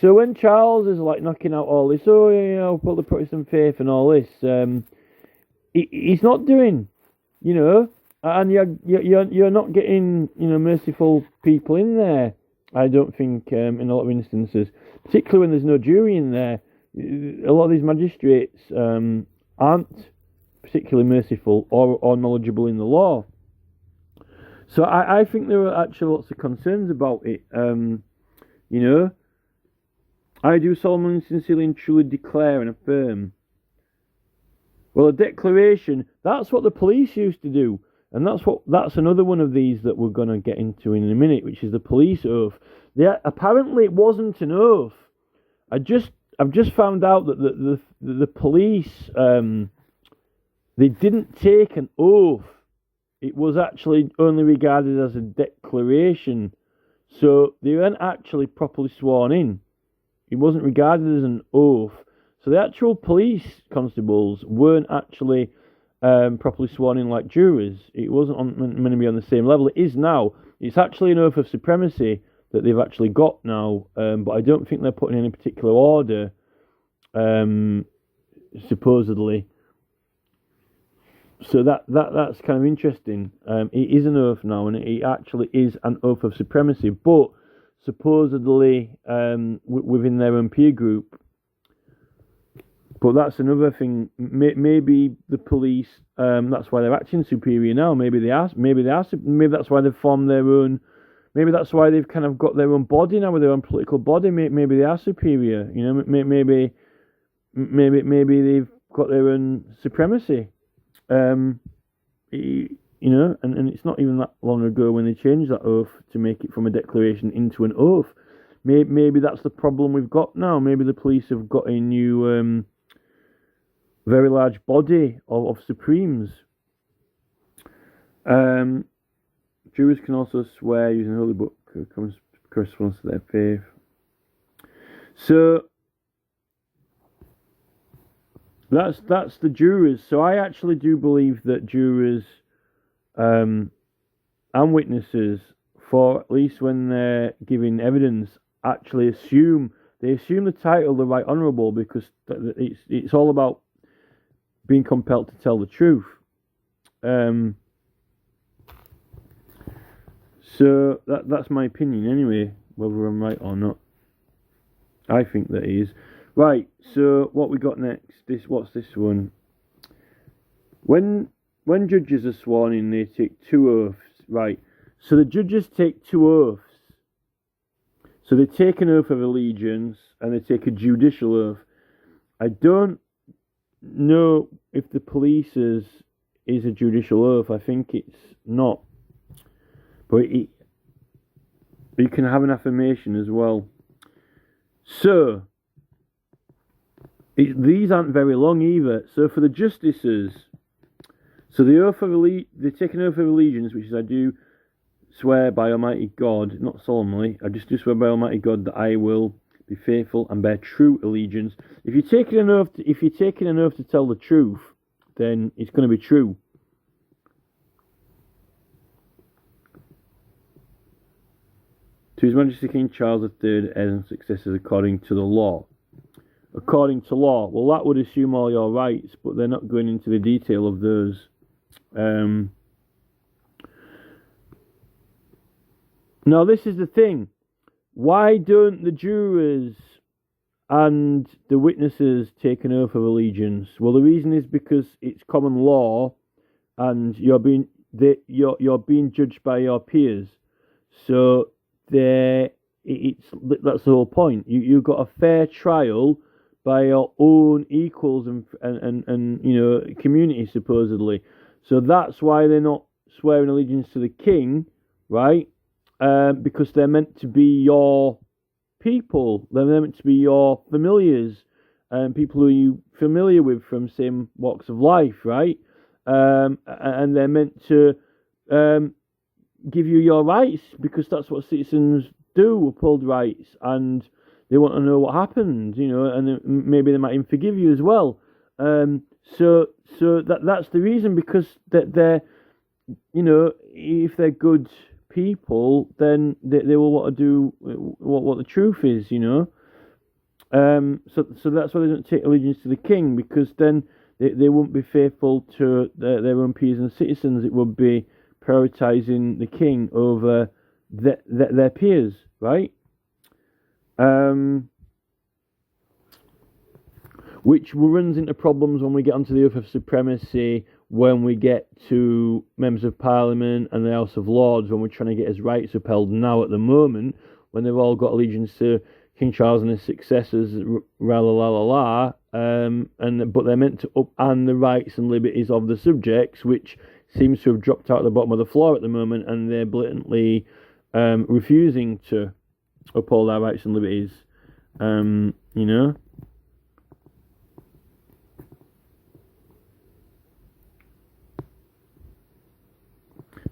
So when Charles is like knocking out all this, put the Protestant faith and all this, he's not doing, and you're not getting, merciful people in there. I don't think in a lot of instances, particularly when there's no jury in there, a lot of these magistrates aren't particularly merciful or knowledgeable in the law. So I think there are actually lots of concerns about it. I do solemnly, sincerely, and truly declare and affirm. Well, a declaration, that's what the police used to do. And that's another one of these that we're going to get into in a minute, which is the police oath. Apparently it wasn't an oath. I've just found out that the police, they didn't take an oath. It was actually only regarded as a declaration. So they weren't actually properly sworn in. It wasn't regarded as an oath. So the actual police constables weren't actually properly sworn in like jurors. It wasn't meant to be on the same level. It is now. It's actually an oath of supremacy that they've actually got now, but I don't think they're put in any particular order, supposedly. So that's kind of interesting. It is an oath now, and it actually is an oath of supremacy, but supposedly within their own peer group. But that's another thing. Maybe the police, that's why they're acting superior now. Maybe that's why they've formed their own. Maybe that's why they've kind of got their own body now, with their own political body. Maybe they are superior. Maybe they've got their own supremacy. And it's not even that long ago when they changed that oath to make it from a declaration into an oath. Maybe that's the problem we've got now. Maybe the police have got a new, very large body of supremes. Jurors can also swear using the holy book corresponds to their faith. So that's the jurors. So I actually do believe that jurors and witnesses, for at least when they're giving evidence, actually assume the title the Right Honourable, because it's all about being compelled to tell the truth. So that's my opinion anyway, whether I'm right or not. I think that is. Right, so what we got next? What's this one? When judges are sworn in, they take 2 oaths. Right, so the judges take 2 oaths. So they take an oath of allegiance and they take a judicial oath. I don't know if the police's is a judicial oath. I think it's not. But you can have an affirmation as well. So these aren't very long either. So for the justices, so the oath of they take an oath of allegiance, which is I do swear by Almighty God, not solemnly, I just do swear by Almighty God that I will be faithful and bear true allegiance. If you're taking an oath to tell the truth, then it's going to be true. To His Majesty King Charles III, heirs and successors according to the law. According to law, well, that would assume all your rights, but they're not going into the detail of those. Now, this is the thing. Why don't the jurors and the witnesses take an oath of allegiance? Well, the reason is because it's common law, and you're being judged by your peers. So that's the whole point. You've got a fair trial by your own equals and community, supposedly. So that's why they're not swearing allegiance to the king, right? Because they're meant to be your people. They're meant to be your familiars, people who you're familiar with from same walks of life, right? And they're meant to give you your rights, because that's what citizens do, uphold rights, and they want to know what happened, and maybe they might even forgive you as well. So that's the reason, because they're, if they're good people, then they will want to do what the truth is, So that's why they don't take allegiance to the king, because then they won't be faithful to their own peers and citizens. It would be prioritising the king over their peers, right? Which runs into problems when we get onto the oath of supremacy, when we get to members of parliament and the House of Lords, when we're trying to get his rights upheld now at the moment, when they've all got allegiance to King Charles and his successors, but they're meant to upend the rights and liberties of the subjects, which seems to have dropped out at the bottom of the floor at the moment, and they're blatantly refusing to uphold our rights and liberties.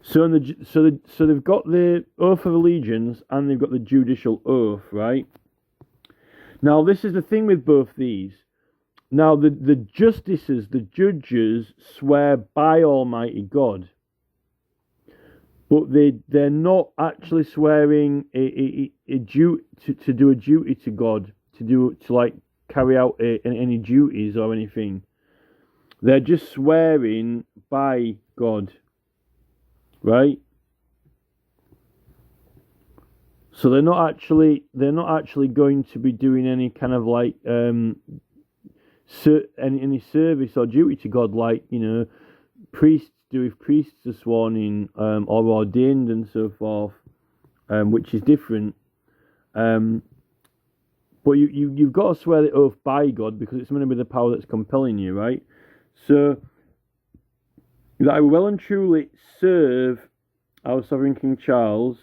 So they've got the oath of allegiance and they've got the judicial oath, right? Now, this is the thing with both these. Now, the justices, the judges, swear by Almighty God, but they're not actually swearing a duty to do a duty to God, to carry out any duties or anything. They're just swearing by God, right? So they're not actually going to be doing any kind of any service or duty to God, priests do if priests are sworn in or ordained and so forth, which is different. But you've got to swear the oath by God, because it's going to be the power that's compelling you, right? So that I will well and truly serve our sovereign King Charles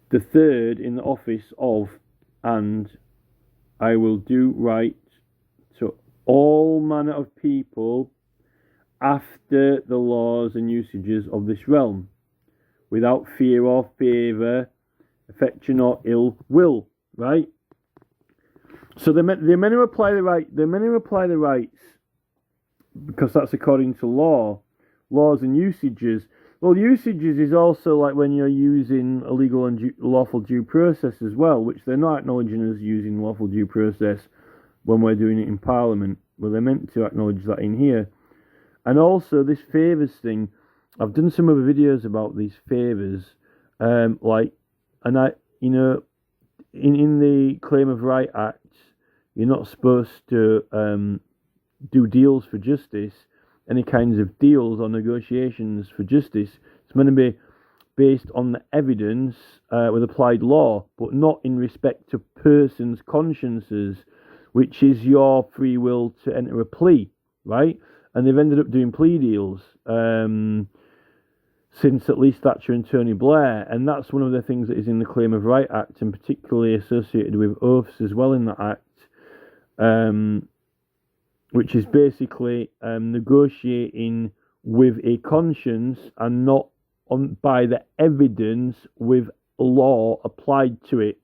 the Third in the office of, and I will do right to all manner of people after the laws and usages of this realm, without fear or favour, affection or ill will, right? So they're meant to apply the right. They're meant to apply the rights because that's according to laws and usages. Well, usages is also like when you're using a legal and lawful due process as well, which they're not acknowledging as using lawful due process when we're doing it in Parliament. Well, they're meant to acknowledge that in here. And also this favours thing. I've done some other videos about these favours, in the Claim of Right Act, you're not supposed to do deals for justice, any kinds of deals or negotiations for justice. It's meant to be based on the evidence with applied law, but not in respect to persons' consciences, which is your free will to enter a plea, right? And they've ended up doing plea deals since at least Thatcher and Tony Blair, and that's one of the things that is in the Claim of Right Act, and particularly associated with oaths as well in that act, which is basically negotiating with a conscience and not by the evidence with law applied to it.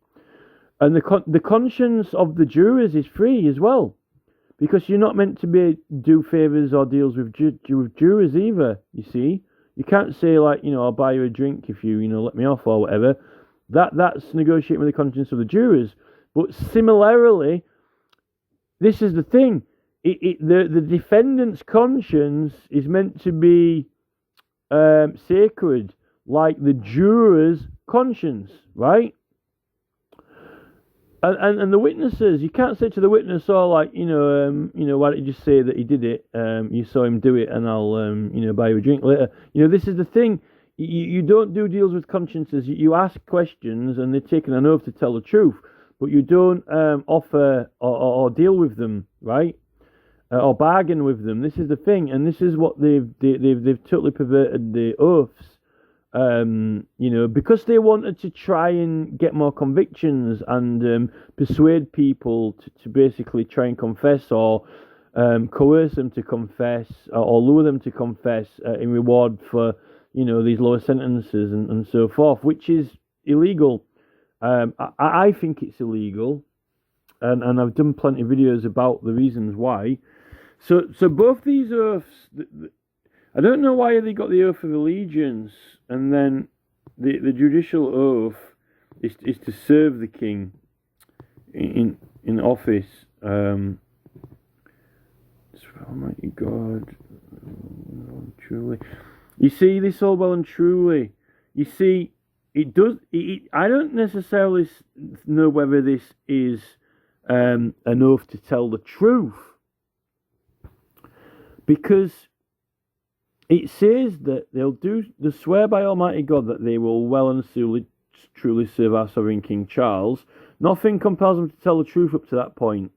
And the conscience of the jurors is free as well, because you're not meant to do favours or deals with jurors either, you see. You can't say, like, I'll buy you a drink if you, let me off or whatever. That's negotiating with the conscience of the jurors. But similarly, this is the thing. The defendant's conscience is meant to be sacred, like the juror's conscience, right? And the witnesses, you can't say to the witness, why don't you just say that he did it? You saw him do it, and I'll, buy you a drink later. This is the thing. You don't do deals with consciences. You ask questions, and they're taking an oath to tell the truth, but you don't offer or deal with them, right? Or bargain with them. This is the thing, and this is what they've totally perverted the oaths. Because they wanted to try and get more convictions and persuade people to basically try and confess or coerce them to confess or lure them to confess in reward for, these lower sentences and so forth, which is illegal. I think it's illegal, and I've done plenty of videos about the reasons why. So both these oaths, I don't know why they got the oath of allegiance, and then the judicial oath is to serve the king in office. Almighty God, truly. You see, this all well and truly. You see, it does. I don't necessarily know whether this is an oath to tell the truth, because it says that they swear by Almighty God that they will well and truly serve our sovereign King Charles. Nothing compels them to tell the truth up to that point.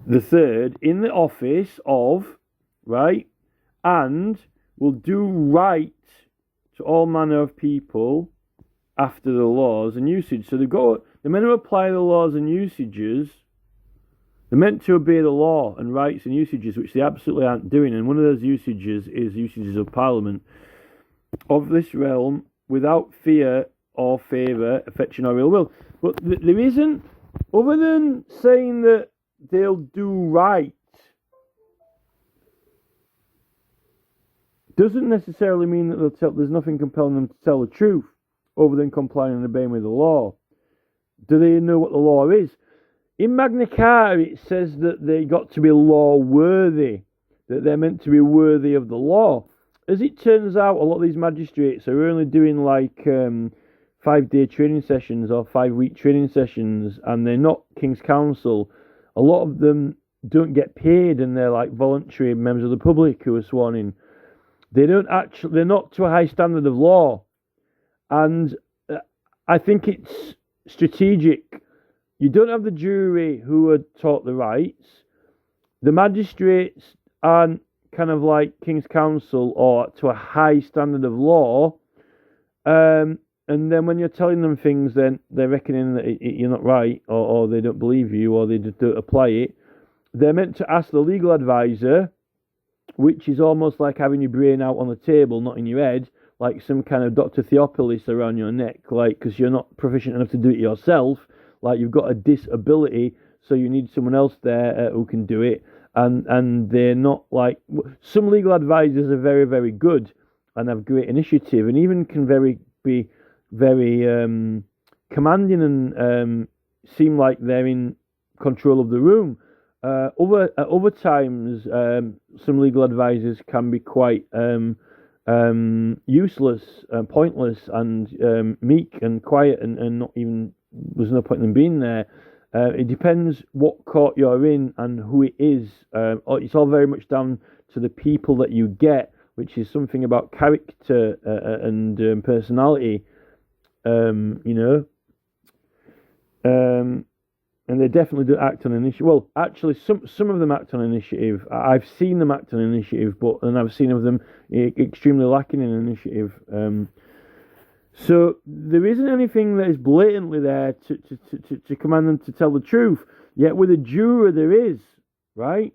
The third, in the office of, right, and will do right to all manner of people after the laws and usage. So they're meant to apply the laws and usages. They're meant to obey the law and rights and usages, which they absolutely aren't doing. And one of those usages is usages of Parliament of this realm without fear or favour, affection or ill will. But there isn't, other than saying that they'll do right, doesn't necessarily mean that there's nothing compelling them to tell the truth other than complying and obeying with the law. Do they know what the law is? In Magna Carta, it says that they got to be law worthy, that they're meant to be worthy of the law. As it turns out, a lot of these magistrates are only doing 5-day training sessions or 5-week training sessions, and they're not King's Counsel. A lot of them don't get paid, and they're like voluntary members of the public who are sworn in. They're not to a high standard of law, and I think it's strategic. You don't have the jury who are taught the rights. The magistrates aren't kind of like King's Counsel or to a high standard of law. And then when you're telling them things, then they're reckoning that you're not right, or they don't believe you, or they just don't apply it. They're meant to ask the legal advisor, which is almost like having your brain out on the table, not in your head. like some kind of Dr. Theopolis around your neck, like, because you're not proficient enough to do it yourself, like you've got a disability, so you need someone else there who can do it, and they're not like, some legal advisors are very, very good and have great initiative and even can be very commanding and seem like they're in control of the room. Other times, some legal advisors can be quite useless, pointless, and meek and quiet, and not even, there's no point in them being there. It depends what court you're in and who it is. It's all very much down to the people that you get, which is something about character and personality, and they definitely do act on initiative. Well, actually, some of them act on initiative. I've seen them act on initiative, and I've seen of them extremely lacking in initiative. So there isn't anything that is blatantly there to command them to tell the truth. Yet with a juror, there is, right?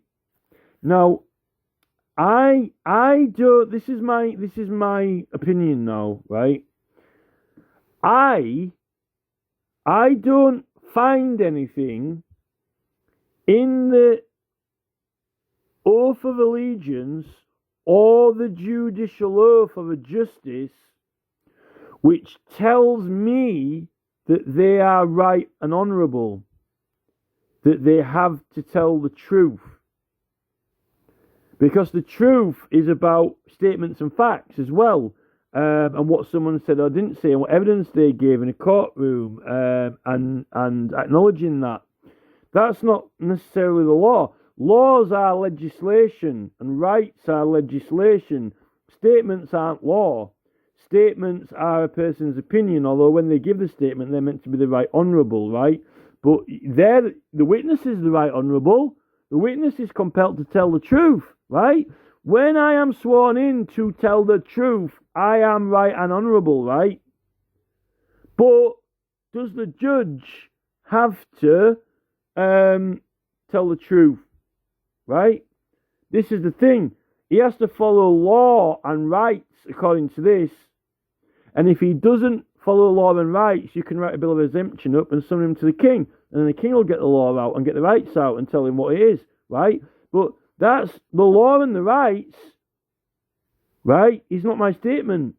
Now, I don't. This is my opinion now, right? I don't find anything in the oath of allegiance or the judicial oath of a justice which tells me that they are right and honourable, that they have to tell the truth. Because the truth is about statements and facts as well, and what someone said or didn't say, and what evidence they gave in a courtroom, and acknowledging that. That's not necessarily the law. Laws are legislation, and rights are legislation. Statements aren't law. Statements are a person's opinion, although when they give the statement, they're meant to be the right honourable, right? But the witness is the right honourable. The witness is compelled to tell the truth, right? When I am sworn in to tell the truth, I am right and honourable, right? But does the judge have to tell the truth, right? This is the thing. He has to follow law and rights according to this. And if he doesn't follow law and rights, you can write a bill of exemption up and summon him to the king. And then the king will get the law out and get the rights out and tell him what it is, right? But that's the law and the rights, right? Is not my statement.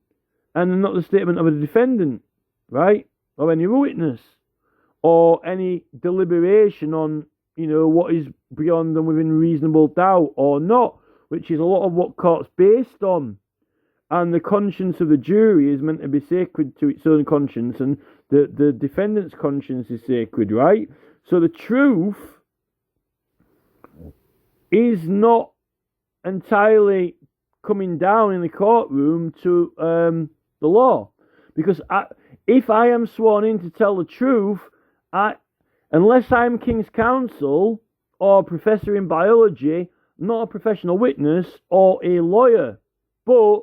And not the statement of a defendant, right? Or any witness. Or any deliberation on, what is beyond and within reasonable doubt or not, which is a lot of what court's based on. And the conscience of the jury is meant to be sacred to its own conscience, and the defendant's conscience is sacred, right? So the truth is not entirely coming down in the courtroom to the law. Because if I am sworn in to tell the truth, unless I'm King's Counsel or a professor in biology, not a professional witness or a lawyer, but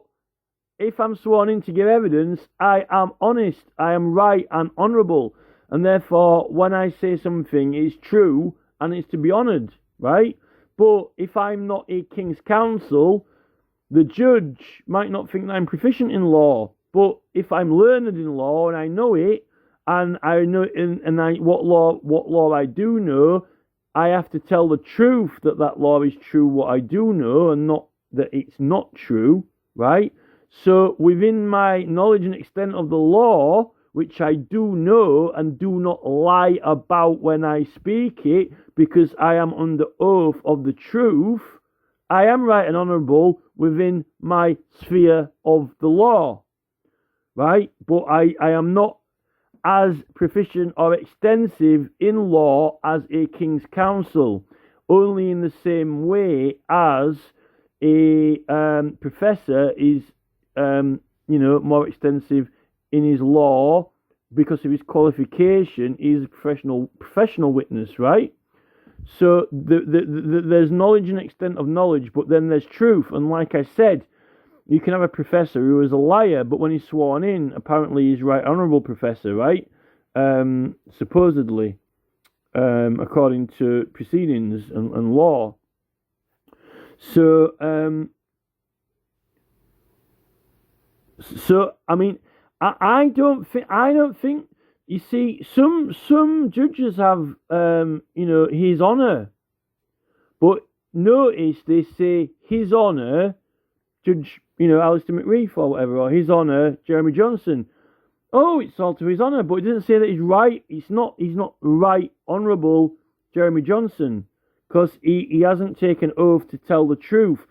if I'm sworn in to give evidence, I am honest, I am right and honourable, and therefore when I say something it's true and it's to be honoured, right? But if I'm not a King's Counsel, the judge might not think that I'm proficient in law, but if I'm learned in law and I know it, and I know what law I do know, I have to tell the truth that law is true, what I do know, and not that it's not true, right? So within my knowledge and extent of the law, which I do know and do not lie about when I speak it, because I am under oath of the truth, I am right and honourable within my sphere of the law, right? But I am not as proficient or extensive in law as a King's Counsel, only in the same way as a professor is more extensive in his law because of his qualification. He's a professional witness, right? So there's knowledge and extent of knowledge, but then there's truth. And like I said, you can have a professor who is a liar, but when he's sworn in, apparently he's right honourable professor, right? Supposedly, according to proceedings and law. So I mean, I don't think. You see, some judges have His Honour, but notice they say His Honour Judge Alistair McReef or whatever, or His Honour Jeremy Johnson. Oh, it's all to His Honour, but it doesn't say that he's right. He's not Right Honourable Jeremy Johnson, because he hasn't taken oath to tell the truth.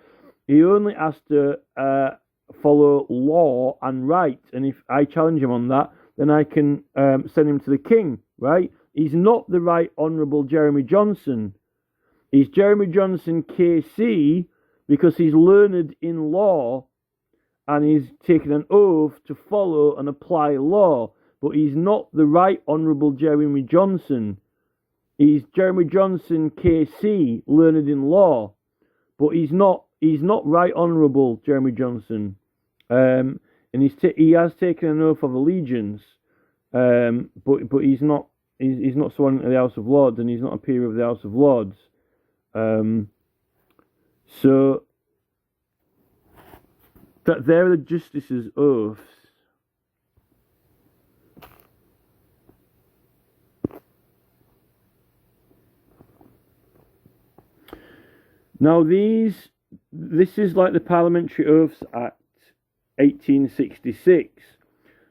He only has to follow law and right, and if I challenge him on that, then I can send him to the king, right? He's not the Right Honourable Jeremy Johnson. He's Jeremy Johnson KC because he's learned in law and he's taken an oath to follow and apply law. But he's not the Right Honourable Jeremy Johnson. He's Jeremy Johnson KC, learned in law. But he's not Right Honourable Jeremy Johnson. And he has taken an oath of allegiance. But he's not sworn into the House of Lords, and he's not a peer of the House of Lords. So that they're the justices' oaths. Now this is like the Parliamentary Oaths Act 1866.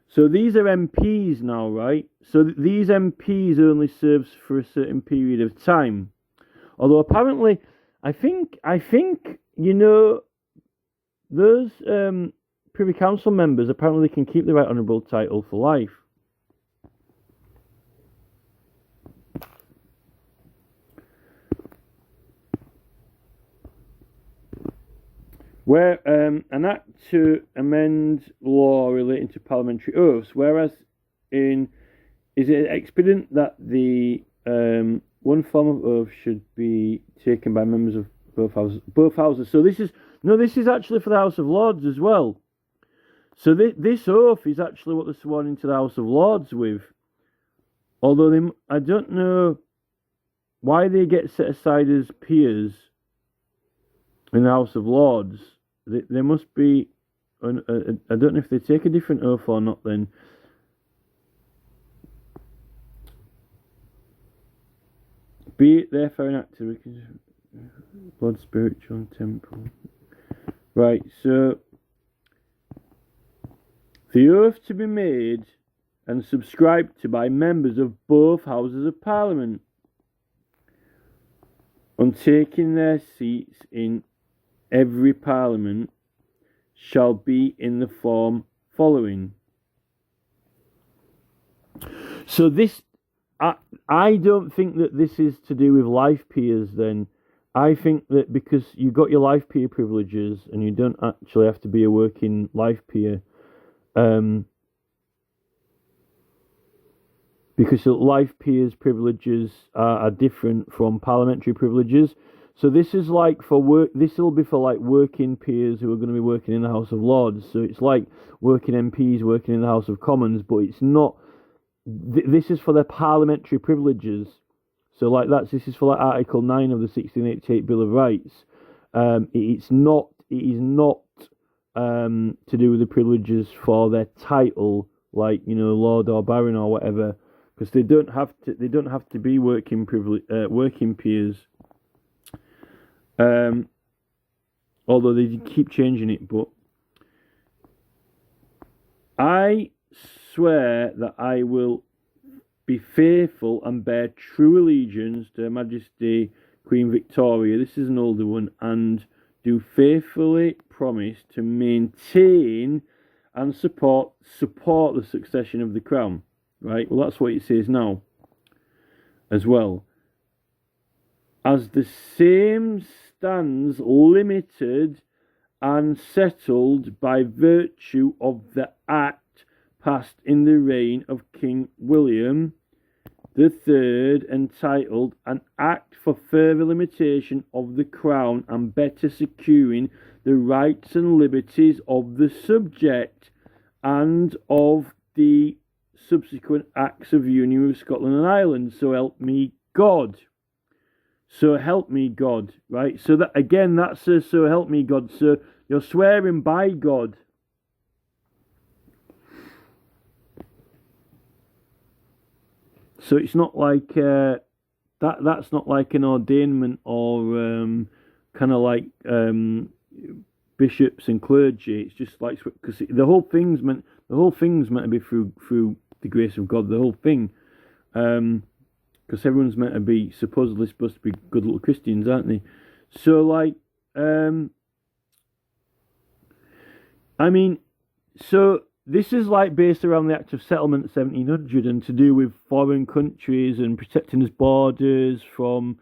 So these are MPs now, right? So these MPs only serves for a certain period of time. Although apparently, I think those Privy Council members apparently can keep the Right Honourable title for life. Where an act to amend law relating to parliamentary oaths, whereas is it expedient that the one form of oath should be taken by members of both houses. So this is actually for the House of Lords as well. So this oath is actually what they're sworn into the House of Lords with. Although I don't know why they get set aside as peers in the House of Lords. They must be. I don't know if they take a different oath or not. Then. Be it therefore an act to blood, spiritual, and temporal. Right, so the oath to be made and subscribed to by members of both Houses of Parliament on taking their seats in every Parliament shall be in the form following. So this, I don't think that this is to do with life peers then. I think that because you got your life peer privileges and you don't actually have to be a working life peer, because life peers privileges are different from parliamentary privileges. So this is like for work. This will be for like working peers who are going to be working in the House of Lords. So it's like working MPs working in the House of Commons, but it's not. This is for their parliamentary privileges. So like this is for like Article 9 of the 1688 Bill of Rights. It is not to do with the privileges for their title, like Lord or Baron or whatever, because they don't have to be working peers. Although they keep changing it, but I swear that I will be faithful and bear true allegiance to Her Majesty Queen Victoria. This is an older one, and do faithfully promise to maintain and support the succession of the crown. Right? Well, that's what it says now, as well. As the same stands limited and settled by virtue of the Act passed in the reign of King William III, entitled An Act for Further Limitation of the Crown and Better Securing the Rights and Liberties of the Subject, and of the subsequent Acts of Union with Scotland and Ireland. So help me God. So help me God, right? So that again, that says so help me God. So you're swearing by God. So it's not like that's not like an ordainment or kind of like bishops and clergy. It's just like because the whole thing's meant to be through the grace of God. The whole thing, because everyone's meant to be supposedly supposed to be good little Christians, aren't they? So like, I mean, so this is like based around the Act of Settlement 1700 and to do with foreign countries and protecting its borders from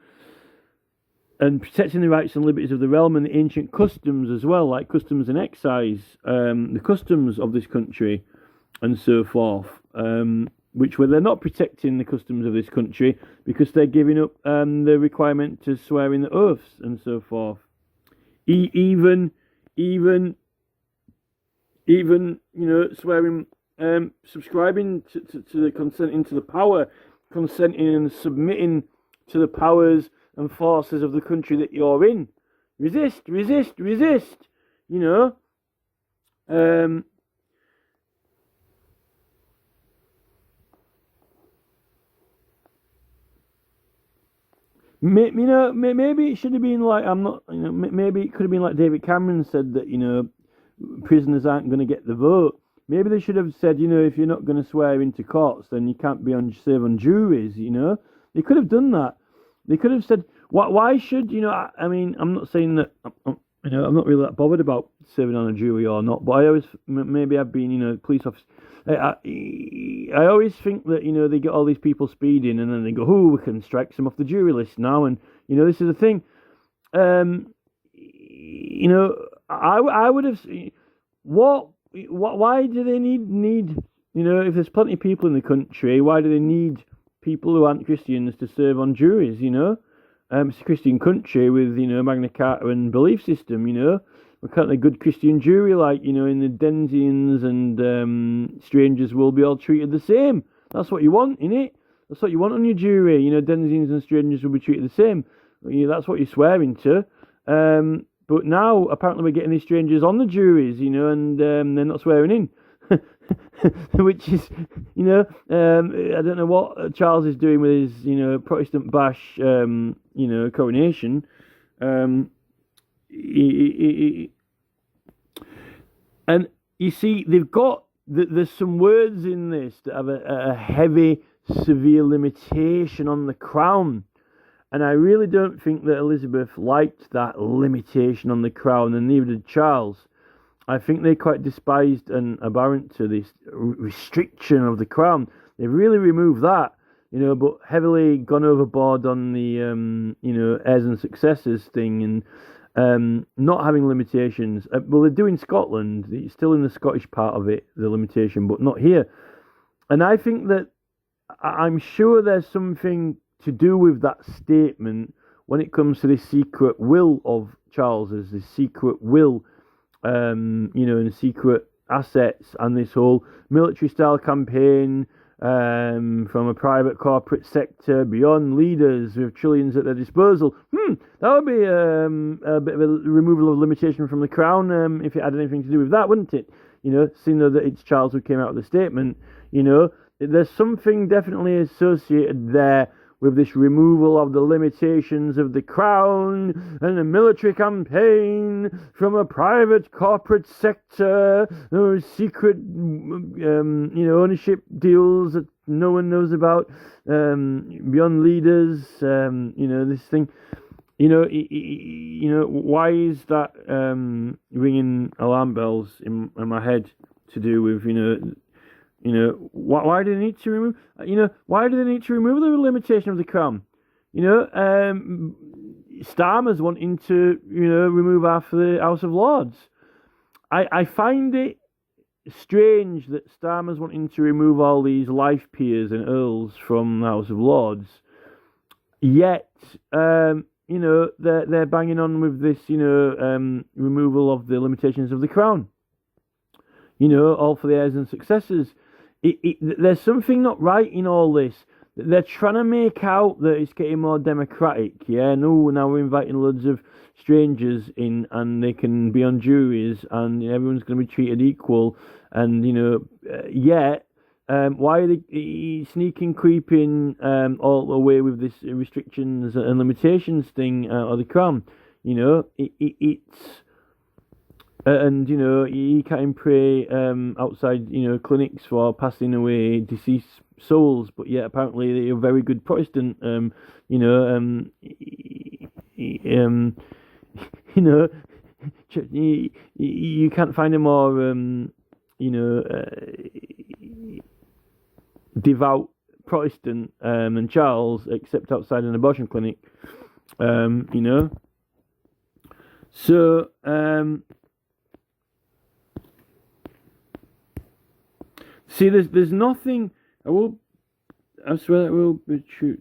and protecting the rights and liberties of the realm and the ancient customs as well, like customs and excise, the customs of this country and so forth, which where they're not protecting the customs of this country because they're giving up the requirement to swear in the oaths and so forth. Even swearing, subscribing to the consenting to the power, consenting and submitting to the powers and forces of the country that you're in. Resist. Maybe it should have been like maybe it could have been like David Cameron said that prisoners aren't going to get the vote. Maybe they should have said if you're not going to swear into courts, then you can't serve on juries. They could have done that. They could have said, why should, I mean, I'm not saying that, I'm not really that bothered about serving on a jury or not, but I always, maybe I've been, police officer. I always think that, they get all these people speeding and then they go, we can strike some off the jury list now. And, this is the thing. I would have, why do they need, if there's plenty of people in the country, why do they need people who aren't Christians to serve on juries, it's a Christian country with, Magna Carta and belief system, we can't a good Christian jury like, in the Denzians and strangers will be all treated the same. That's what you want, innit? That's what you want on your jury, Denzians and strangers will be treated the same. That's what you're swearing to. But now, apparently we're getting these strangers on the juries, and they're not swearing in. Which is, I don't know what Charles is doing with his, Protestant bash, coronation. And you see, they've got, there's some words in this that have a heavy, severe limitation on the crown. And I really don't think that Elizabeth liked that limitation on the crown, and neither did Charles. I think they're quite despised and abhorrent to this restriction of the crown. They've really removed that, but heavily gone overboard on the, heirs and successors thing and not having limitations. Well, they do in Scotland. It's still in the Scottish part of it, the limitation, but not here. And I think that I'm sure there's something to do with that statement when it comes to this secret will of Charles's, this secret will, and secret assets and this whole military style campaign from a private corporate sector beyond leaders with trillions at their disposal. That would be a bit of a removal of limitation from the crown if it had anything to do with that, wouldn't it? Seeing though that it's Charles who came out with the statement, there's something definitely associated there with this removal of the limitations of the crown and a military campaign from a private corporate sector, secret, ownership deals that no one knows about, beyond leaders, this thing. Why is that ringing alarm bells in my head to do with, why do they need to remove? Why do they need to remove the limitation of the crown? Starmer's wanting to, remove half the House of Lords. I find it strange that Starmer's wanting to remove all these life peers and earls from the House of Lords. Yet, they're banging on with this, removal of the limitations of the crown. All for the heirs and successors. There's something not right in all this. They're trying to make out that it's getting more democratic. Yeah, no, now we're inviting loads of strangers in and they can be on juries and everyone's going to be treated equal. And, yet Why are they sneaking, creeping all the way with this restrictions and limitations thing of the Crown? You know, it's and you know you can't pray outside clinics for passing away deceased souls, but yet apparently they're a very good Protestant. You know, you know, you can't find a more you know devout Protestant than Charles, except outside an abortion clinic. You know, so see, there's nothing. I swear that will be true.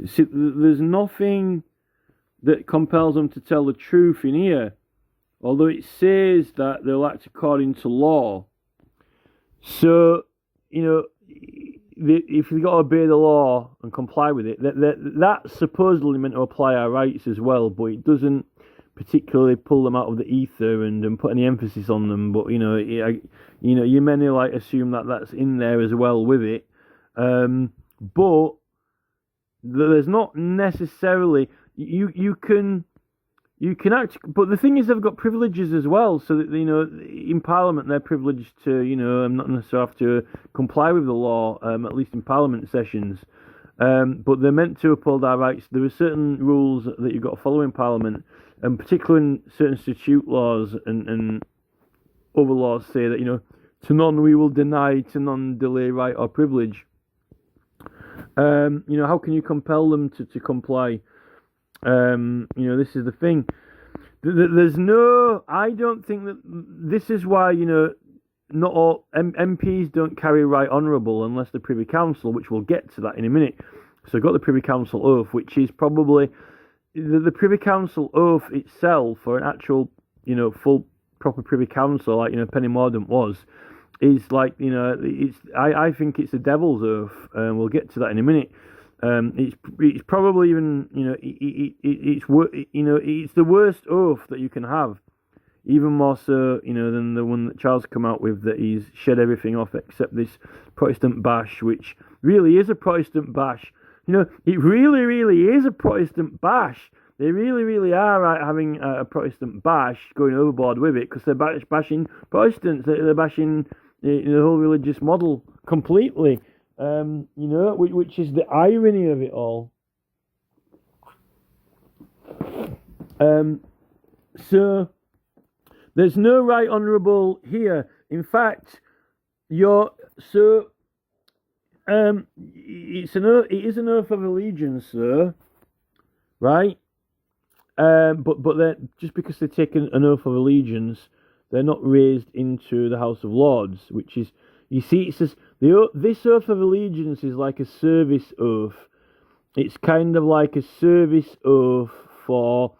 See, there's nothing that compels them to tell the truth in here, although it says that they'll act according to law. So, you know, if you've got to obey the law and comply with it, that's supposedly meant to apply our rights as well, but it doesn't particularly pull them out of the ether and put any emphasis on them. But you many like assume that that's in there as well with it. But there's not necessarily you can act, but the thing is they've got privileges as well. So that in Parliament they're privileged to not necessarily have to comply with the law, at least in Parliament sessions. But they're meant to uphold our rights. There are certain rules that you've got to follow in Parliament, and particularly in certain statute laws and other laws say that to none we will deny, to none delay right or privilege. How can you compel them to comply? This is the thing. There's no. I don't think that this is why not all MPs don't carry right honourable unless the Privy Council, which we'll get to that in a minute. So I've got the Privy Council oath, which is probably the Privy Council oath itself, or an actual full proper Privy Council like Penny Mordaunt was, is like it's I think it's the devil's oath, and we'll get to that in a minute. It's probably even it's the worst oath that you can have, even more so than the one that Charles come out with, that he's shed everything off except this Protestant bash, which really is a Protestant bash. It really is a Protestant bash. They really are having a Protestant bash, going overboard with it, because they're bashing Protestants. They're bashing the whole religious model completely. Which is the irony of it all. So there's no right honourable here. In fact, it is an oath of allegiance, sir. Right? But they're, just because they take an oath of allegiance, they're not raised into the House of Lords, which is, you see, it says this oath of allegiance is like a service oath. It's kind of like a service oath for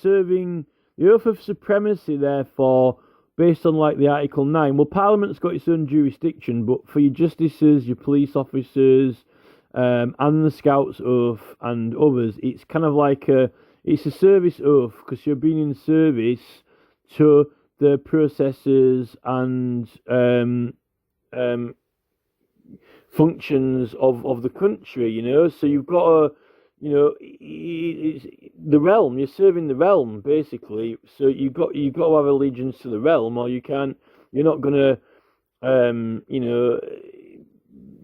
serving the oath of supremacy. Therefore, based on like the Article 9, well, Parliament's got its own jurisdiction, but for your justices, your police officers, and the Scouts oath and others, it's kind of like it's a service oath, because you're being in service to the processes and functions of the country, So you've got to, it's the realm. You're serving the realm, basically. So you've got to have allegiance to the realm, or you can't. You're not going to,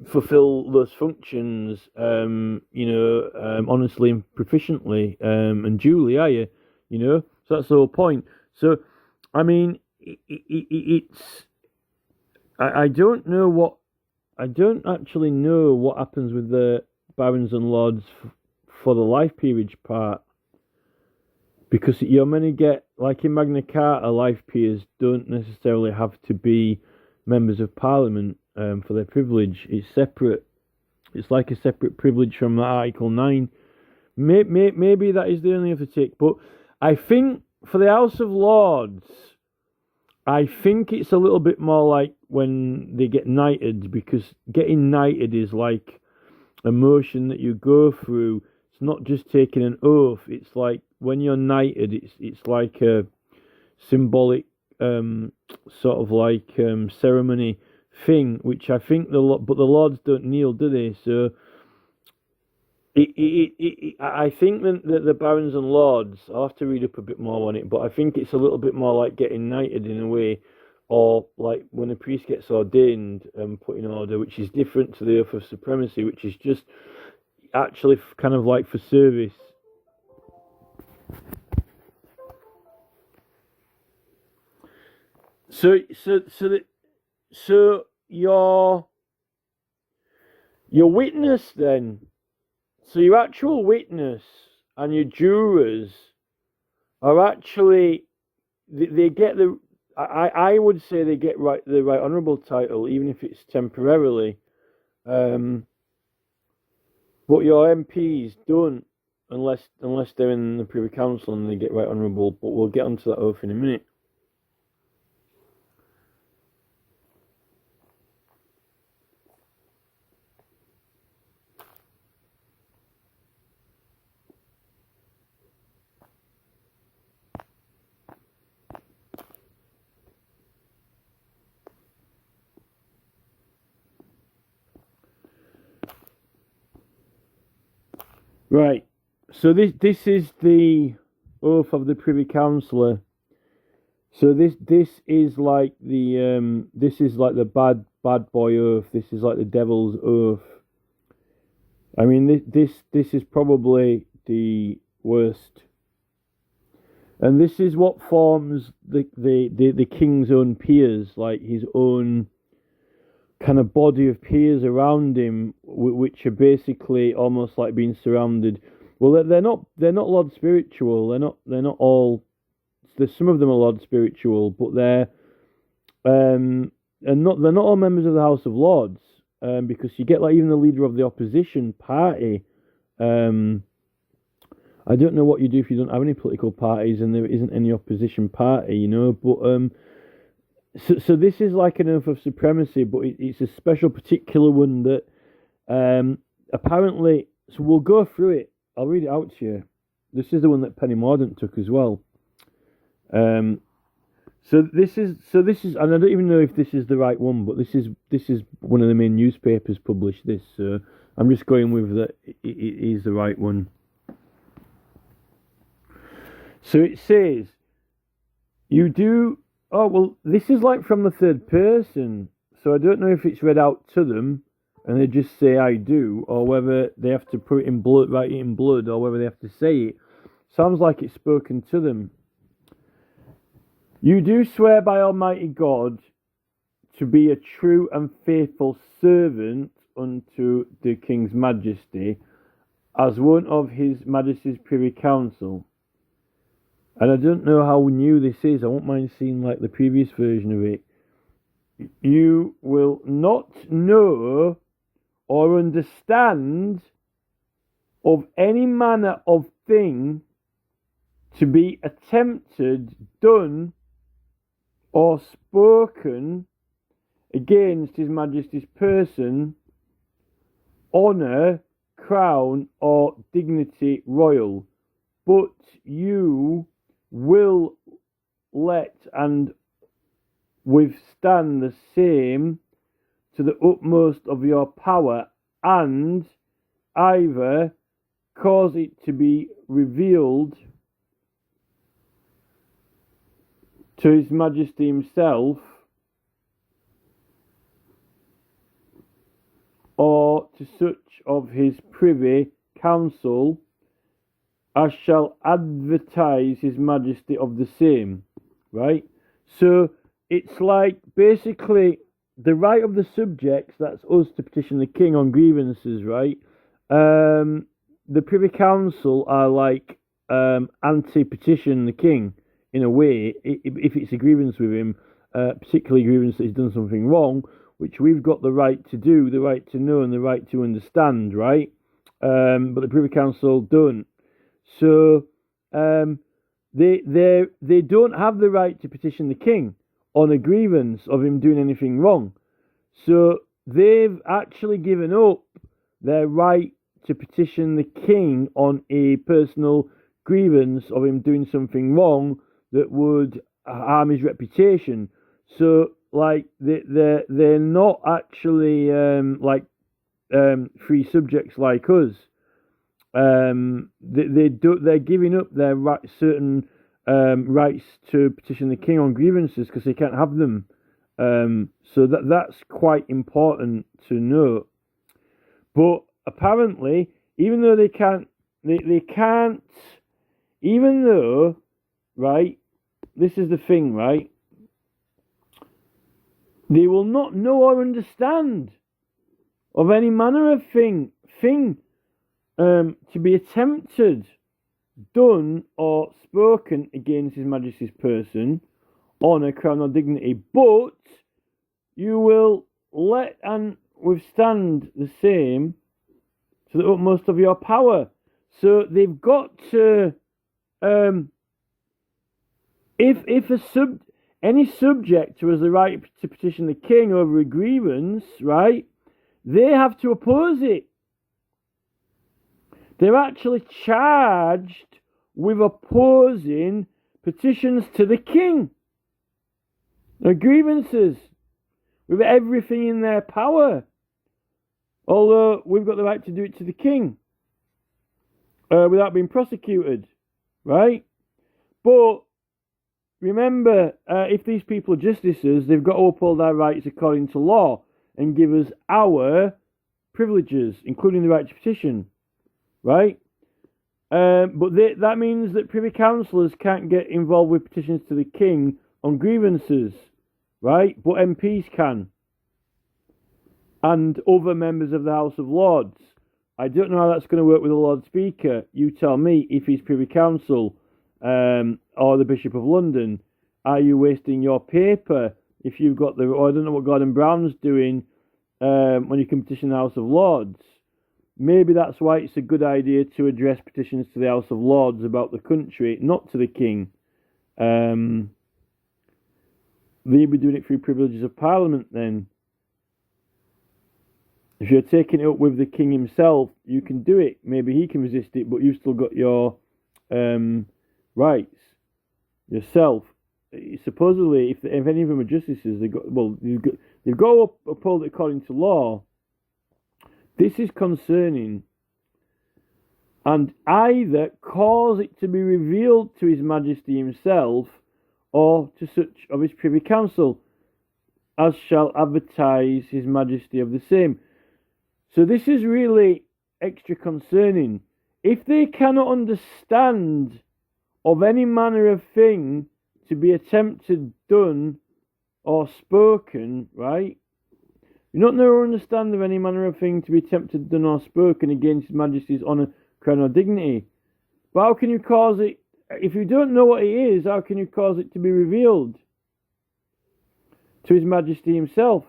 fulfill those functions, honestly and proficiently, and duly, are you? So that's the whole point. So, I mean, it's. I don't know what. I don't actually know what happens with the barons and lords for the life peerage part, because you're going to get, like in Magna Carta, life peers don't necessarily have to be members of Parliament for their privilege. It's separate. It's like a separate privilege from Article 9. Maybe that is the only other take, but I think for the House of Lords, I think it's a little bit more like when they get knighted, because getting knighted is like a motion that you go through. It's not just taking an oath. It's like when you're knighted, it's like a symbolic sort of like ceremony thing, which I think but the lords don't kneel, do they? So I think that the barons and lords, I'll have to read up a bit more on it, but I think it's a little bit more like getting knighted in a way, or like when a priest gets ordained and put in order, which is different to the oath of supremacy, which is just actually kind of like for service. So your witness then, so your actual witness and your jurors are actually they get the I would say they get the right honourable title, even if it's temporarily. But your MPs don't, unless they're in the Privy Council and they get right honourable. But we'll get onto that oath in a minute. Right. So this is the oath of the Privy Councillor. So this is like the this is like the bad boy oath. This is like the devil's oath. I mean this is probably the worst. And this is what forms the king's own peers, like his own kind of body of peers around him, which are basically almost like being surrounded. Well, they're not Lord Spiritual. They're not all. There's some of them are Lord Spiritual, but they're and they're not all members of the House of Lords, because you get like even the leader of the opposition party. I don't know what you do if you don't have any political parties and there isn't any opposition party, you know. But so this is like an oath of supremacy, but it's a special particular one that apparently. So we'll go through it. I'll read it out to you. This is the one that Penny Mordaunt took as well. So this is, and I don't even know if this is the right one, but this is one of the main newspapers published this. So I'm just going with that. It is the right one. So it says, you do. Oh, well, this is like from the third person, so I don't know if it's read out to them and they just say I do, or whether they have to put it in blood, write it in blood, or whether they have to say it. Sounds like it's spoken to them. You do swear by Almighty God to be a true and faithful servant unto the King's Majesty, as one of His Majesty's Privy Council. And I don't know how new this is. I won't mind seeing like the previous version of it. You will not know or understand of any manner of thing to be attempted, done, or spoken against His Majesty's person, honour, crown, or dignity royal, but you will let and withstand the same to the utmost of your power, and either cause it to be revealed to His Majesty himself, or to such of his privy council as shall advertise His Majesty of the same. Right? So it's like basically the right of the subjects, that's us, to petition the king on grievances, right? The Privy Council are like anti-petition the king in a way, if it's a grievance with him, particularly grievance that he's done something wrong, which we've got the right to do, the right to know, and the right to understand, right? But the Privy Council don't. So they don't have the right to petition the king on a grievance of him doing anything wrong. So they've actually given up their right to petition the king on a personal grievance of him doing something wrong that would harm his reputation. So, like, they're not actually free subjects like us. They're giving up their certain rights to petition the king on grievances because they can't have them. So that's quite important to note. But apparently, even though they can't, even though, right, this is the thing, right, they will not know or understand of any manner of thing to be attempted, done, or spoken against His Majesty's person, honour, crown, or dignity, but you will let and withstand the same to the utmost of your power. So they've got to, if any subject who has the right to petition the king over a grievance, right, they have to oppose it. They're actually charged with opposing petitions to the king, or grievances, with everything in their power. Although we've got the right to do it to the king without being prosecuted, right? But remember, if these people are justices, they've got to uphold our rights according to law and give us our privileges, including the right to petition, right? But that means that privy councillors can't get involved with petitions to the king on grievances, right? But MPs can. And other members of the House of Lords. I don't know how that's going to work with the Lord Speaker. You tell me, if he's Privy Council or the Bishop of London. Are you wasting your paper if you've got I don't know what Gordon Brown's doing when you can petition the House of Lords. Maybe that's why it's a good idea to address petitions to the House of Lords about the country, not to the King. They'll be doing it through privileges of Parliament then. If you're taking it up with the king himself, you can do it. Maybe he can resist it, but you've still got your rights yourself. Supposedly, if any of them are justices, they've got to uphold it according to law. This is concerning, and either cause it to be revealed to His Majesty himself, or to such of his Privy Council as shall advertise His Majesty of the same. So this is really extra concerning. If they cannot understand of any manner of thing to be attempted, done, or spoken, right? You don't know or understand of any manner of thing to be attempted, done, or spoken against His Majesty's honour, crown, or dignity. But how can you cause it, if you don't know what it is, how can you cause it to be revealed to His Majesty himself?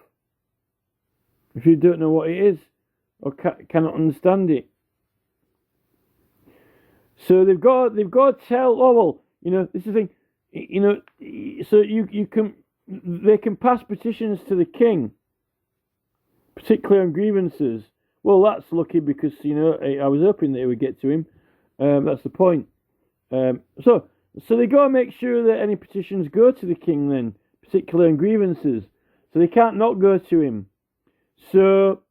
If you don't know what it is, or cannot understand it. So they've got to tell, this is the thing, so they can pass petitions to the king, particularly on grievances. Well, that's lucky because, I was hoping that it would get to him. That's the point. So they got to make sure that any petitions go to the king then, particularly on grievances. So they can't not go to him. So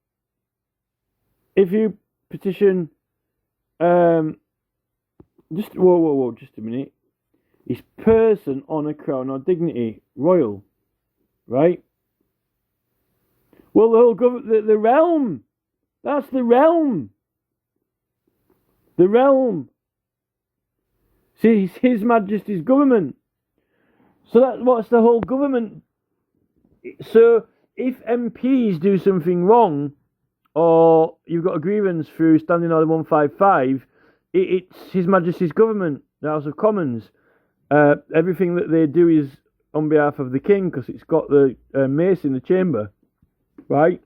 if you petition, just a minute. His person, honour, crown, or dignity, royal, right? Well, the whole the realm. That's the realm. The realm. See, it's His Majesty's government. So what's the whole government? So if MPs do something wrong, or you've got a grievance through Standing Order 155, it's His Majesty's government, the House of Commons. Everything that they do is on behalf of the king because it's got the mace in the chamber, right?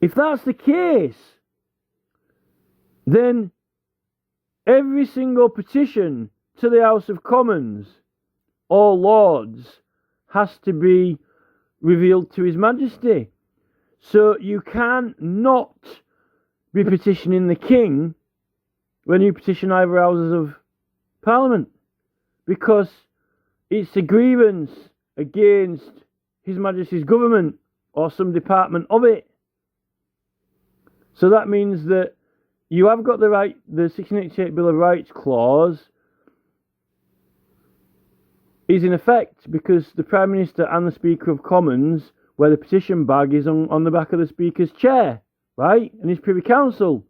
If that's the case, then every single petition to the House of Commons or Lords has to be revealed to His Majesty. So you can not be petitioning the king when you petition either houses of Parliament, because it's a grievance against His Majesty's government or some department of it. So that means that you have got the right, the 1688 Bill of Rights clause is in effect because the Prime Minister and the Speaker of Commons, where the petition bag is on the back of the Speaker's chair, right? And his Privy Council.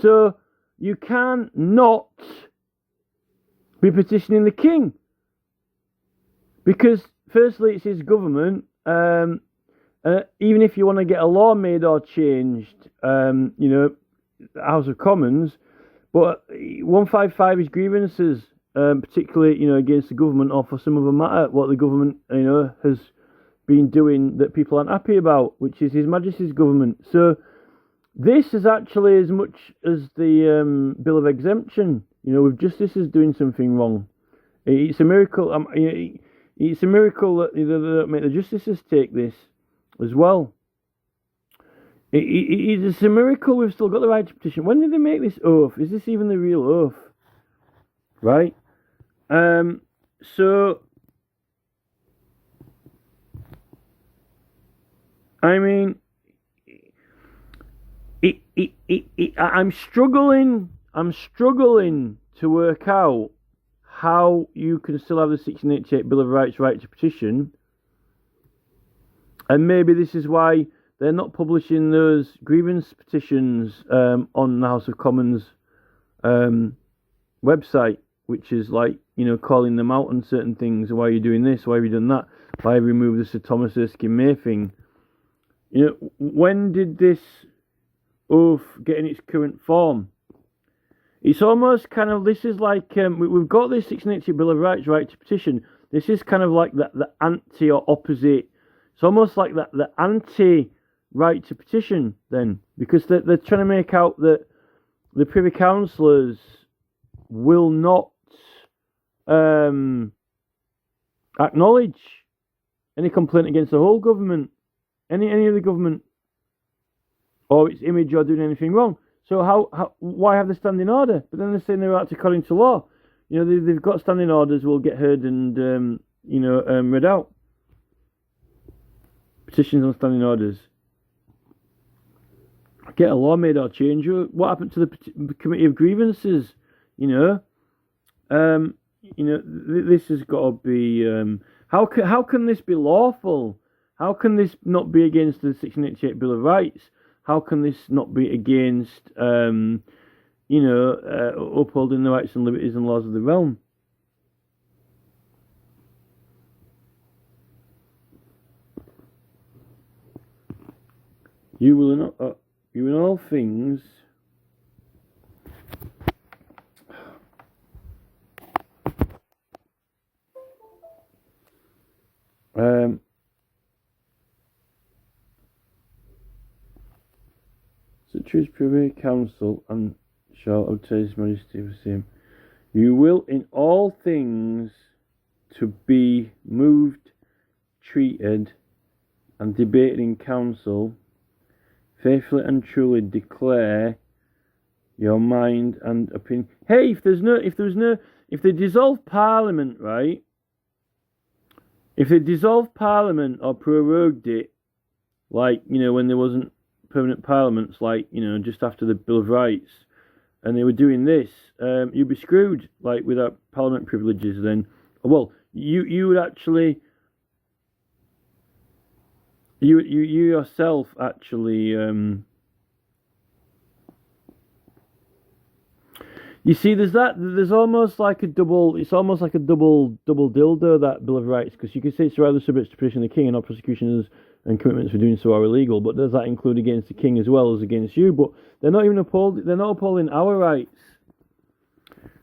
So you can not be petitioning the King. Because firstly, it's his government. Even if you want to get a law made or changed, House of Commons, but 155 is grievances, particularly, against the government or for some other matter, what the government, has been doing that people aren't happy about, which is His Majesty's government. So this is actually as much as the Bill of Exemption, with justice is doing something wrong. It's a miracle. It's a miracle that they don't make the justices take this as well. It's a miracle we've still got the right to petition. When did they make this oath? Is this even the real oath? Right? So, I mean, I'm struggling to work out how you can still have the 1688 Bill of Rights right to petition. And maybe this is why they're not publishing those grievance petitions on the House of Commons website, which is like, calling them out on certain things. Why are you doing this? Why have you done that? Why have you removed the Sir Thomas Erskine May thing? When did this oath get in its current form? It's almost kind of, this is like, we've got this 1688 Bill of Rights right to petition. This is kind of like the anti or opposite. It's almost like the anti-right to petition then, because they're trying to make out that the Privy Councillors will not acknowledge any complaint against the whole government, any of the government, or its image or doing anything wrong. So why have the standing order? But then they're saying they're acting according to law. They've got standing orders will get heard and read out. Petitions on standing orders. Get a law made or change. What happened to the Committee of Grievances? This has got to be. How can this be lawful? How can this not be against the 1688 Bill of Rights? How can this not be against, upholding the rights and liberties and laws of the realm? You will not. You in all things. Such as Privy Council and shall obtain His Majesty the same. You will in all things to be moved, treated, and debated in council, faithfully and truly declare your mind and opinion. Hey, if they dissolve Parliament, right? If they dissolved Parliament or prorogued it, like, when there wasn't permanent parliaments, like, just after the Bill of Rights, and they were doing this, you'd be screwed, like, without Parliament privileges then. Well, you would actually, you yourself actually, you see, there's almost like a double, it's almost like a double dildo, that Bill of Rights, because you could say it's rather subject to petition the King and all prosecutions and commitments for doing so are illegal, but does that include against the King as well as against you? But they're not upholding our rights.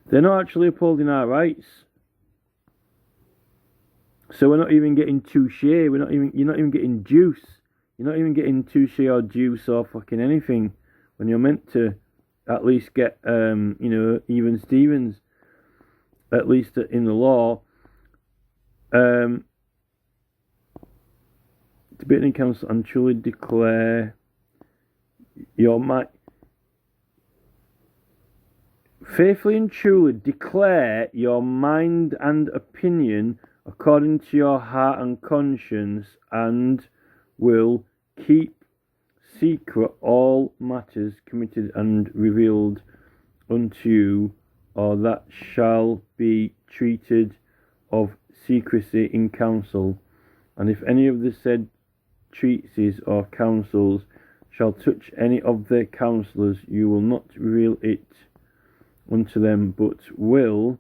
They're not actually upholding our rights. So we're not even getting touche, you're not even getting juice. You're not even getting touche or juice or fucking anything when you're meant to at least get, even Stevens, at least in the law. Debating in council and truly declare your mind. Faithfully and truly declare your mind and opinion according to your heart and conscience, and will keep secret all matters committed and revealed unto you, or that shall be treated of secrecy in council. And if any of the said treatises or councils shall touch any of their counsellors, you will not reveal it unto them, but will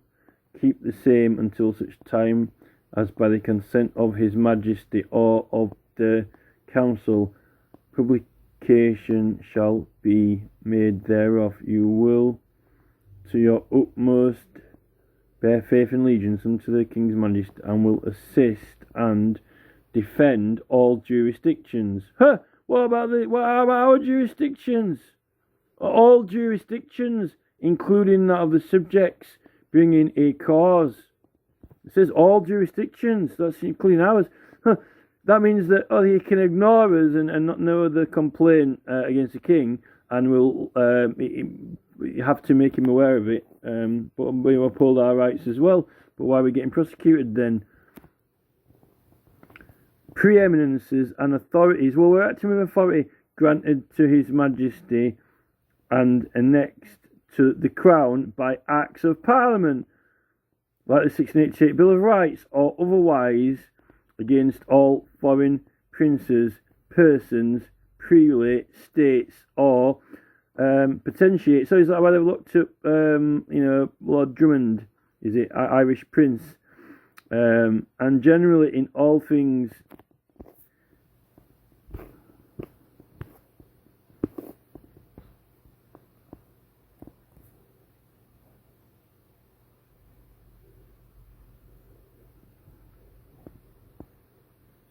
keep the same until such time as by the consent of his majesty or of the council publication shall be made thereof. You will to your utmost bear faith and allegiance unto the king's majesty, and will assist and defend all jurisdictions. Huh? What about our jurisdictions? All jurisdictions, including that of the subjects, bringing a cause. It says all jurisdictions, that's including ours. Huh. That means that he can ignore us and not know the complaint against the king, and we'll have to make him aware of it. But we uphold our rights as well. But why are we getting prosecuted then? Preeminences and authorities. Well, we're acting with authority granted to His Majesty and annexed to the Crown by Acts of Parliament, like the 1688 Bill of Rights, or otherwise against all foreign princes, persons, prelates, states, or potentiate. So is that why they've looked up, Lord Drummond? Is it Irish Prince? And generally in all things.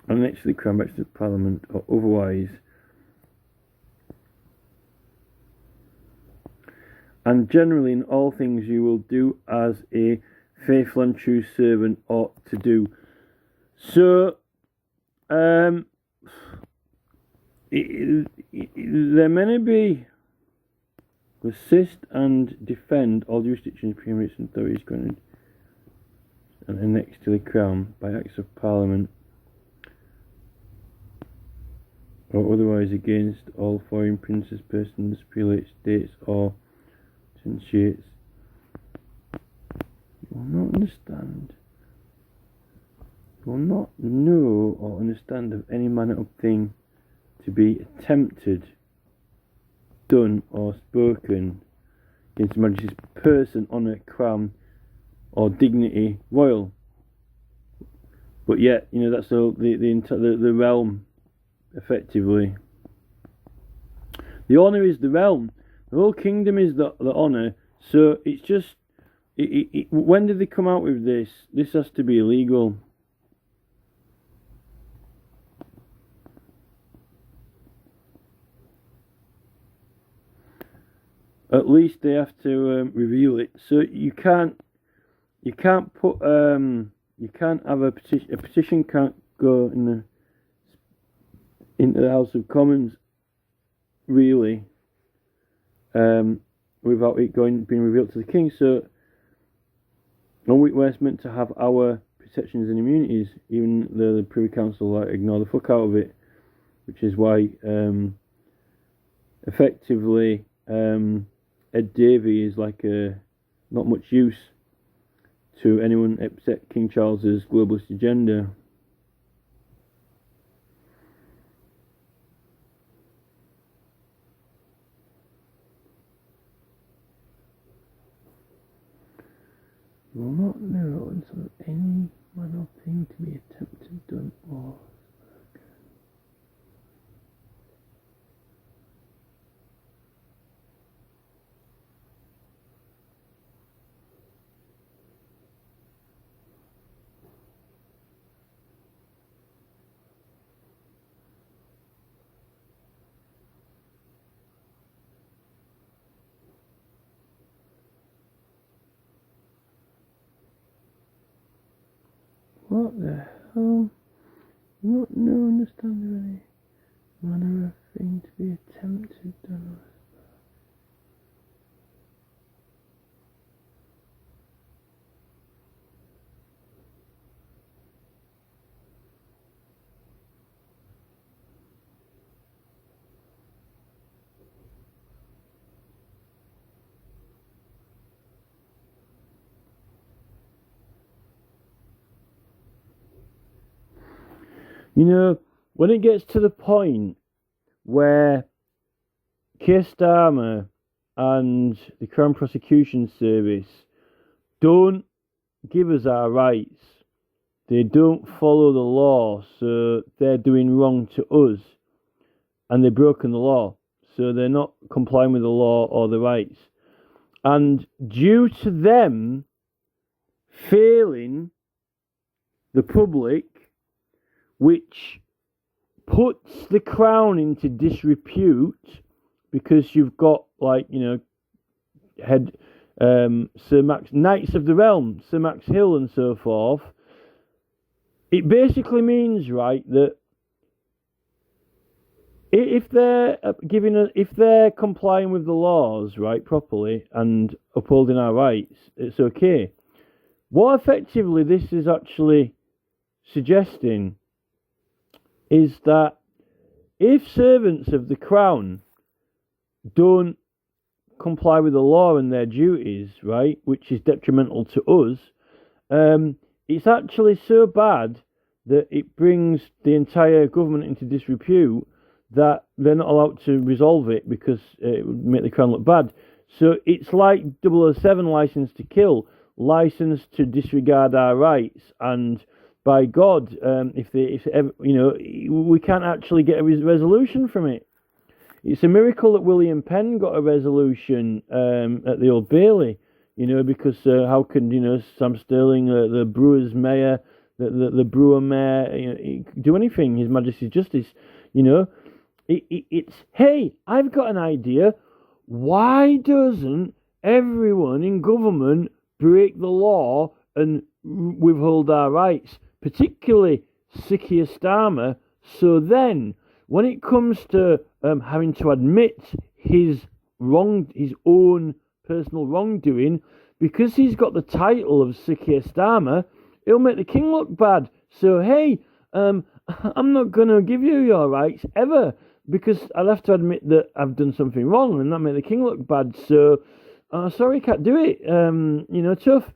And next to the Crown Acts of Parliament, or otherwise. And generally in all things you will do as a faithful and true servant ought to do. So, there may be assist and defend all jurisdictions, preeminence and authorities granted and annexed to the Crown by Acts of Parliament, or otherwise against all foreign princes, persons, prelates, states, or potentiates. You will not understand. You will not know or understand of any manner of thing to be attempted, done, or spoken against His Majesty's person, honour, crown, or dignity royal. But yet, that's the realm. Effectively, the honour is the realm. The whole kingdom is the honour. So it's just, when did they come out with this? This has to be illegal. At least they have to reveal it. So you can't put you can't have a petition. A petition can't go into the House of Commons, really, without it being revealed to the King. So, we're meant to have our protections and immunities, even though the Privy Council ignore the fuck out of it, which is why, effectively, Ed Davey is not much use to anyone except King Charles's globalist agenda. You will not know until any manner of thing to be attempted, done, or spoken. What the hell? Not understand of any manner of thing to be attempted, done, or You know, when it gets to the point where Keir Starmer and the Crown Prosecution Service don't give us our rights, they don't follow the law, so they're doing wrong to us, and they've broken the law, so they're not complying with the law or the rights. And due to them failing the public, which puts the Crown into disrepute, because you've got, like, head Sir Max, Knights of the Realm, Sir Max Hill and so forth, it basically means, right, that if they're complying with the laws, right, properly and upholding our rights, it's okay. What effectively this is actually suggesting is that if servants of the Crown don't comply with the law and their duties, right, which is detrimental to us, it's actually so bad that it brings the entire government into disrepute that they're not allowed to resolve it because it would make the Crown look bad. So it's like 007 License to Kill, license to disregard our rights, and by God, we can't actually get a resolution from it. It's a miracle that William Penn got a resolution at the Old Bailey, because how can, Sam Sterling, the Brewers mayor, the Brewer mayor, do anything? His Majesty's Justice, it's, hey, I've got an idea. Why doesn't everyone in government break the law and withhold our rights, particularly Sir Keir Starmer? So then, when it comes to having to admit his own personal wrongdoing, because he's got the title of Sir Keir Starmer, it'll make the king look bad. So hey, I'm not going to give you your rights ever, because I'll have to admit that I've done something wrong, and that make the king look bad. So, sorry, can't do it. Tough.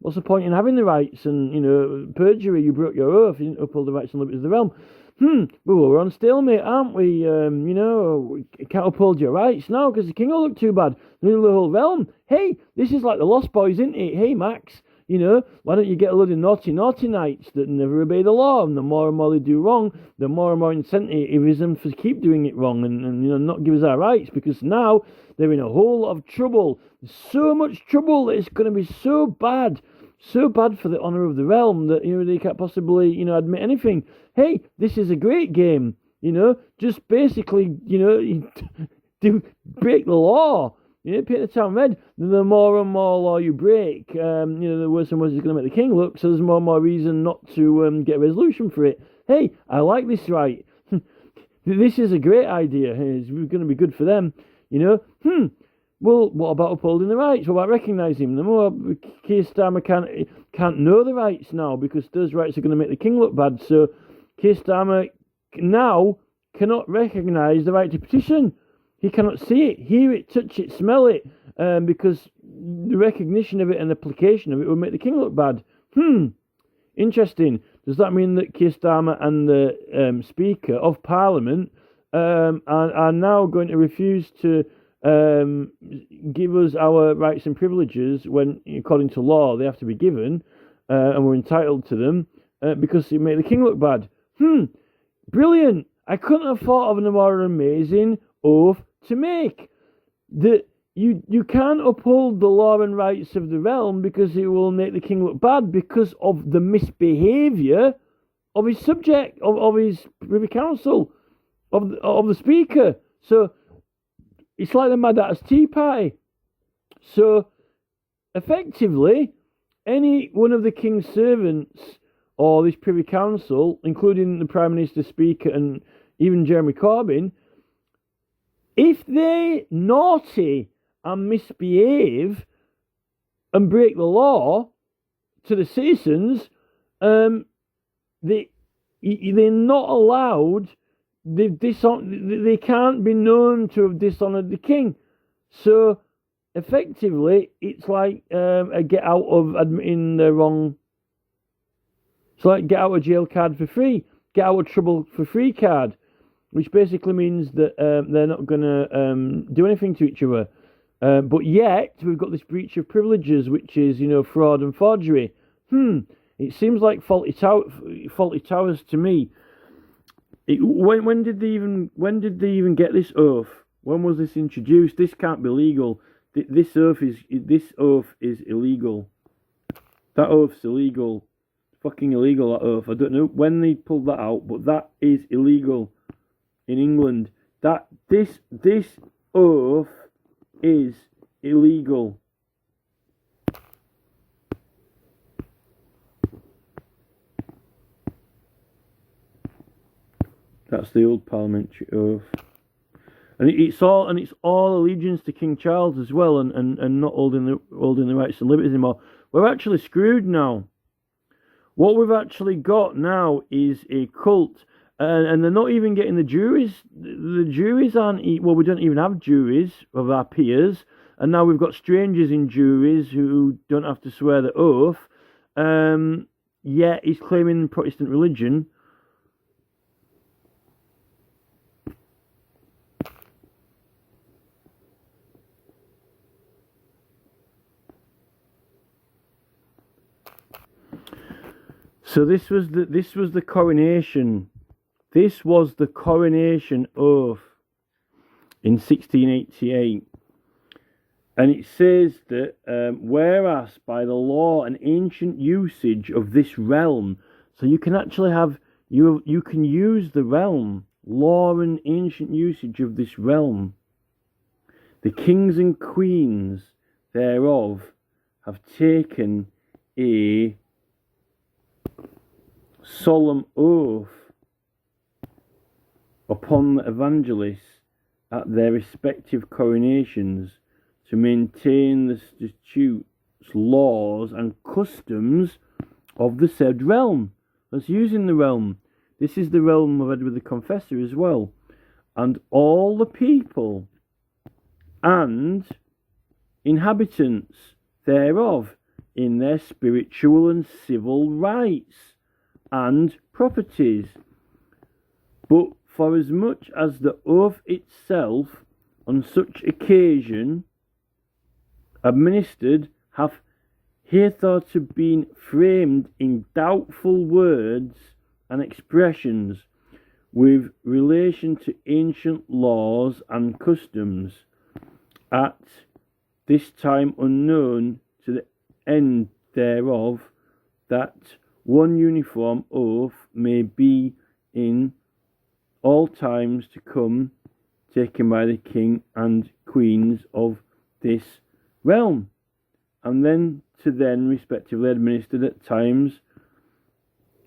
What's the point in having the rights? And, perjury, you broke your oath, you didn't uphold the rights and liberties of the realm. Well, we're on stalemate, aren't we? We can't uphold your rights now because the king will look too bad. The whole realm. Hey, this is like the Lost Boys, isn't it? Hey, Max, why don't you get a load of naughty knights that never obey the law? And the more they do wrong, the more and more incentivism to keep doing it wrong and not give us our rights, because now they're in a whole lot of trouble. So much trouble that it's going to be so bad for the honour of the realm that they can't possibly admit anything. Hey, this is a great game. Just basically do break the law. Paint the town red. The more and more law you break, the worse and worse it's going to make the king look. So there's more and more reason not to get a resolution for it. Hey, I like this, right? This is a great idea. It's going to be good for them. Well, what about upholding the rights? What about recognising him? The more Keir Starmer can't know the rights now, because those rights are going to make the king look bad. So Keir Starmer now cannot recognise the right to petition. He cannot see it, hear it, touch it, smell it, because the recognition of it and application of it will make the king look bad. Interesting. Does that mean that Keir Starmer and the Speaker of Parliament are now going to refuse to give us our rights and privileges when, according to law, they have to be given, and we're entitled to them, because it made the king look bad? Brilliant! I couldn't have thought of a more amazing oath to make. That you can't uphold the law and rights of the realm because it will make the king look bad because of the misbehaviour of his subject, of his Privy Council, of the Speaker. So it's like the Mad Hatter's Tea Party. So, effectively, any one of the King's servants or this Privy Council, including the Prime Minister, Speaker, and even Jeremy Corbyn, if they naughty and misbehave and break the law to the citizens, they're not allowed. They can't be known to have dishonoured the king. So effectively, it's like a get out of admitting the wrong. It's like get out of jail card for free. get out of trouble for free card, which basically means that they're not going to do anything to each other. But yet, we've got this breach of privileges, which is, fraud and forgery. It seems like faulty towers to me. When did they even get this oath? When was this introduced? This can't be legal. This oath is illegal. That oath's illegal. Fucking illegal, that oath. I don't know when they pulled that out, but that is illegal in England. This oath is illegal. That's the old parliamentary oath. And it's all allegiance to King Charles as well, and not holding the rights and liberties anymore. We're actually screwed now. What we've actually got now is a cult, and they're not even getting the juries. The juries aren't. Well, we don't even have juries of our peers, and now we've got strangers in juries who don't have to swear the oath. Yet he's claiming Protestant religion. So this was the coronation. This was the coronation oath in 1688, and it says that whereas by the law and ancient usage of this realm, so you can actually have you can use the realm, law and ancient usage of this realm. The kings and queens thereof have taken a solemn oath upon the evangelists at their respective coronations to maintain the statutes, laws, and customs of the said realm. That's using the realm. This is the realm of Edward the Confessor as well. And all the people and inhabitants thereof in their spiritual and civil rights and properties. But for as much as the oath itself on such occasion administered hath hitherto been framed in doubtful words and expressions with relation to ancient laws and customs, at this time unknown to the end thereof, that one uniform oath may be in all times to come taken by the king and queens of this realm, and then respectively administered at times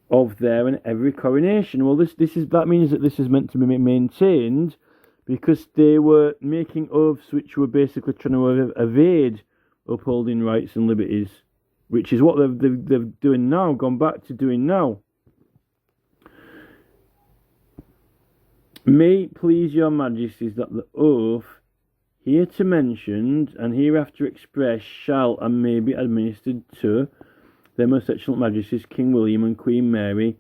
of their and every coronation. Well, that means that this is meant to be maintained, because they were making oaths which were basically trying to evade upholding rights and liberties, which is what they're doing now, gone back to doing now. May it please your majesties that the oath hereto mentioned and hereafter expressed shall and may be administered to their most excellent majesties King William and Queen Mary,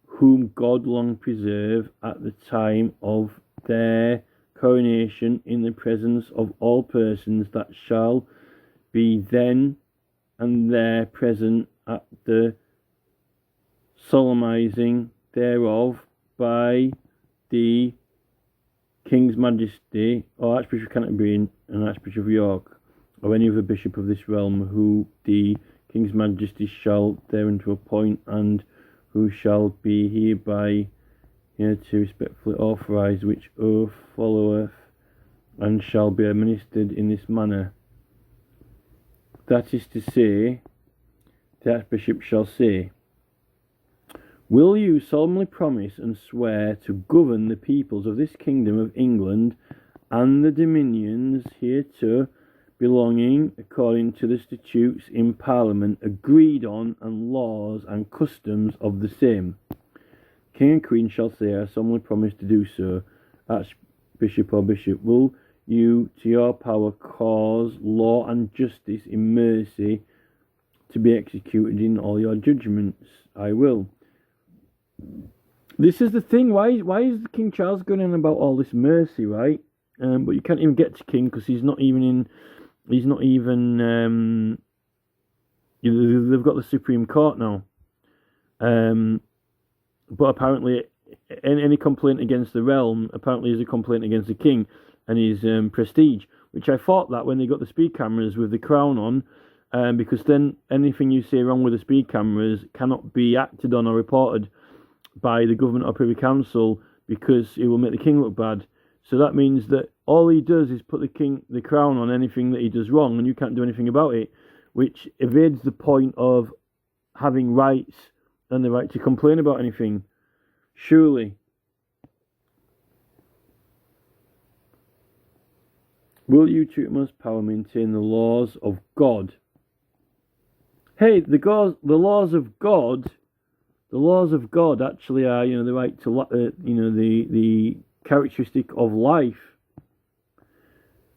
whom God long preserve, at the time of their coronation, in the presence of all persons that shall be then and there present at the solemnizing thereof by the King's Majesty, or Archbishop of Canterbury and Archbishop of York, or any other bishop of this realm, who the King's Majesty shall thereunto appoint, and who shall be hereby hereto respectfully authorised, which oath followeth, and shall be administered in this manner. That is to say, the Archbishop shall say, will you solemnly promise and swear to govern the peoples of this kingdom of England and the dominions hereto belonging according to the statutes in Parliament agreed on and laws and customs of the same? King and Queen shall say, I solemnly promise to do so. Archbishop or Bishop, will you to your power cause law and justice in mercy to be executed in all your judgments? I will. This is the thing. Why is King Charles going on about all this mercy, right? But you can't even get to King because he's not even in. He's not even. They've got the Supreme Court now. But apparently, any complaint against the realm apparently is a complaint against the king and his prestige. Which I thought that when they got the speed cameras with the crown on, because then anything you say wrong with the speed cameras cannot be acted on or reported by the government or Privy Council because it will make the king look bad. So that means that all he does is put the crown on anything that he does wrong, and you can't do anything about it, which evades the point of having rights and the right to complain about anything. Surely. Will you to utmost power maintain the laws of God? Hey, the laws of God. The laws of God actually are, the right to, the characteristic of life.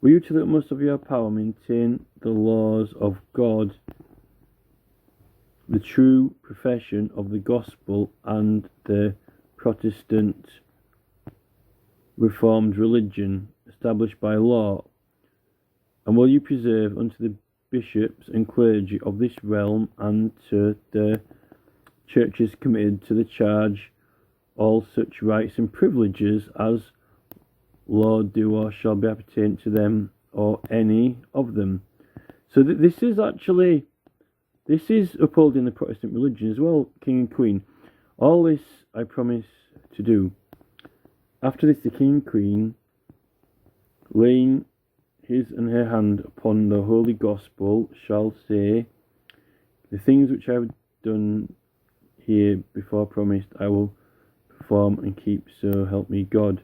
Will you to the utmost of your power maintain the laws of God, the true profession of the gospel and the Protestant Reformed religion established by law? And will you preserve unto the bishops and clergy of this realm and to the churches committed to the charge all such rights and privileges as law do or shall be appertain to them or any of them? So this is upholding the Protestant religion as well, King and Queen. All this I promise to do. After this the King and Queen, laying his and her hand upon the holy gospel, shall say, the things which I have done here before promised I will perform and keep, so help me God.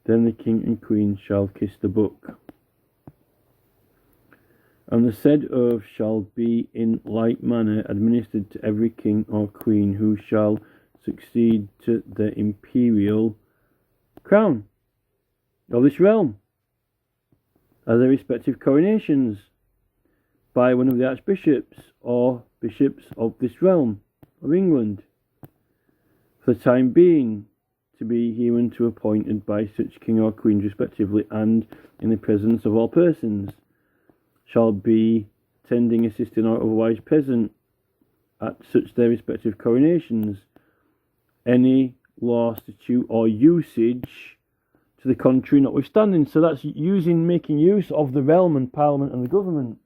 Then the King and Queen shall kiss the book. And the said oath shall be in like manner administered to every king or queen who shall succeed to the imperial crown of this realm, as their respective coronations by one of the archbishops or bishops of this realm of England, for the time being, to be hereunto appointed by such king or queen respectively, and in the presence of all persons, shall be attending, assisting, or otherwise present at such their respective coronations, any law, statute, or usage to the contrary notwithstanding. So that's making use of the realm and parliament and the government,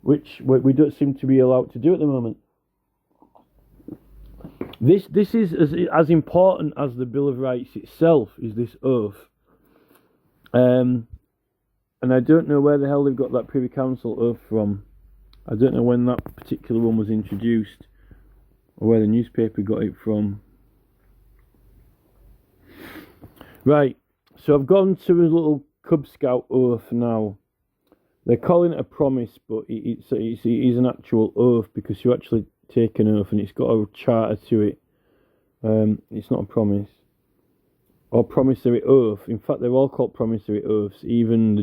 which we don't seem to be allowed to do at the moment. This is as important as the Bill of Rights itself, is this oath. And I don't know where the hell they've got that Privy Council oath from. I don't know when that particular one was introduced, or where the newspaper got it from. Right, so I've gone to a little Cub Scout oath now. They're calling it a promise, but it's an actual oath, because you actually take an oath and it's got a charter to it. It's not a promise. Or promissory oath. In fact, they're all called promissory oaths. Even the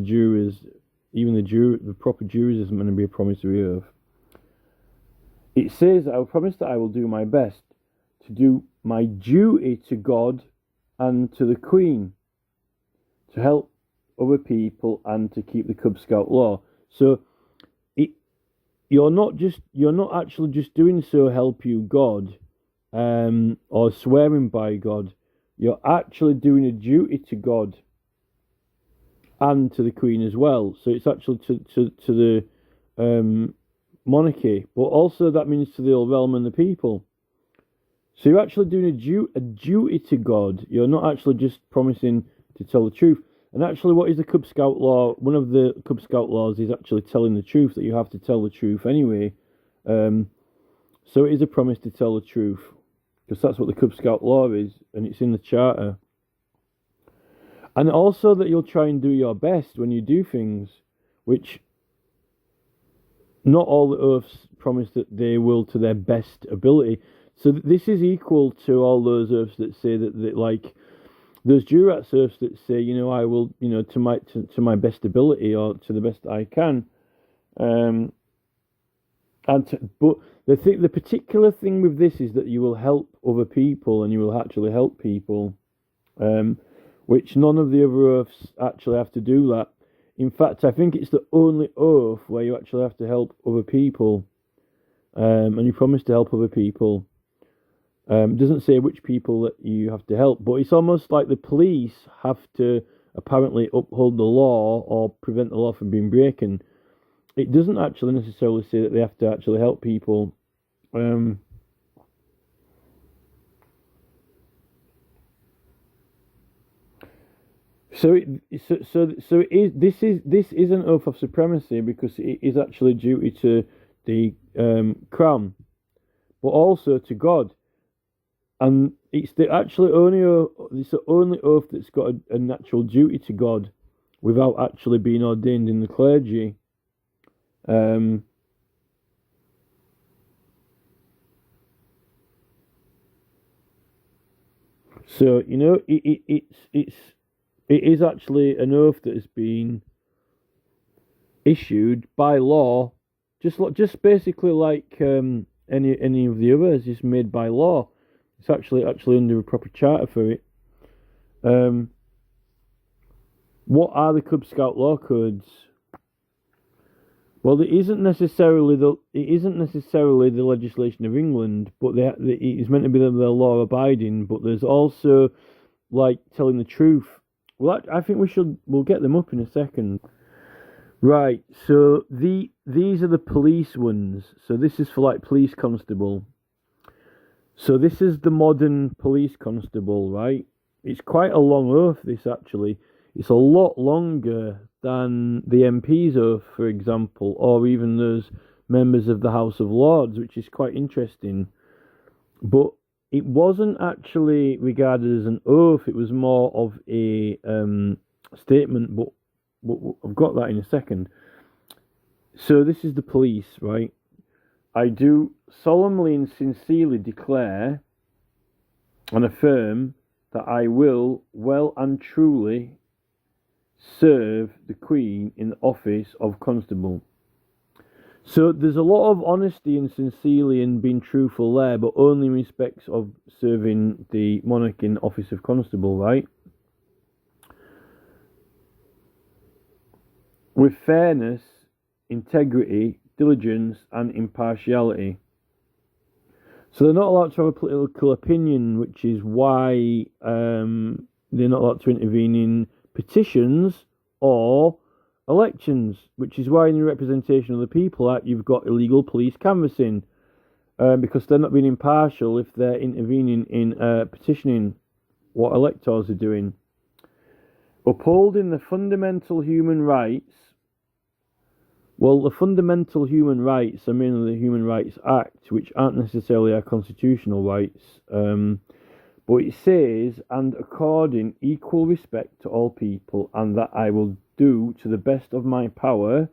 proper jurors isn't going to be a promissory oath. It says, I will promise that I will do my best to do my duty to God and to the Queen, to help other people and to keep the Cub Scout law. So you're not actually just doing so help you God, or swearing by God. You're actually doing a duty to God and to the Queen as well. So it's actually to the monarchy, but also that means to the old realm and the people. So you're actually doing a duty to God. You're not actually just promising to tell the truth. And actually, what is the Cub Scout law? One of the Cub Scout laws is actually telling the truth, that you have to tell the truth anyway. So it is a promise to tell the truth, because that's what the Cub Scout law is, and it's in the charter. And also that you'll try and do your best when you do things, which not all the oaths promise that they will to their best ability. So this is equal to all those oaths that say that like those Durats oaths that say, I will, to my best ability or to the best I can. But the particular thing with this is that you will help other people and you will actually help people, which none of the other oaths actually have to do that. In fact, I think it's the only oath where you actually have to help other people, and you promise to help other people. It doesn't say which people that you have to help, but it's almost like the police have to apparently uphold the law or prevent the law from being broken. It doesn't actually necessarily say that they have to actually help people. So it is. This is an oath of supremacy because it is actually duty to the crown, but also to God, and it's the only oath that's got a natural duty to God, without actually being ordained in the clergy. So it is actually an oath that has been issued by law, just basically like any of the others is made by law. It's actually under a proper charter for it. What are the Cub Scout law codes? Well, it isn't necessarily the legislation of England, but it is meant to be the law abiding. But there's also like telling the truth. Well, I think we'll get them up in a second. Right, so these are the police ones. So this is for like police constable. So this is the modern police constable, right? It's quite a long oath, this actually. It's a lot longer than the MP's oath, for example, or even those members of the House of Lords, which is quite interesting. But it wasn't actually regarded as an oath, it was more of a statement, but I've got that in a second. So this is the police, right? I do solemnly and sincerely declare and affirm that I will well and truly serve the Queen in the office of constable. So there's a lot of honesty and sincerely and being truthful there, but only in respects of serving the monarch in the office of constable, right? With fairness, integrity, diligence, and impartiality. So they're not allowed to have a political opinion, which is why they're not allowed to intervene in petitions or elections, which is why in the Representation of the People Act you've got illegal police canvassing, because they're not being impartial if they're intervening in petitioning what electors are doing. Upholding the fundamental human rights. Well, the fundamental human rights are mainly the Human Rights Act, which aren't necessarily our constitutional rights. But it says, and according equal respect to all people, and that I will do to the best of my powers,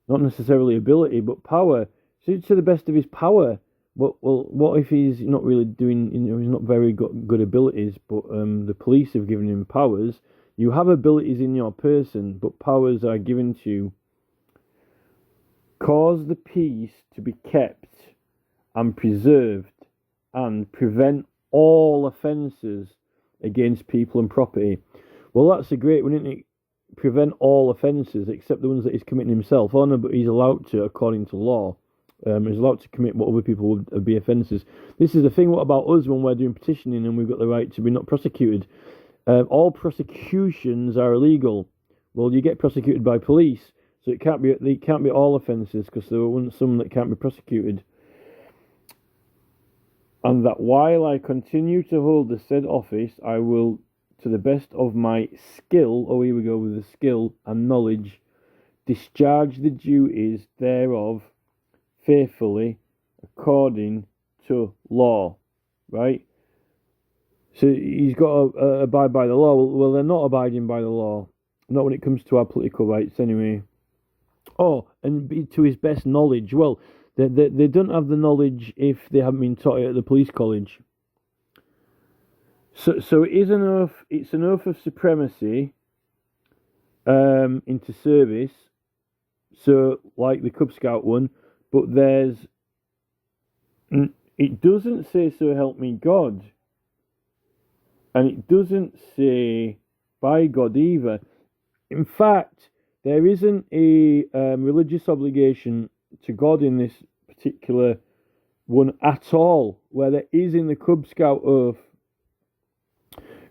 not necessarily ability, but power, so to the best of his power. Well, what if he's not really doing, he's not very good abilities, but the police have given him powers. You have abilities in your person, but powers are given to you. Cause the peace to be kept and preserved, and prevent all offences against people and property. Well, that's a great one, isn't it? Prevent all offences except the ones that he's committing himself. Oh no, but he's allowed to, according to law. He's allowed to commit what other people would be offences. This is the thing. What about us when we're doing petitioning and we've got the right to be not prosecuted? All prosecutions are illegal. Well, you get prosecuted by police, so it can't be all offences, because there are some that can't be prosecuted. And that while I continue to hold the said office, I will, to the best of my skill, oh here we go with the skill and knowledge, discharge the duties thereof faithfully according to law, right? So he's got to abide by the law. Well, they're not abiding by the law. Not when it comes to our political rights, anyway. Oh, and to his best knowledge. Well, they don't have the knowledge if they haven't been taught it at the police college. So it is an oath. It's an oath of supremacy into service. So, like the Cub Scout one, but it doesn't say "So help me God," and it doesn't say "by God" either. In fact, there isn't a religious obligation to God in this particular one at all, where there is in the Cub Scout oath.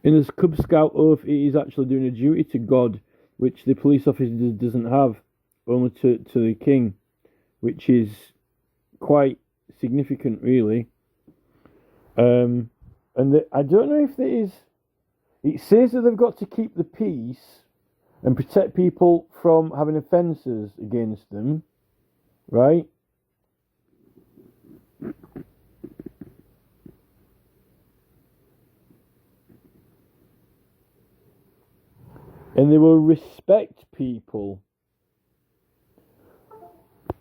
In the Cub Scout oath, it is actually doing a duty to God, which the police officer doesn't have, only to the king, which is quite significant, really. And I don't know if it is. It says that they've got to keep the peace and protect people from having offences against them, right? And they will respect people.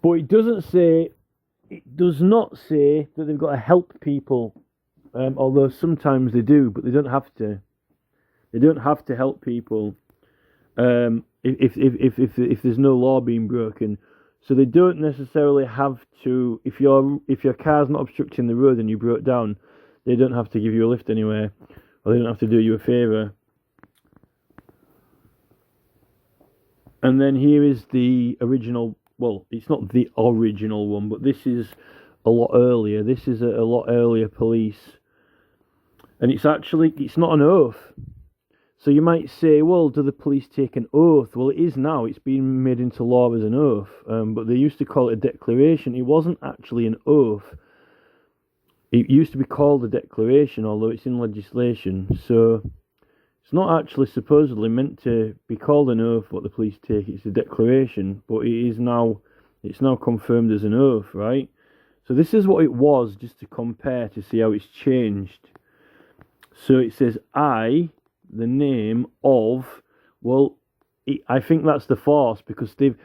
But it does not say that they've got to help people, although sometimes they do, but they don't have to. They don't have to help people if there's no law being broken. So they don't necessarily have to. If your car's not obstructing the road and you broke down, they don't have to give you a lift anywhere, or they don't have to do you a favour. And then here is the original. Well, it's not the original one, but this is a lot earlier. This is a lot earlier police, and it's not an oath. So you might say, well, do the police take an oath? Well, it is now. It's been made into law as an oath, but they used to call it a declaration. It wasn't actually an oath. It used to be called a declaration, although it's in legislation. So it's not actually supposedly meant to be called an oath, what the police take. It's a declaration, but it's now confirmed as an oath, right? So this is what it was, just to compare, to see how it's changed. So it says, the name of, well, I think that's the force, because the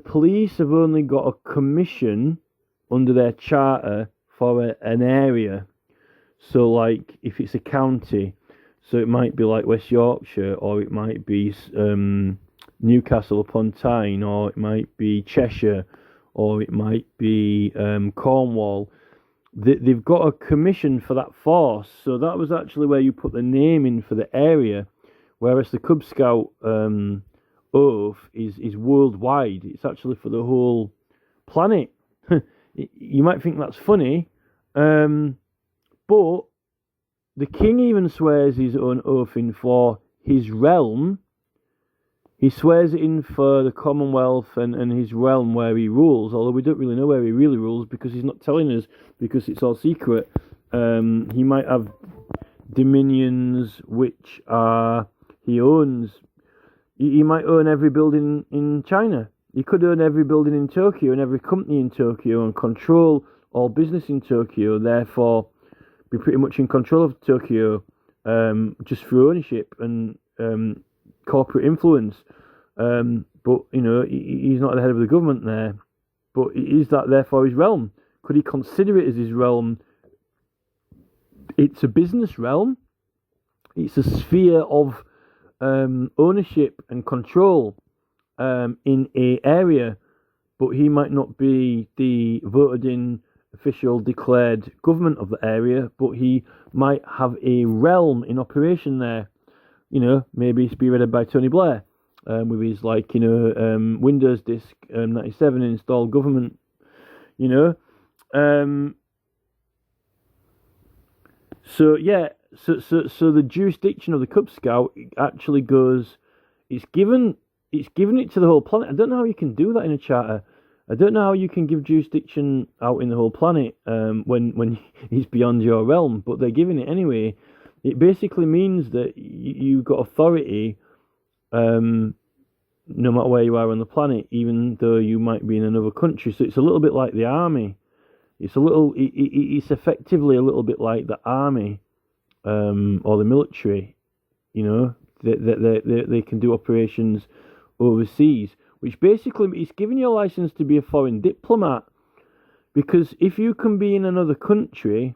police have only got a commission under their charter for an area. So, like, if it's a county, so it might be like West Yorkshire, or it might be Newcastle upon Tyne, or it might be Cheshire, or it might be Cornwall. They've got a commission for that force, so that was actually where you put the name in for the area, whereas the Cub Scout oath is worldwide. It's actually for the whole planet. You might think that's funny, but the king even swears his own oath in for his realm. He swears it in for the Commonwealth and his realm where he rules, although we don't really know where he really rules because he's not telling us, because it's all secret. He might have dominions which he owns. He might own every building in China. He could own every building in Tokyo and every company in Tokyo and control all business in Tokyo, therefore be pretty much in control of Tokyo just through ownership and corporate influence, but he's not the head of the government there, but is that therefore his realm? Could he consider it as his realm? It's a business realm. It's a sphere of ownership and control in a area, but he might not be the voted in official declared government of the area, but he might have a realm in operation there. Maybe spearheaded by Tony Blair, with his Windows Disk 97 installed government. So the jurisdiction of the Cub Scout actually goes. It's given it to the whole planet. I don't know how you can do that in a charter. I don't know how you can give jurisdiction out in the whole planet when it's beyond your realm, but they're giving it anyway. It basically means that you've got authority no matter where you are on the planet, even though you might be in another country. So it's a little bit like the army. It's effectively a little bit like the army or the military. They can do operations overseas, which basically is giving you a license to be a foreign diplomat. Because if you can be in another country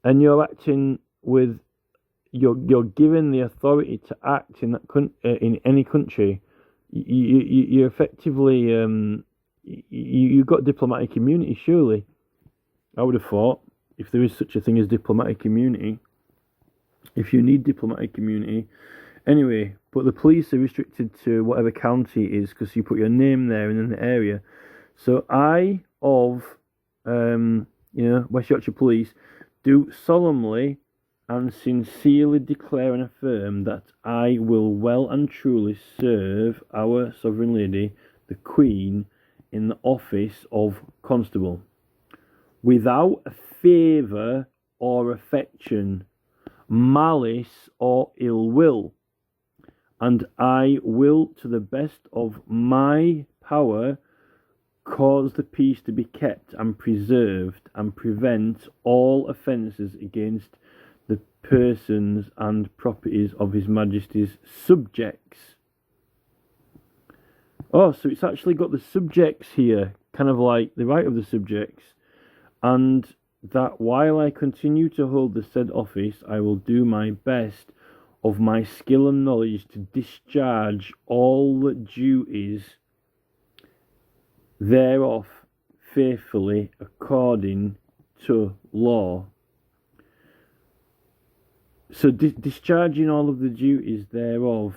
and you're acting with you're given the authority to act in that in any country, you're effectively you've got diplomatic immunity. Surely, I would have thought, if there is such a thing as diplomatic immunity, if you need diplomatic immunity. Anyway, but the police are restricted to whatever county it is because you put your name there and then the area. So I, of West Yorkshire Police, do solemnly and sincerely declare and affirm that I will well and truly serve our Sovereign Lady, the Queen, in the office of Constable, without favour or affection, malice or ill will, and I will, to the best of my power, cause the peace to be kept and preserved, and prevent all offences against the persons and properties of His Majesty's subjects. Oh, so it's actually got the subjects here, kind of like the right of the subjects, and that while I continue to hold the said office, I will do my best of my skill and knowledge to discharge all the duties thereof faithfully according to law. So discharging all of the duties thereof.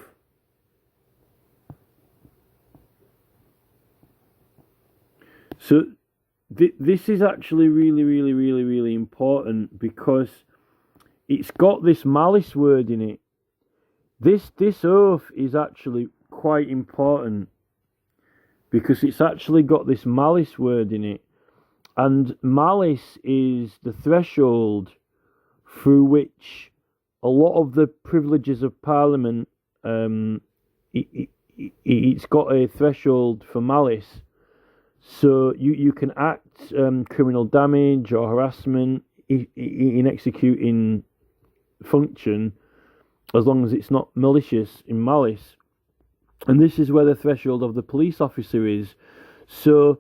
So this is actually really important because it's got this malice word in it. This oath is actually quite important because it's actually got this malice word in it, and malice is the threshold through which a lot of the privileges of Parliament, it's got a threshold for malice. So you can act criminal damage or harassment in executing function as long as it's not malicious in malice. And this is where the threshold of the police officer is. So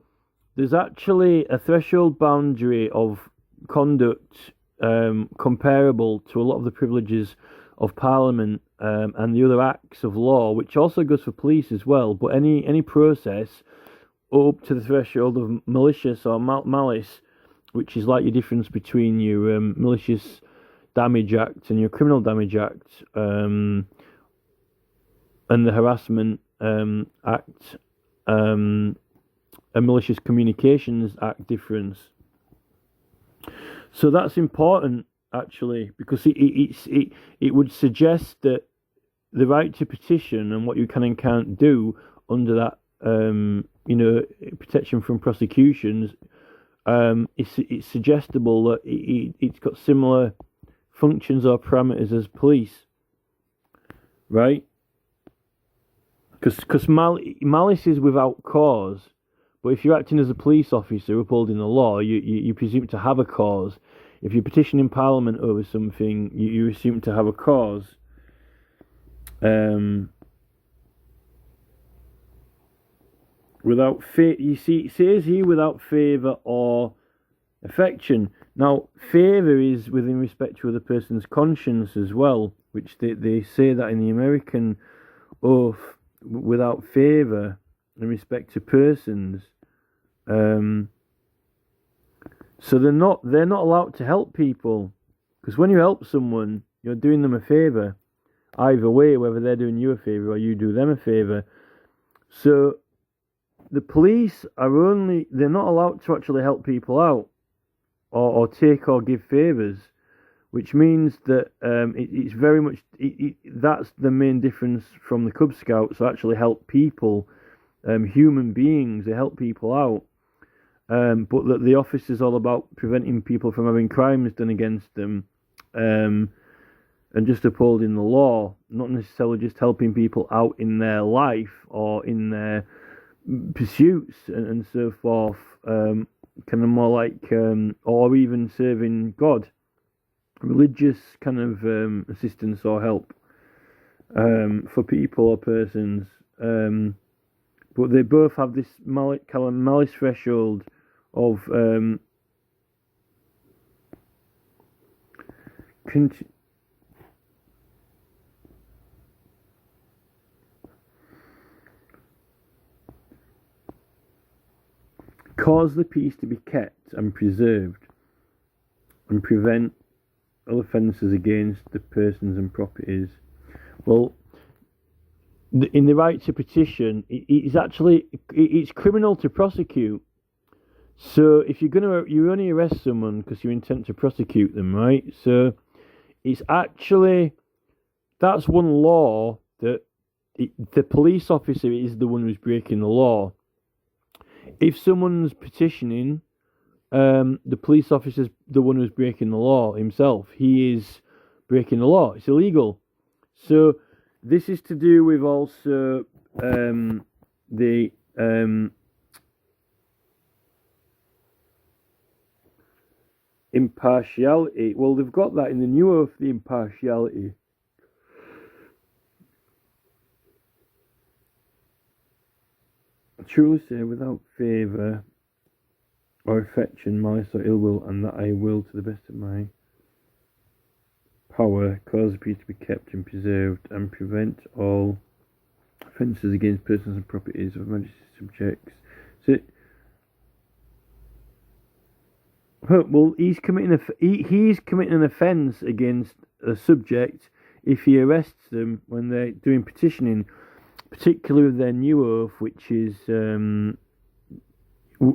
there's actually a threshold boundary of conduct comparable to a lot of the privileges of Parliament and the other acts of law, which also goes for police as well. But any process up to the threshold of malicious or malice, which is like your difference between your malicious damage act and your criminal damage act, and the harassment act, and malicious communications act difference. So that's important actually, because it would suggest that the right to petition and what you can and can't do under that protection from prosecutions, it's suggestible that it's got similar functions or parameters as police, right? Because malice is without cause, but if you're acting as a police officer upholding the law, you presume to have a cause. If you're petitioning Parliament over something, you assume to have a cause. Without you see, it says here without favour or affection. Now, favour is within respect to the person's conscience as well, which they say that in the American oath, without favour in respect to persons. So they're not allowed to help people, because when you help someone, you're doing them a favour, either way, whether they're doing you a favour or you do them a favour. So the police they're not allowed to actually help people out or take or give favours, which means that it's very much that's the main difference from the Cub Scouts, who actually help people, human beings. They help people out, but that the office is all about preventing people from having crimes done against them, and just upholding the law, not necessarily just helping people out in their life or in their pursuits and so forth, kind of more like, or even serving God, religious kind of assistance or help for people or persons. But they both have this malice threshold of cause the peace to be kept and preserved, and prevent all offences against the persons and properties. Well, in the right to petition, it's criminal to prosecute. So if you only arrest someone because you intend to prosecute them, right? So it's actually, that's one law that the police officer is the one who's breaking the law. If someone's petitioning, the police officer's the one who's breaking the law himself. He is breaking the law. It's illegal. So this is to do with also the impartiality. Well, they've got that in the new oath, the impartiality. I truly say, without favour or affection, malice or ill will, and that I will, to the best of my power, cause the peace to be kept and preserved, and prevent all offences against persons and properties of Majesty's subjects. So, well, he's committing an offence against a subject if he arrests them when they're doing petitioning, particularly with their new oath, which is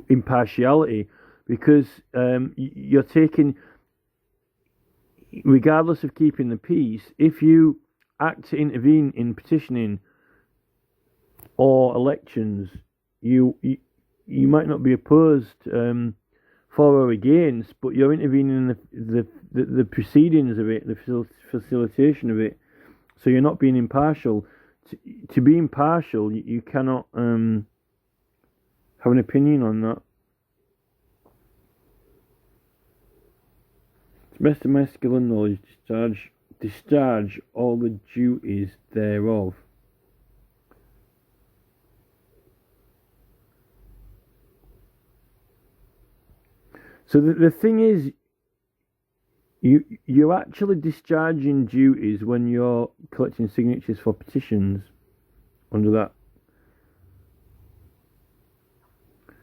impartiality, because you're taking, regardless of keeping the peace, if you act to intervene in petitioning or elections, you might not be opposed for or against, but you're intervening in the proceedings of it, the facilitation of it, so you're not being impartial. To be impartial, you cannot have an opinion on that. To the best of my skill and knowledge, discharge all the duties thereof. So the thing is, you're actually discharging duties when you're collecting signatures for petitions under that.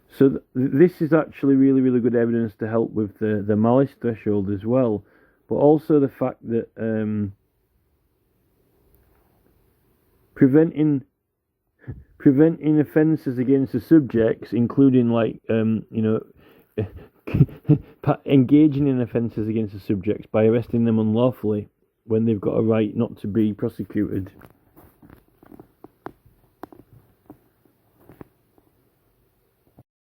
So this is actually really, really good evidence to help with the malice threshold as well, but also the fact that preventing offences against the subjects, including engaging in offences against the subjects by arresting them unlawfully when they've got a right not to be prosecuted.